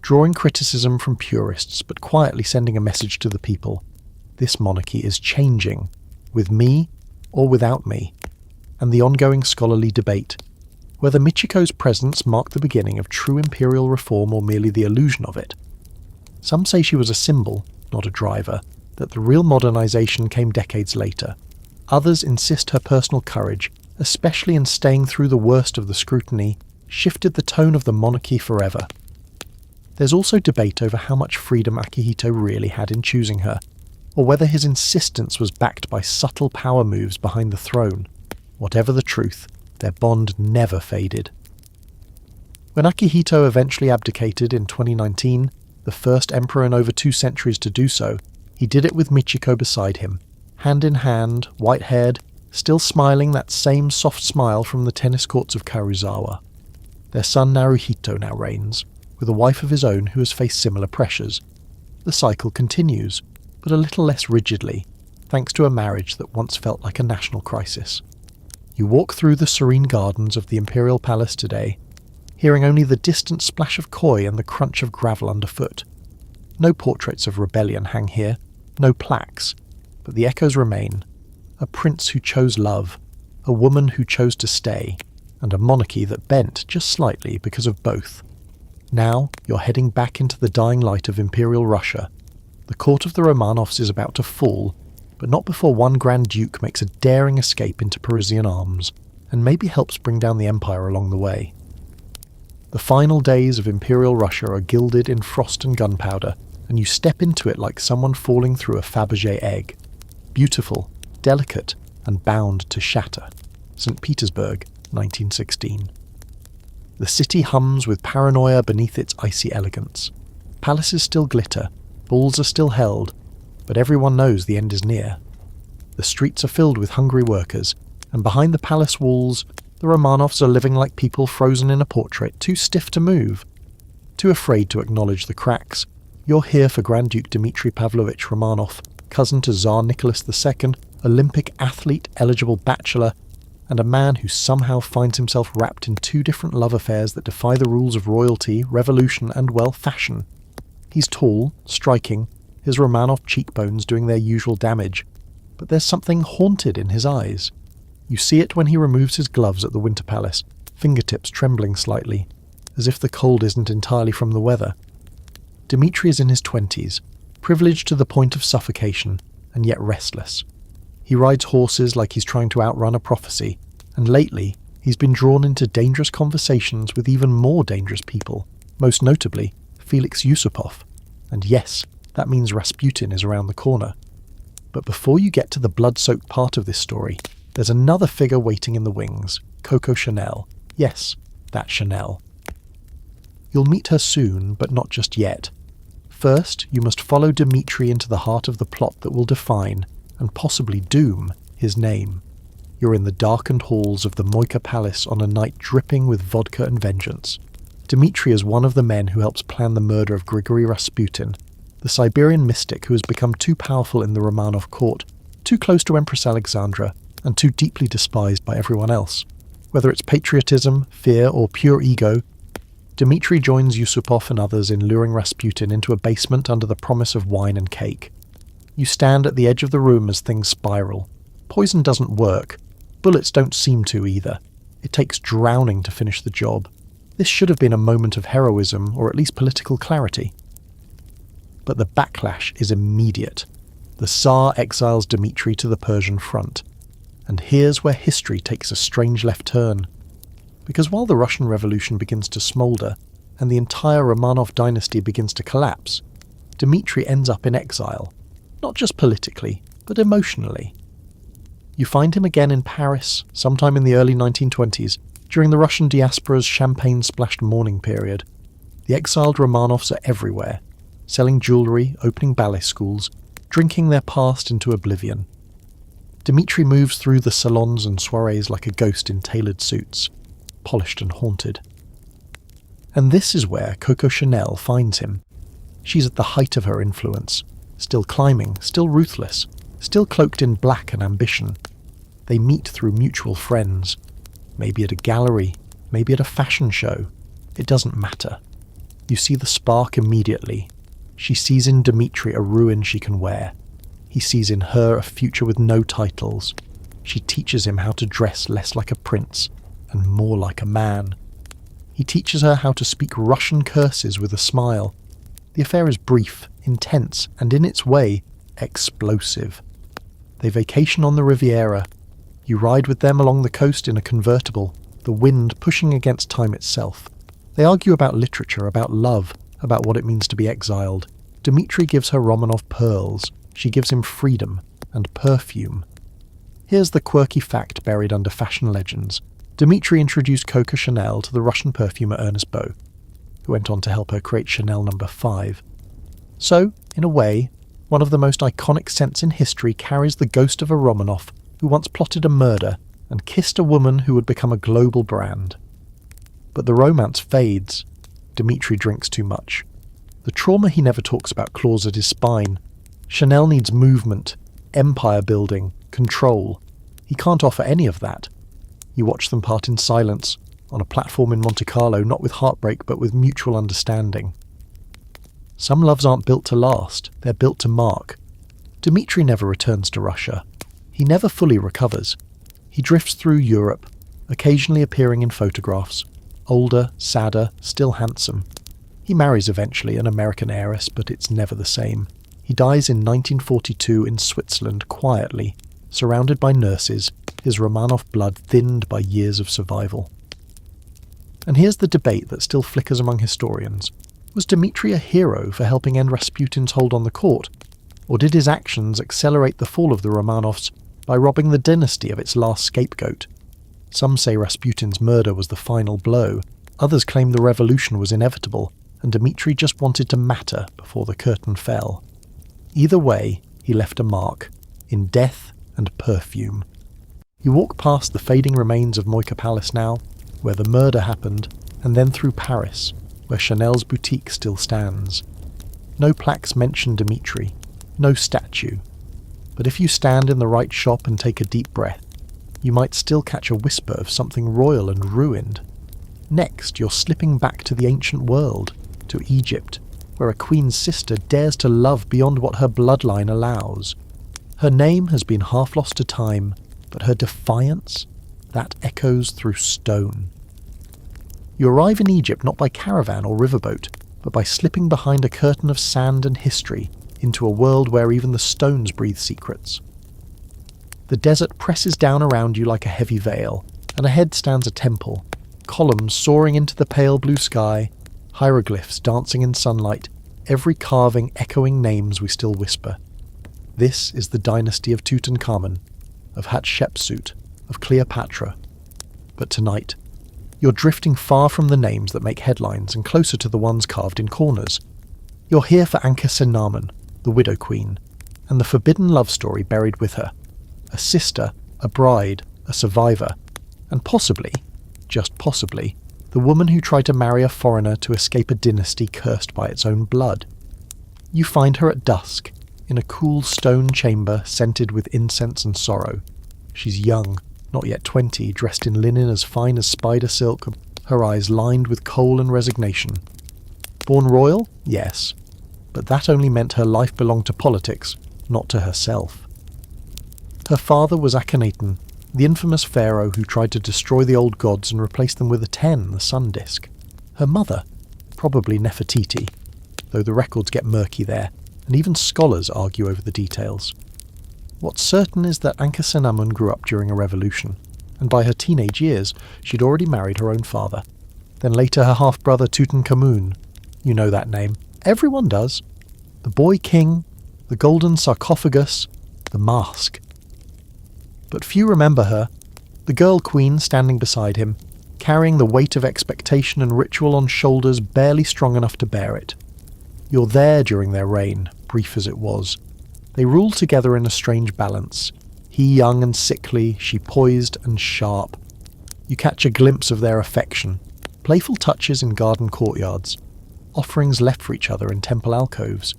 drawing criticism from purists but quietly sending a message to the people. This monarchy is changing, with me or without me, and the ongoing scholarly debate, whether Michiko's presence marked the beginning of true imperial reform or merely the illusion of it. Some say she was a symbol, not a driver, that the real modernization came decades later. Others insist her personal courage, especially in staying through the worst of the scrutiny, shifted the tone of the monarchy forever. There's also debate over how much freedom Akihito really had in choosing her, or whether his insistence was backed by subtle power moves behind the throne. Whatever the truth, their bond never faded. When Akihito eventually abdicated in 2019, the first emperor in over 2 centuries to do so, he did it with Michiko beside him, hand in hand, white-haired, still smiling that same soft smile from the tennis courts of Karuizawa. Their son Naruhito now reigns, with a wife of his own who has faced similar pressures. The cycle continues, but a little less rigidly, thanks to a marriage that once felt like a national crisis. You walk through the serene gardens of the imperial palace today, hearing only the distant splash of koi and the crunch of gravel underfoot. No portraits of rebellion hang here, no plaques, but the echoes remain. A prince who chose love, a woman who chose to stay, and a monarchy that bent just slightly because of both. Now you're heading back into the dying light of Imperial Russia. The court of the Romanovs is about to fall, but not before one Grand Duke makes a daring escape into Parisian arms, and maybe helps bring down the empire along the way. The final days of Imperial Russia are gilded in frost and gunpowder, and you step into it like someone falling through a Fabergé egg. Beautiful, delicate, and bound to shatter. St. Petersburg, 1916. The city hums with paranoia beneath its icy elegance. Palaces still glitter, balls are still held, but everyone knows the end is near. The streets are filled with hungry workers, and behind the palace walls, the Romanovs are living like people frozen in a portrait, too stiff to move, too afraid to acknowledge the cracks. You're here for Grand Duke Dmitry Pavlovich Romanov, cousin to Tsar Nicholas II, Olympic athlete, eligible bachelor, and a man who somehow finds himself wrapped in two different love affairs that defy the rules of royalty, revolution, and, well, fashion. He's tall, striking, his Romanov cheekbones doing their usual damage, but there's something haunted in his eyes. You see it when he removes his gloves at the Winter Palace, fingertips trembling slightly, as if the cold isn't entirely from the weather. Dmitry is in his 20s, privileged to the point of suffocation, and yet restless. He rides horses like he's trying to outrun a prophecy, and lately he's been drawn into dangerous conversations with even more dangerous people, most notably Felix Yusupov. And yes, that means Rasputin is around the corner. But before you get to the blood-soaked part of this story, there's another figure waiting in the wings, Coco Chanel. Yes, that Chanel. You'll meet her soon, but not just yet. First, you must follow Dmitry into the heart of the plot that will define, and possibly doom, his name. You're in the darkened halls of the Moika Palace on a night dripping with vodka and vengeance. Dmitry is one of the men who helps plan the murder of Grigory Rasputin, the Siberian mystic who has become too powerful in the Romanov court, too close to Empress Alexandra, and too deeply despised by everyone else. Whether it's patriotism, fear, or pure ego, Dmitry joins Yusupov and others in luring Rasputin into a basement under the promise of wine and cake. You stand at the edge of the room as things spiral. Poison doesn't work. Bullets don't seem to either. It takes drowning to finish the job. This should have been a moment of heroism, or at least political clarity. But the backlash is immediate. The Tsar exiles Dmitry to the Persian front. And here's where history takes a strange left turn. Because while the Russian Revolution begins to smoulder, and the entire Romanov dynasty begins to collapse, Dmitry ends up in exile. Not just politically, but emotionally. You find him again in Paris, sometime in the early 1920s, during the Russian diaspora's champagne-splashed mourning period. The exiled Romanovs are everywhere, selling jewellery, opening ballet schools, drinking their past into oblivion. Dmitry moves through the salons and soirees like a ghost in tailored suits, polished and haunted. And this is where Coco Chanel finds him. She's at the height of her influence, still climbing, still ruthless, still cloaked in black and ambition. They meet through mutual friends, maybe at a gallery, maybe at a fashion show. It doesn't matter. You see the spark immediately. She sees in Dmitry a ruin she can wear. He sees in her a future with no titles. She teaches him how to dress less like a prince and more like a man. He teaches her how to speak Russian curses with a smile. The affair is brief, intense, and in its way, explosive. They vacation on the Riviera. You ride with them along the coast in a convertible, the wind pushing against time itself. They argue about literature, about love, about what it means to be exiled. Dmitry gives her Romanov pearls. She gives him freedom and perfume. Here's the quirky fact buried under fashion legends. Dmitry introduced Coco Chanel to the Russian perfumer Ernest Beau, who went on to help her create Chanel No. 5. So, in a way, one of the most iconic scents in history carries the ghost of a Romanov who once plotted a murder and kissed a woman who would become a global brand. But the romance fades. Dmitry drinks too much. The trauma he never talks about claws at his spine. Chanel needs movement, empire building, control. He can't offer any of that. You watch them part in silence, on a platform in Monte Carlo, not with heartbreak but with mutual understanding. Some loves aren't built to last, they're built to mark. Dmitry never returns to Russia. He never fully recovers. He drifts through Europe, occasionally appearing in photographs, older, sadder, still handsome. He marries eventually an American heiress, but it's never the same. He dies in 1942 in Switzerland quietly, surrounded by nurses, his Romanov blood thinned by years of survival. And here's the debate that still flickers among historians. Was Dmitri a hero for helping end Rasputin's hold on the court? Or did his actions accelerate the fall of the Romanovs by robbing the dynasty of its last scapegoat? Some say Rasputin's murder was the final blow. Others claim the revolution was inevitable, and Dmitri just wanted to matter before the curtain fell. Either way, he left a mark, in death and perfume. You walk past the fading remains of Moika Palace now, where the murder happened, and then through Paris, where Chanel's boutique still stands. No plaques mention Dmitri, no statue. But if you stand in the right shop and take a deep breath, you might still catch a whisper of something royal and ruined. Next, you're slipping back to the ancient world, to Egypt, where a queen's sister dares to love beyond what her bloodline allows. Her name has been half lost to time, but her defiance, that echoes through stone. You arrive in Egypt not by caravan or riverboat, but by slipping behind a curtain of sand and history into a world where even the stones breathe secrets. The desert presses down around you like a heavy veil, and ahead stands a temple, columns soaring into the pale blue sky, hieroglyphs dancing in sunlight, every carving echoing names we still whisper. This is the dynasty of Tutankhamun, of Hatshepsut, of Cleopatra. But tonight, you're drifting far from the names that make headlines and closer to the ones carved in corners. You're here for Ankhesenamun, the widow queen, and the forbidden love story buried with her. A sister, a bride, a survivor, and possibly, just possibly, the woman who tried to marry a foreigner to escape a dynasty cursed by its own blood. You find her at dusk, in a cool stone chamber scented with incense and sorrow. She's young, not yet 20, dressed in linen as fine as spider silk, her eyes lined with coal and resignation. Born royal? Yes. But that only meant her life belonged to politics, not to herself. Her father was Akhenaten, the infamous pharaoh who tried to destroy the old gods and replace them with a 10, the sun disk. Her mother? Probably Nefertiti, though the records get murky there, and even scholars argue over the details. What's certain is that Ankhesenamun grew up during a revolution, and by her teenage years she'd already married her own father. Then later her half-brother Tutankhamun. You know that name. Everyone does. The boy king, the golden sarcophagus, the mask. But few remember her, the girl queen standing beside him, carrying the weight of expectation and ritual on shoulders barely strong enough to bear it. You're there during their reign, brief as it was. They ruled together in a strange balance. He young and sickly, she poised and sharp. You catch a glimpse of their affection, playful touches in garden courtyards, offerings left for each other in temple alcoves.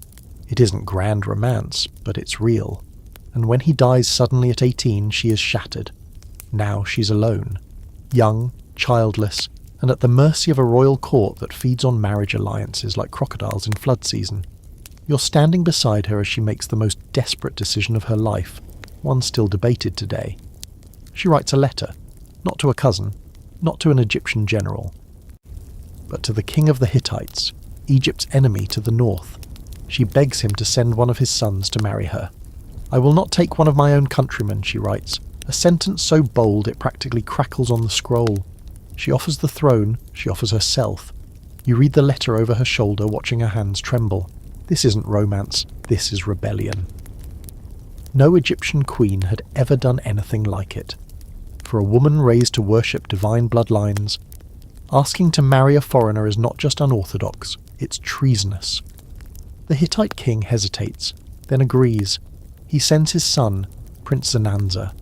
It isn't grand romance, but it's real. And when he dies suddenly at 18, she is shattered. Now she's alone, young, childless, and at the mercy of a royal court that feeds on marriage alliances like crocodiles in flood season. You're standing beside her as she makes the most desperate decision of her life, one still debated today. She writes a letter, not to a cousin, not to an Egyptian general, but to the king of the Hittites, Egypt's enemy to the north. She begs him to send one of his sons to marry her. "I will not take one of my own countrymen," she writes, a sentence so bold it practically crackles on the scroll. She offers the throne, she offers herself. You read the letter over her shoulder, watching her hands tremble. This isn't romance, this is rebellion. No Egyptian queen had ever done anything like it. For a woman raised to worship divine bloodlines, asking to marry a foreigner is not just unorthodox, it's treasonous. The Hittite king hesitates, then agrees. He sends his son, Prince Zananza.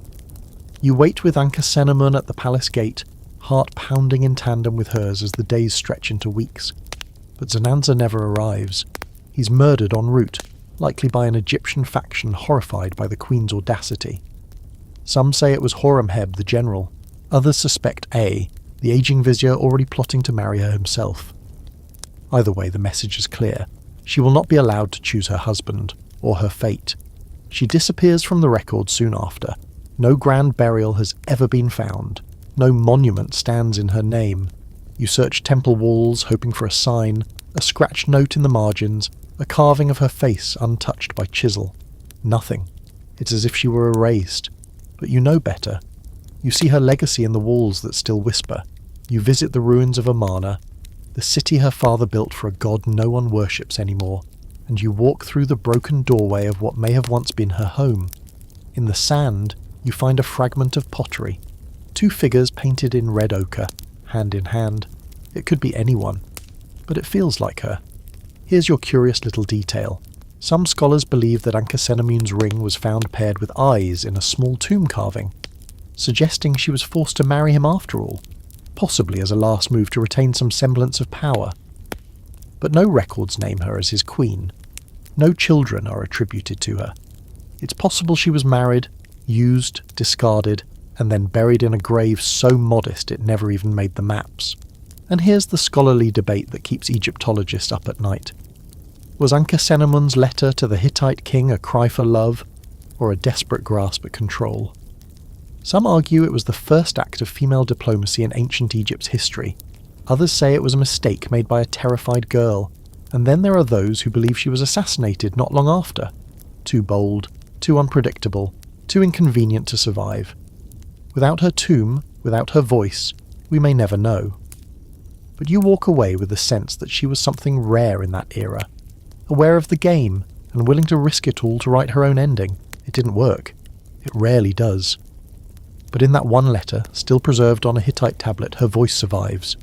You wait with Ankhesenamun at the palace gate, heart pounding in tandem with hers as the days stretch into weeks. But Zananza never arrives. He's murdered en route, likely by an Egyptian faction horrified by the queen's audacity. Some say it was Horemheb the general. Others suspect A, the aging vizier already plotting to marry her himself. Either way, the message is clear. She will not be allowed to choose her husband, or her fate. She disappears from the record soon after. No grand burial has ever been found. No monument stands in her name. You search temple walls hoping for a sign, a scratched note in the margins, a carving of her face untouched by chisel. Nothing. It's as if she were erased. But you know better. You see her legacy in the walls that still whisper. You visit the ruins of Amarna, the city her father built for a god no one worships anymore, and you walk through the broken doorway of what may have once been her home. In the sand, you find a fragment of pottery, 2 figures painted in red ochre, hand in hand. It could be anyone, but it feels like her. Here's your curious little detail. Some scholars believe that Ankesenamun's ring was found paired with eyes in a small tomb carving, suggesting she was forced to marry him after all, possibly as a last move to retain some semblance of power. But no records name her as his queen. No children are attributed to her. It's possible she was married, used, discarded, and then buried in a grave so modest it never even made the maps. And here's the scholarly debate that keeps Egyptologists up at night. Was Ankesenamun's letter to the Hittite king a cry for love, or a desperate grasp at control? Some argue it was the first act of female diplomacy in ancient Egypt's history. Others say it was a mistake made by a terrified girl, and then there are those who believe she was assassinated not long after. Too bold, too unpredictable, too inconvenient to survive. Without her tomb, without her voice, we may never know. But you walk away with the sense that she was something rare in that era, aware of the game and willing to risk it all to write her own ending. It didn't work. It rarely does. But in that one letter, still preserved on a Hittite tablet, her voice survives.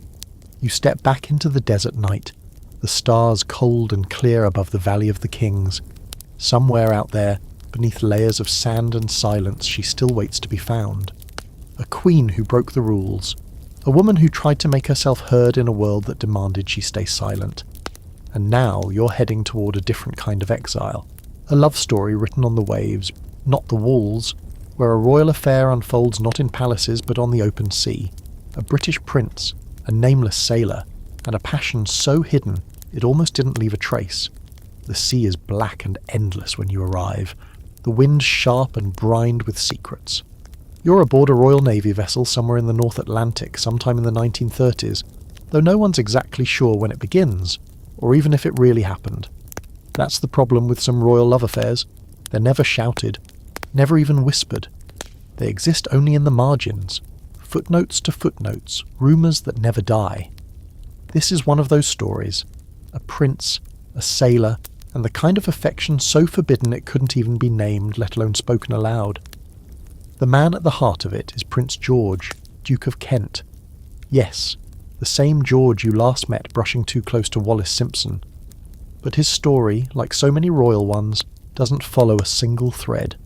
You step back into the desert night, the stars cold and clear above the Valley of the Kings. Somewhere out there, beneath layers of sand and silence, she still waits to be found. A queen who broke the rules. A woman who tried to make herself heard in a world that demanded she stay silent. And now you're heading toward a different kind of exile. A love story written on the waves, not the walls, where a royal affair unfolds not in palaces but on the open sea. A British prince, a nameless sailor, and a passion so hidden it almost didn't leave a trace. The sea is black and endless when you arrive, the wind sharp and brined with secrets. You're aboard a Royal Navy vessel somewhere in the North Atlantic sometime in the 1930s, though no one's exactly sure when it begins, or even if it really happened. That's the problem with some royal love affairs. They're never shouted, never even whispered. They exist only in the margins, footnotes to footnotes, rumours that never die. This is one of those stories. A prince, a sailor, and the kind of affection so forbidden it couldn't even be named, let alone spoken aloud. The man at the heart of it is Prince George, Duke of Kent. Yes, the same George you last met brushing too close to Wallis Simpson. But his story, like so many royal ones, doesn't follow a single thread.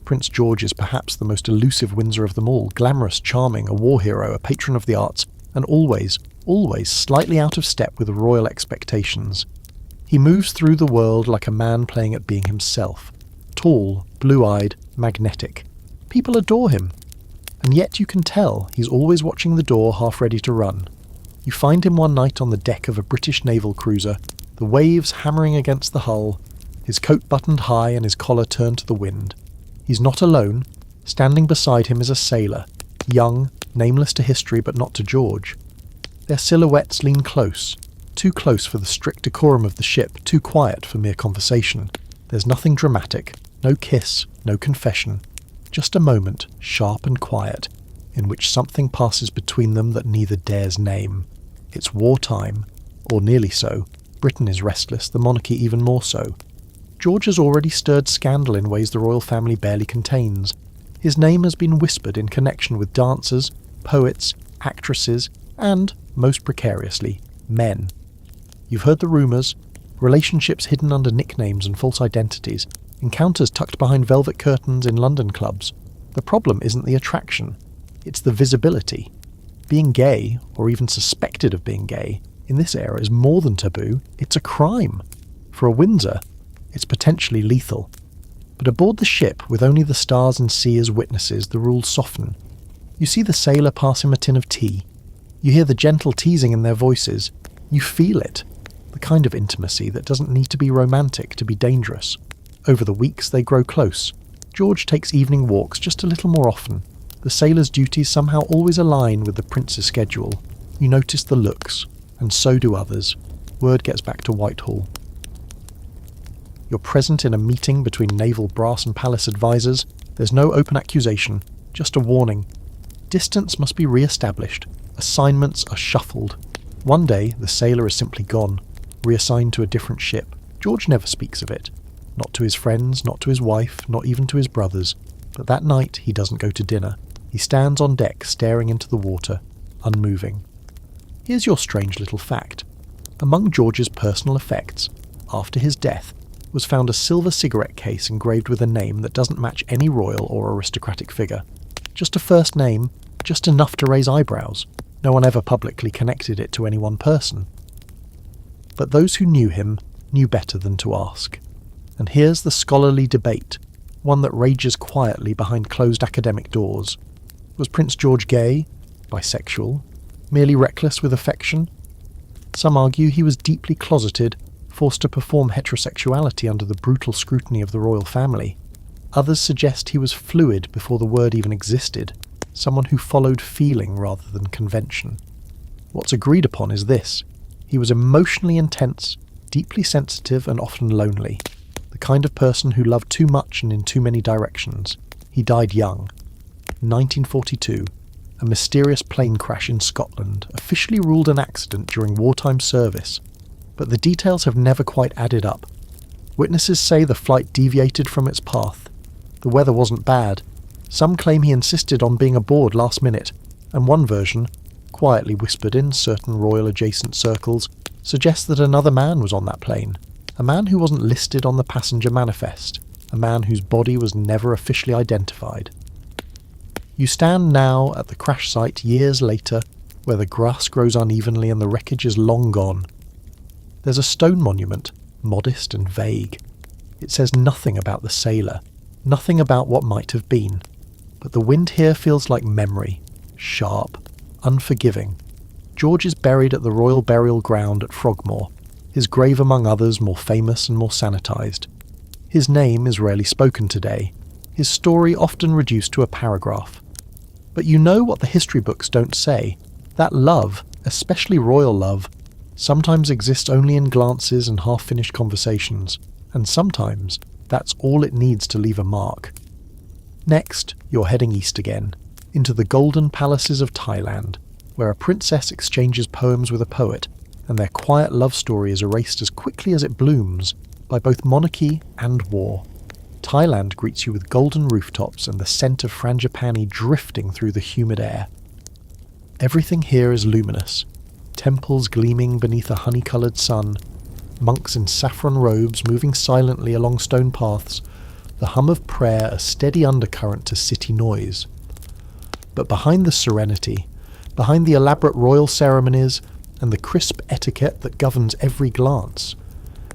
Prince George is perhaps the most elusive Windsor of them all, glamorous, charming, a war hero, a patron of the arts, and always slightly out of step with royal expectations. He moves through the world like a man playing at being himself. Tall, blue-eyed, magnetic. People adore him. And yet you can tell he's always watching the door, half ready to run. You find him one night on the deck of a British naval cruiser, the waves hammering against the hull, his coat buttoned high and his collar turned to the wind. He's not alone. Standing beside him is a sailor, young, nameless to history but not to George. Their silhouettes lean close, too close for the strict decorum of the ship, too quiet for mere conversation. There's nothing dramatic, no kiss, no confession. Just a moment, sharp and quiet, in which something passes between them that neither dares name. It's wartime, or nearly so. Britain is restless, the monarchy even more so. George has already stirred scandal in ways the royal family barely contains. His name has been whispered in connection with dancers, poets, actresses, and, most precariously, men. You've heard the rumours, relationships hidden under nicknames and false identities, encounters tucked behind velvet curtains in London clubs. The problem isn't the attraction, it's the visibility. Being gay, or even suspected of being gay, in this era is more than taboo, it's a crime. For a Windsor, it's potentially lethal. But aboard the ship, with only the stars and sea as witnesses, the rules soften. You see the sailor pass him a tin of tea. You hear the gentle teasing in their voices. You feel it. The kind of intimacy that doesn't need to be romantic to be dangerous. Over the weeks they grow close. George takes evening walks just a little more often. The sailor's duties somehow always align with the prince's schedule. You notice the looks, and so do others. Word gets back to Whitehall. You're present in a meeting between naval brass and palace advisors. There's no open accusation, just a warning. Distance must be re-established. Assignments are shuffled. One day, the sailor is simply gone, reassigned to a different ship. George never speaks of it. Not to his friends, not to his wife, not even to his brothers. But that night, he doesn't go to dinner. He stands on deck, staring into the water, unmoving. Here's your strange little fact. Among George's personal effects, after his death, was found a silver cigarette case engraved with a name that doesn't match any royal or aristocratic figure. Just a first name, just enough to raise eyebrows. No one ever publicly connected it to any one person. But those who knew him knew better than to ask. And here's the scholarly debate, one that rages quietly behind closed academic doors. Was Prince George gay? Bisexual? Merely reckless with affection? Some argue he was deeply closeted, forced to perform heterosexuality under the brutal scrutiny of the royal family. Others suggest he was fluid before the word even existed, someone who followed feeling rather than convention. What's agreed upon is this: he was emotionally intense, deeply sensitive and often lonely, the kind of person who loved too much and in too many directions. He died young. 1942, a mysterious plane crash in Scotland, officially ruled an accident during wartime service, but the details have never quite added up. Witnesses say the flight deviated from its path. The weather wasn't bad. Some claim he insisted on being aboard last minute, and one version, quietly whispered in certain royal adjacent circles, suggests that another man was on that plane, a man who wasn't listed on the passenger manifest, a man whose body was never officially identified. You stand now at the crash site years later, where the grass grows unevenly and the wreckage is long gone. There's a stone monument, modest and vague. It says nothing about the sailor, nothing about what might have been. But the wind here feels like memory, sharp, unforgiving. George is buried at the Royal Burial Ground at Frogmore, his grave among others more famous and more sanitised. His name is rarely spoken today, his story often reduced to a paragraph. But you know what the history books don't say, that love, especially royal love, sometimes exists only in glances and half-finished conversations, and sometimes that's all it needs to leave a mark. Next, you're heading east again, into the golden palaces of Thailand, where a princess exchanges poems with a poet, and their quiet love story is erased as quickly as it blooms by both monarchy and war. Thailand greets you with golden rooftops and the scent of frangipani drifting through the humid air. Everything here is luminous, temples gleaming beneath a honey-coloured sun, monks in saffron robes moving silently along stone paths, the hum of prayer a steady undercurrent to city noise. But behind the serenity, behind the elaborate royal ceremonies and the crisp etiquette that governs every glance,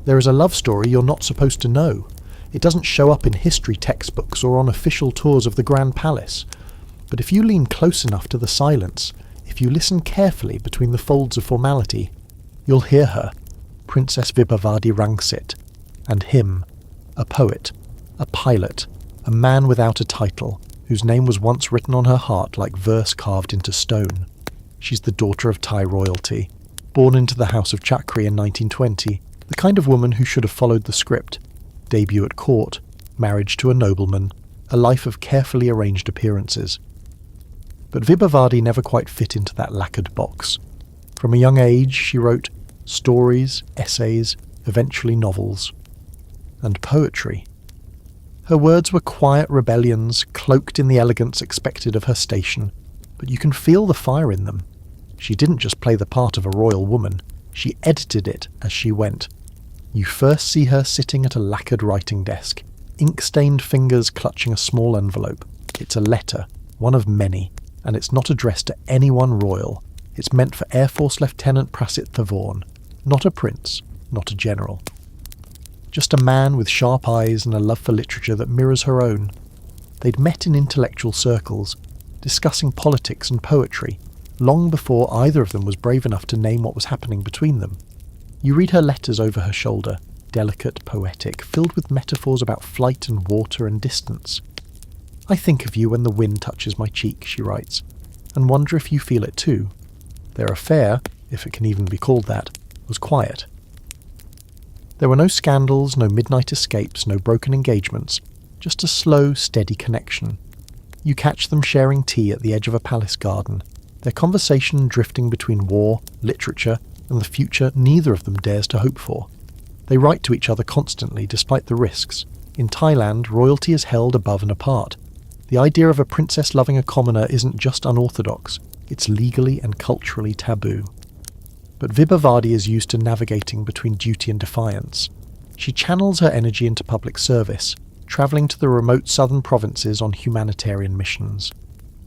there is a love story you're not supposed to know. It doesn't show up in history textbooks or on official tours of the Grand Palace. But if you lean close enough to the silence, if you listen carefully between the folds of formality, you'll hear her, Princess Vibhavadi Rangsit, and him, a poet, a pilot, a man without a title, whose name was once written on her heart like verse carved into stone. She's the daughter of Thai royalty, born into the House of Chakri in 1920, the kind of woman who should have followed the script. Debut at court, marriage to a nobleman, a life of carefully arranged appearances. But Vibhavadi never quite fit into that lacquered box. From a young age, she wrote stories, essays, eventually novels. And poetry. Her words were quiet rebellions, cloaked in the elegance expected of her station, but you can feel the fire in them. She didn't just play the part of a royal woman, she edited it as she went. You first see her sitting at a lacquered writing desk, ink-stained fingers clutching a small envelope. It's a letter, one of many, and it's not addressed to anyone royal. It's meant for Air Force Lieutenant Prasit Thavorn, not a prince, not a general. Just a man with sharp eyes and a love for literature that mirrors her own. They'd met in intellectual circles, discussing politics and poetry, long before either of them was brave enough to name what was happening between them. You read her letters over her shoulder, delicate, poetic, filled with metaphors about flight and water and distance. I think of you when the wind touches my cheek, she writes, and wonder if you feel it too. Their affair, if it can even be called that, was quiet. There were no scandals, no midnight escapes, no broken engagements, just a slow, steady connection. You catch them sharing tea at the edge of a palace garden, their conversation drifting between war, literature, and the future neither of them dares to hope for. They write to each other constantly despite the risks. In Thailand, royalty is held above and apart. The idea of a princess loving a commoner isn't just unorthodox, it's legally and culturally taboo. But Vibhavadi is used to navigating between duty and defiance. She channels her energy into public service, travelling to the remote southern provinces on humanitarian missions.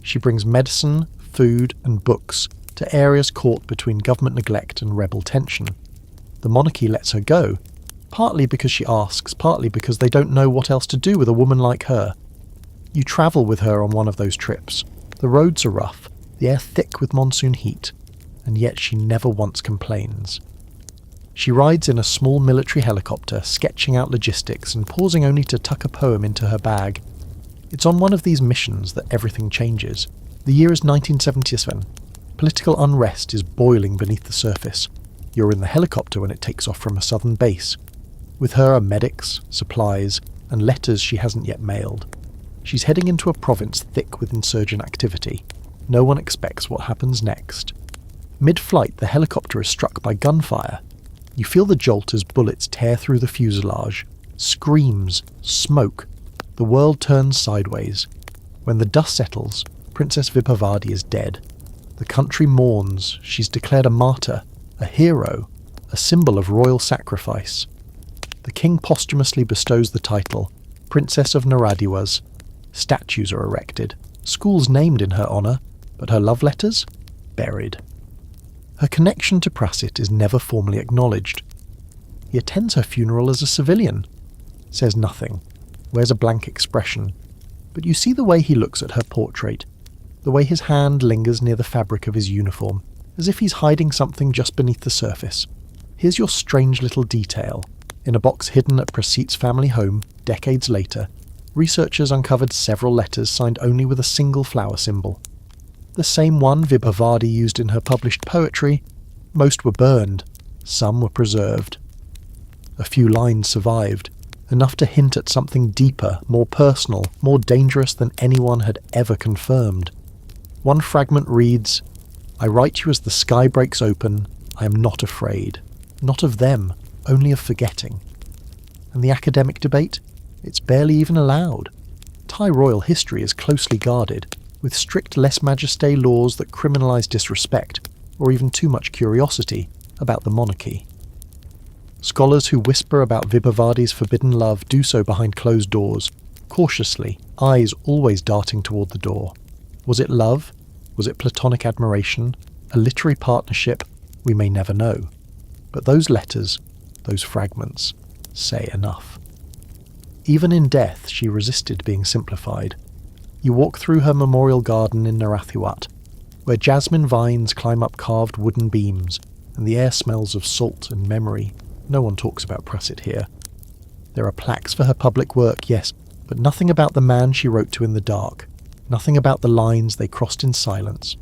She brings medicine, food, and books to areas caught between government neglect and rebel tension. The monarchy lets her go, partly because she asks, partly because they don't know what else to do with a woman like her. You travel with her on one of those trips. The roads are rough, the air thick with monsoon heat, and yet she never once complains. She rides in a small military helicopter, sketching out logistics and pausing only to tuck a poem into her bag. It's on one of these missions that everything changes. The year is 1977. Political unrest is boiling beneath the surface. You're in the helicopter when it takes off from a southern base. With her are medics, supplies, and letters she hasn't yet mailed. She's heading into a province thick with insurgent activity. No one expects what happens next. Mid-flight, the helicopter is struck by gunfire. You feel the jolt as bullets tear through the fuselage. Screams, smoke. The world turns sideways. When the dust settles, Princess Vibhavadi is dead. The country mourns. She's declared a martyr, a hero, a symbol of royal sacrifice. The king posthumously bestows the title, Princess of Naradiwas. Statues are erected, schools named in her honour, but her love letters? Buried. Her connection to Prasit is never formally acknowledged. He attends her funeral as a civilian, says nothing, wears a blank expression, but you see the way he looks at her portrait, the way his hand lingers near the fabric of his uniform, as if he's hiding something just beneath the surface. Here's your strange little detail. In a box hidden at Prasit's family home, decades later, researchers uncovered several letters signed only with a single flower symbol. The same one Vibhavadi used in her published poetry. Most were burned, some were preserved. A few lines survived, enough to hint at something deeper, more personal, more dangerous than anyone had ever confirmed. One fragment reads, "I write you as the sky breaks open, I am not afraid. Not of them, only of forgetting." And the academic debate? It's barely even allowed. Thai royal history is closely guarded, with strict lèse-majesté laws that criminalise disrespect, or even too much curiosity, about the monarchy. Scholars who whisper about Vibhavadi's forbidden love do so behind closed doors, cautiously, eyes always darting toward the door. Was it love? Was it platonic admiration? A literary partnership? We may never know. But those letters, those fragments, say enough. Even in death, she resisted being simplified. You walk through her memorial garden in Narathiwat, where jasmine vines climb up carved wooden beams, and the air smells of salt and memory. No one talks about Prasit here. There are plaques for her public work, yes, but nothing about the man she wrote to in the dark, nothing about the lines they crossed in silence.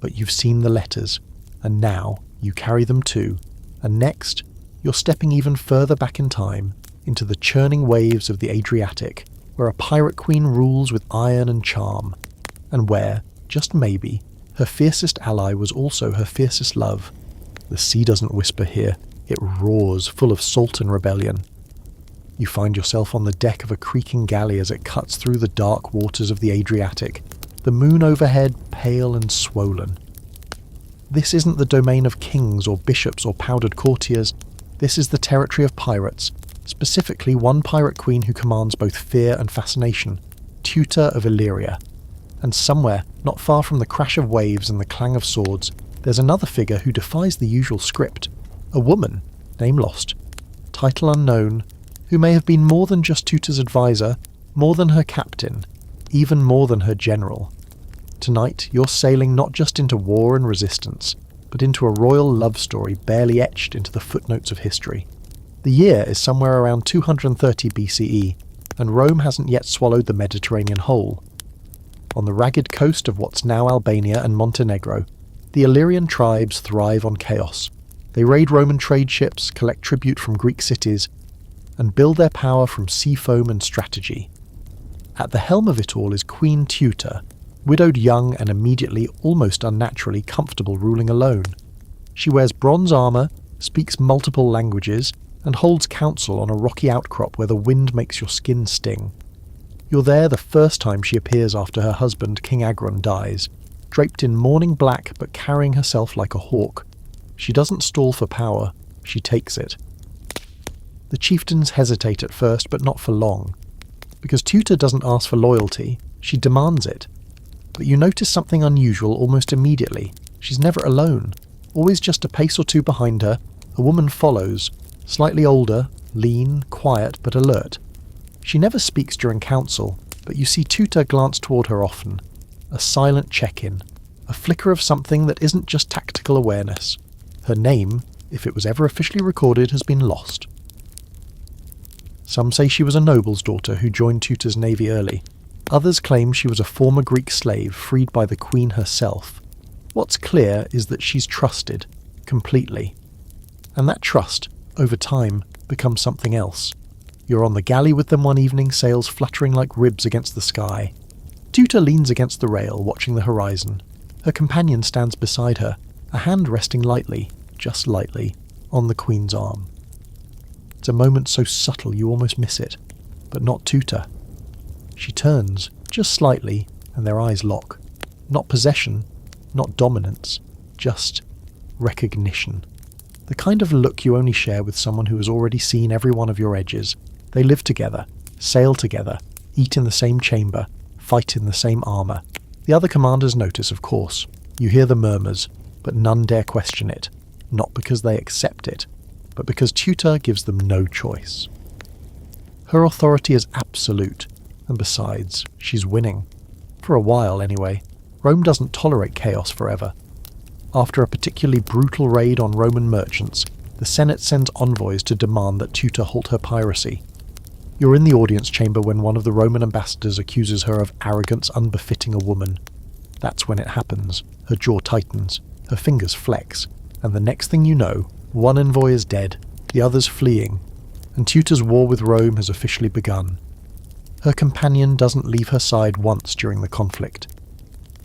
But you've seen the letters, and now you carry them too, and next, you're stepping even further back in time, into the churning waves of the Adriatic, where a pirate queen rules with iron and charm, and where, just maybe, her fiercest ally was also her fiercest love. The sea doesn't whisper here, it roars, full of salt and rebellion. You find yourself on the deck of a creaking galley as it cuts through the dark waters of the Adriatic, the moon overhead pale and swollen. This isn't the domain of kings or bishops or powdered courtiers. This is the territory of pirates, specifically one pirate queen who commands both fear and fascination, Teuta of Illyria. And somewhere, not far from the crash of waves and the clang of swords, there's another figure who defies the usual script. A woman, name lost, title unknown, who may have been more than just Teuta's advisor, more than her captain, even more than her general. Tonight, you're sailing not just into war and resistance, but into a royal love story barely etched into the footnotes of history. The year is somewhere around 230 BCE, and Rome hasn't yet swallowed the Mediterranean whole. On the ragged coast of what's now Albania and Montenegro, the Illyrian tribes thrive on chaos. They raid Roman trade ships, collect tribute from Greek cities, and build their power from sea foam and strategy. At the helm of it all is Queen Teuta, widowed young and immediately, almost unnaturally, comfortable ruling alone. She wears bronze armour, speaks multiple languages, and holds council on a rocky outcrop where the wind makes your skin sting. You're there the first time she appears after her husband, King Agron, dies, draped in mourning black but carrying herself like a hawk. She doesn't stall for power, she takes it. The chieftains hesitate at first, but not for long. Because Teuta doesn't ask for loyalty, she demands it. But you notice something unusual almost immediately. She's never alone. Always just a pace or two behind her, a woman follows, slightly older, lean, quiet, but alert. She never speaks during council, but you see Teuta glance toward her often. A silent check-in, a flicker of something that isn't just tactical awareness. Her name, if it was ever officially recorded, has been lost. Some say she was a noble's daughter who joined Teuta's navy early. Others claim she was a former Greek slave freed by the queen herself. What's clear is that she's trusted, completely. And that trust, over time, becomes something else. You're on the galley with them one evening, sails fluttering like ribs against the sky. Teuta leans against the rail, watching the horizon. Her companion stands beside her, a hand resting lightly, just lightly, on the queen's arm. It's a moment so subtle you almost miss it, but not Teuta. She turns, just slightly, and their eyes lock. Not possession, not dominance, just recognition. The kind of look you only share with someone who has already seen every one of your edges. They live together, sail together, eat in the same chamber, fight in the same armour. The other commanders notice, of course. You hear the murmurs, but none dare question it. Not because they accept it, but because Teuta gives them no choice. Her authority is absolute, and besides, she's winning. For a while, anyway. Rome doesn't tolerate chaos forever. After a particularly brutal raid on Roman merchants, the Senate sends envoys to demand that Teuta halt her piracy. You're in the audience chamber when one of the Roman ambassadors accuses her of arrogance unbefitting a woman. That's when it happens. Her jaw tightens, her fingers flex, and the next thing you know, one envoy is dead, the other's fleeing, and Teuta's war with Rome has officially begun. Her companion doesn't leave her side once during the conflict.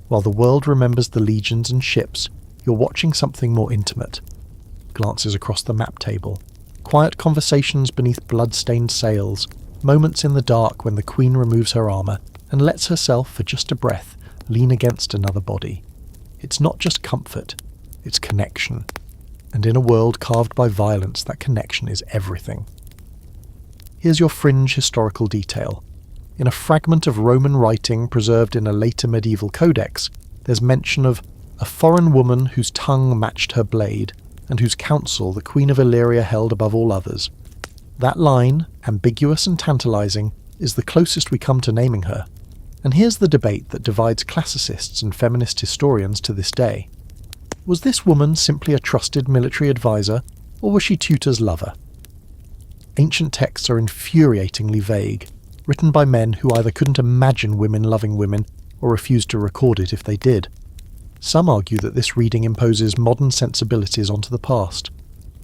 While the world remembers the legions and ships, you're watching something more intimate. Glances across the map table. Quiet conversations beneath blood-stained sails, moments in the dark when the queen removes her armour and lets herself, for just a breath, lean against another body. It's not just comfort, it's connection. And in a world carved by violence, that connection is everything. Here's your fringe historical detail. In a fragment of Roman writing preserved in a later medieval codex, there's mention of a foreign woman whose tongue matched her blade, and whose counsel the Queen of Illyria held above all others. That line, ambiguous and tantalizing, is the closest we come to naming her. And here's the debate that divides classicists and feminist historians to this day. Was this woman simply a trusted military advisor, or was she Teuta's lover? Ancient texts are infuriatingly vague, written by men who either couldn't imagine women loving women, or refused to record it if they did. Some argue that this reading imposes modern sensibilities onto the past.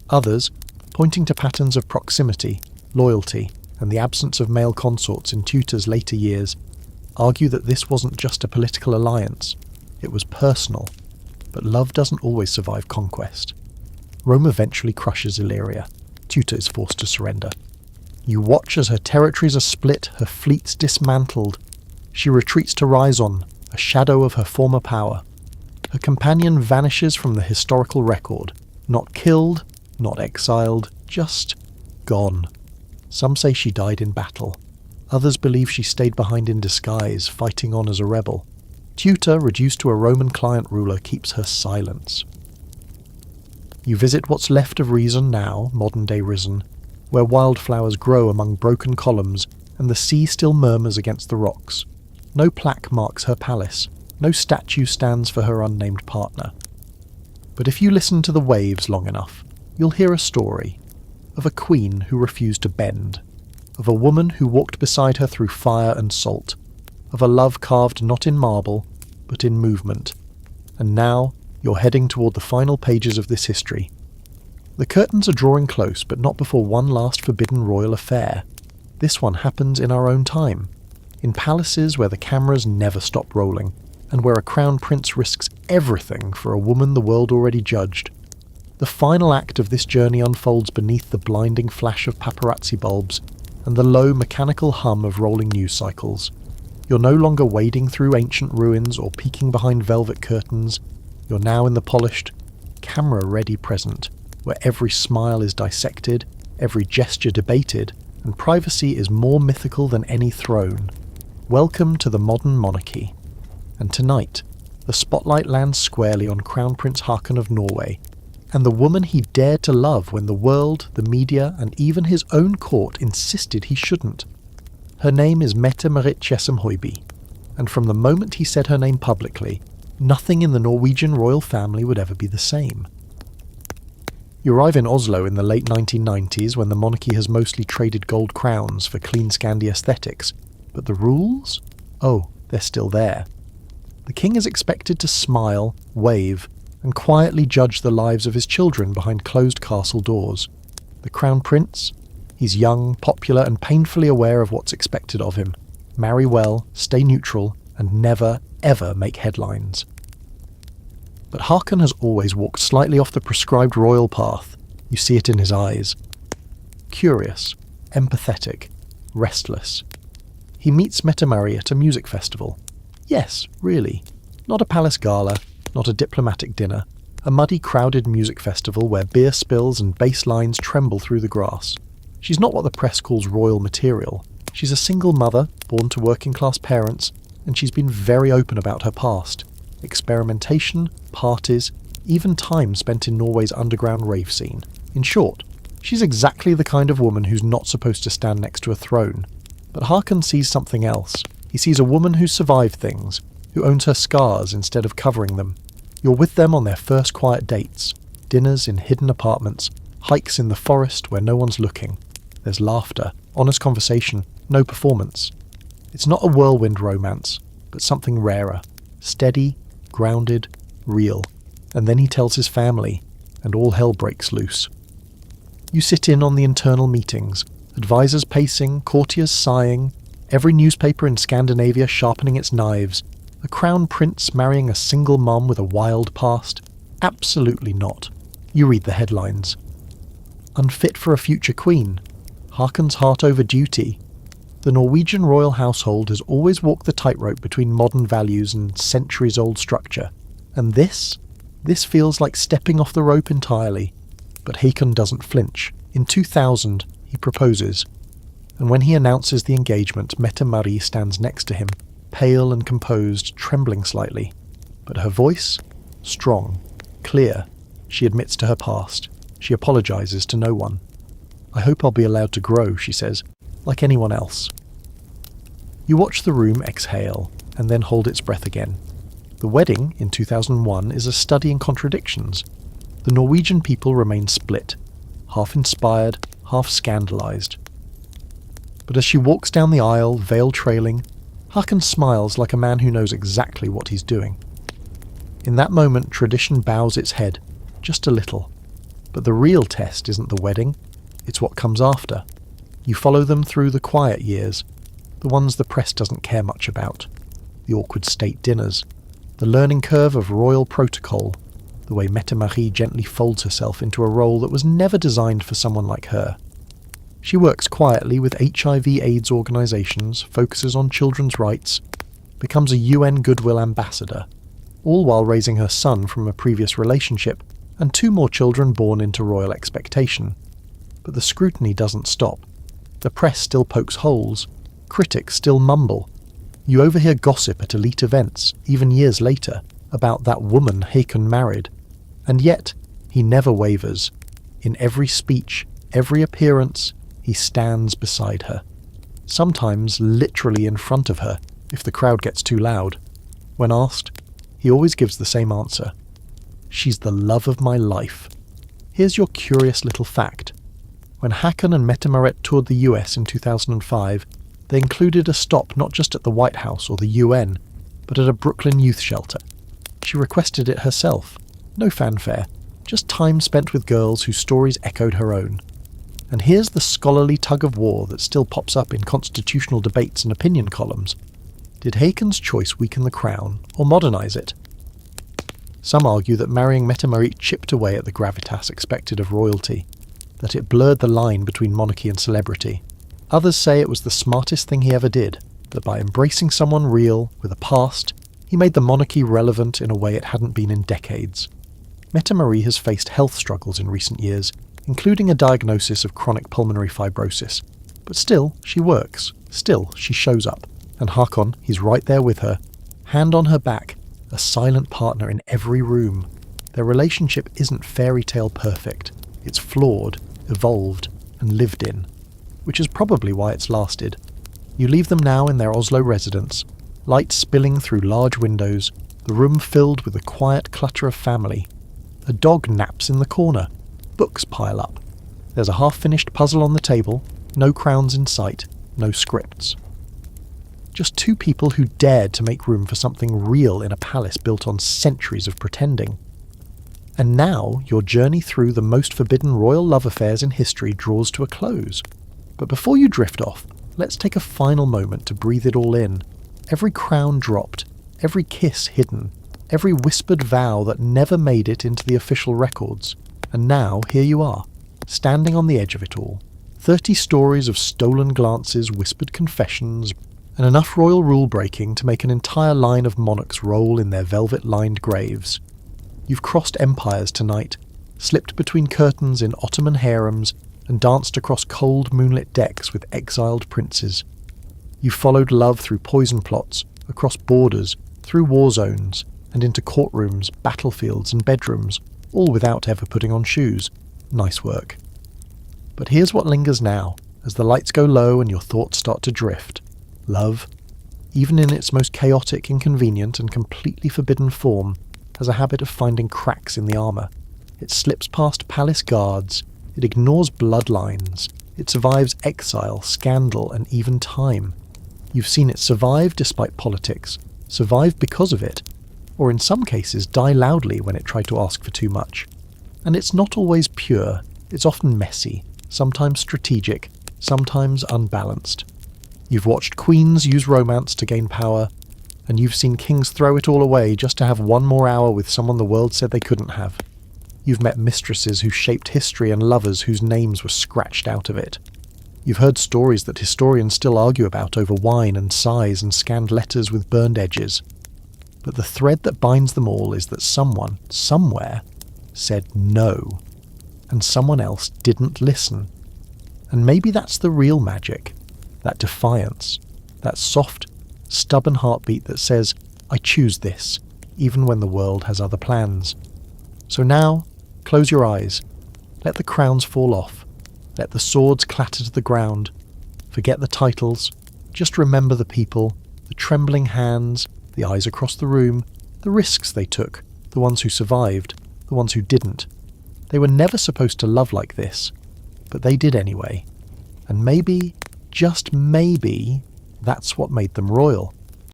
Others, pointing to patterns of proximity, loyalty, and the absence of male consorts in Teuta's later years, argue that this wasn't just a political alliance, it was personal. But love doesn't always survive conquest. Rome eventually crushes Illyria. Teuta is forced to surrender. You watch as her territories are split, her fleets dismantled. She retreats to Rhizon, a shadow of her former power. Her companion vanishes from the historical record, not killed, not exiled, just gone. Some say she died in battle. Others believe she stayed behind in disguise, fighting on as a rebel. Teuta, reduced to a Roman client ruler, keeps her silence. You visit what's left of Reason now, modern-day Risen, where wildflowers grow among broken columns and the sea still murmurs against the rocks. No plaque marks her palace, no statue stands for her unnamed partner. But if you listen to the waves long enough, you'll hear a story of a queen who refused to bend, of a woman who walked beside her through fire and salt, of a love carved not in marble, but in movement. And now, you're heading toward the final pages of this history. The curtains are drawing close, but not before one last forbidden royal affair. This one happens in our own time, in palaces where the cameras never stop rolling, and where a crown prince risks everything for a woman the world already judged. The final act of this journey unfolds beneath the blinding flash of paparazzi bulbs and the low mechanical hum of rolling news cycles. You're no longer wading through ancient ruins or peeking behind velvet curtains. You're now in the polished, camera-ready present, where every smile is dissected, every gesture debated, and privacy is more mythical than any throne. Welcome to the modern monarchy. And tonight, the spotlight lands squarely on Crown Prince Haakon of Norway, and the woman he dared to love when the world, the media, and even his own court insisted he shouldn't. Her name is Mette-Marit Hoiby, and from the moment he said her name publicly, nothing in the Norwegian royal family would ever be the same. You arrive in Oslo in the late 1990s when the monarchy has mostly traded gold crowns for clean Scandi aesthetics, but the rules? Oh, they're still there. The king is expected to smile, wave, and quietly judge the lives of his children behind closed castle doors. The crown prince? He's young, popular, and painfully aware of what's expected of him. Marry well, stay neutral, and never, ever make headlines. But Haakon has always walked slightly off the prescribed royal path. You see it in his eyes. Curious, empathetic, restless. He meets Mette-Marit at a music festival. Yes, really. Not a palace gala, not a diplomatic dinner. A muddy, crowded music festival where beer spills and bass lines tremble through the grass. She's not what the press calls royal material. She's a single mother, born to working-class parents, and she's been very open about her past. Experimentation, parties, even time spent in Norway's underground rave scene. In short, she's exactly the kind of woman who's not supposed to stand next to a throne. But Haakon sees something else. He sees a woman who's survived things, who owns her scars instead of covering them. You're with them on their first quiet dates, dinners in hidden apartments, hikes in the forest where no one's looking. There's laughter, honest conversation, no performance. It's not a whirlwind romance, but something rarer, steady, grounded, real. And then he tells his family, and all hell breaks loose. You sit in on the internal meetings, advisors pacing, courtiers sighing, every newspaper in Scandinavia sharpening its knives. A crown prince marrying a single mum with a wild past? Absolutely not. You read the headlines. Unfit for a future queen. Haakon's heart over duty. The Norwegian royal household has always walked the tightrope between modern values and centuries-old structure. And this feels like stepping off the rope entirely. But Haakon doesn't flinch. In 2000, he proposes. And when he announces the engagement, Mette-Marit stands next to him, pale and composed, trembling slightly. But her voice? Strong, clear. She admits to her past. She apologizes to no one. I hope I'll be allowed to grow, she says, like anyone else. You watch the room exhale, and then hold its breath again. The wedding, in 2001, is a study in contradictions. The Norwegian people remain split, half inspired, half scandalized. But as she walks down the aisle, veil trailing, Haakon smiles like a man who knows exactly what he's doing. In that moment, tradition bows its head, just a little. But the real test isn't the wedding, it's what comes after. You follow them through the quiet years, the ones the press doesn't care much about, the awkward state dinners, the learning curve of royal protocol, the way Mette-Marit gently folds herself into a role that was never designed for someone like her. She works quietly with HIV/AIDS organisations, focuses on children's rights, becomes a UN Goodwill ambassador, all while raising her son from a previous relationship and 2 more children born into royal expectation. But the scrutiny doesn't stop. The press still pokes holes. Critics still mumble. You overhear gossip at elite events, even years later, about that woman Haakon married. And yet, he never wavers. In every speech, every appearance, he stands beside her. Sometimes literally in front of her, if the crowd gets too loud. When asked, he always gives the same answer. She's the love of my life. Here's your curious little fact. When Haakon and Mette-Marit toured the US in 2005, they included a stop not just at the White House or the UN, but at a Brooklyn youth shelter. She requested it herself. No fanfare, just time spent with girls whose stories echoed her own. And here's the scholarly tug-of-war that still pops up in constitutional debates and opinion columns. Did Haakon's choice weaken the crown, or modernise it? Some argue that marrying Mette-Marit chipped away at the gravitas expected of royalty, that it blurred the line between monarchy and celebrity. Others say it was the smartest thing he ever did, that by embracing someone real, with a past, he made the monarchy relevant in a way it hadn't been in decades. Mette-Marit has faced health struggles in recent years, including a diagnosis of chronic pulmonary fibrosis. But still, she works. Still, she shows up. And Haakon, he's right there with her, hand on her back, a silent partner in every room. Their relationship isn't fairy tale perfect. It's flawed, evolved, and lived in, which is probably why it's lasted. You leave them now in their Oslo residence, light spilling through large windows, the room filled with the quiet clutter of family. A dog naps in the corner. Books pile up. There's a half-finished puzzle on the table, no crowns in sight, no scripts. Just two people who dared to make room for something real in a palace built on centuries of pretending. And now your journey through the most forbidden royal love affairs in history draws to a close. But before you drift off, let's take a final moment to breathe it all in. Every crown dropped, every kiss hidden, every whispered vow that never made it into the official records. And now here you are, standing on the edge of it all. 30 stories of stolen glances, whispered confessions, and enough royal rule-breaking to make an entire line of monarchs roll in their velvet-lined graves. You've crossed empires tonight, slipped between curtains in Ottoman harems, and danced across cold moonlit decks with exiled princes. You've followed love through poison plots, across borders, through war zones, and into courtrooms, battlefields, and bedrooms, all without ever putting on shoes. Nice work. But here's what lingers now, as the lights go low and your thoughts start to drift. Love, even in its most chaotic, inconvenient, and completely forbidden form, has a habit of finding cracks in the armour. It slips past palace guards, it ignores bloodlines, it survives exile, scandal, and even time. You've seen it survive despite politics, survive because of it, or in some cases die loudly when it tried to ask for too much. And it's not always pure, it's often messy, sometimes strategic, sometimes unbalanced. You've watched queens use romance to gain power, and you've seen kings throw it all away just to have one more hour with someone the world said they couldn't have. You've met mistresses who shaped history and lovers whose names were scratched out of it. You've heard stories that historians still argue about over wine and sighs and scanned letters with burned edges. But the thread that binds them all is that someone, somewhere, said no, and someone else didn't listen. And maybe that's the real magic. That defiance, that soft, stubborn heartbeat that says, I choose this, even when the world has other plans. So now, close your eyes, let the crowns fall off, let the swords clatter to the ground, forget the titles, just remember the people, the trembling hands, the eyes across the room, the risks they took, the ones who survived, the ones who didn't. They were never supposed to love like this, but they did anyway. And maybe, just maybe, that's what made them royal.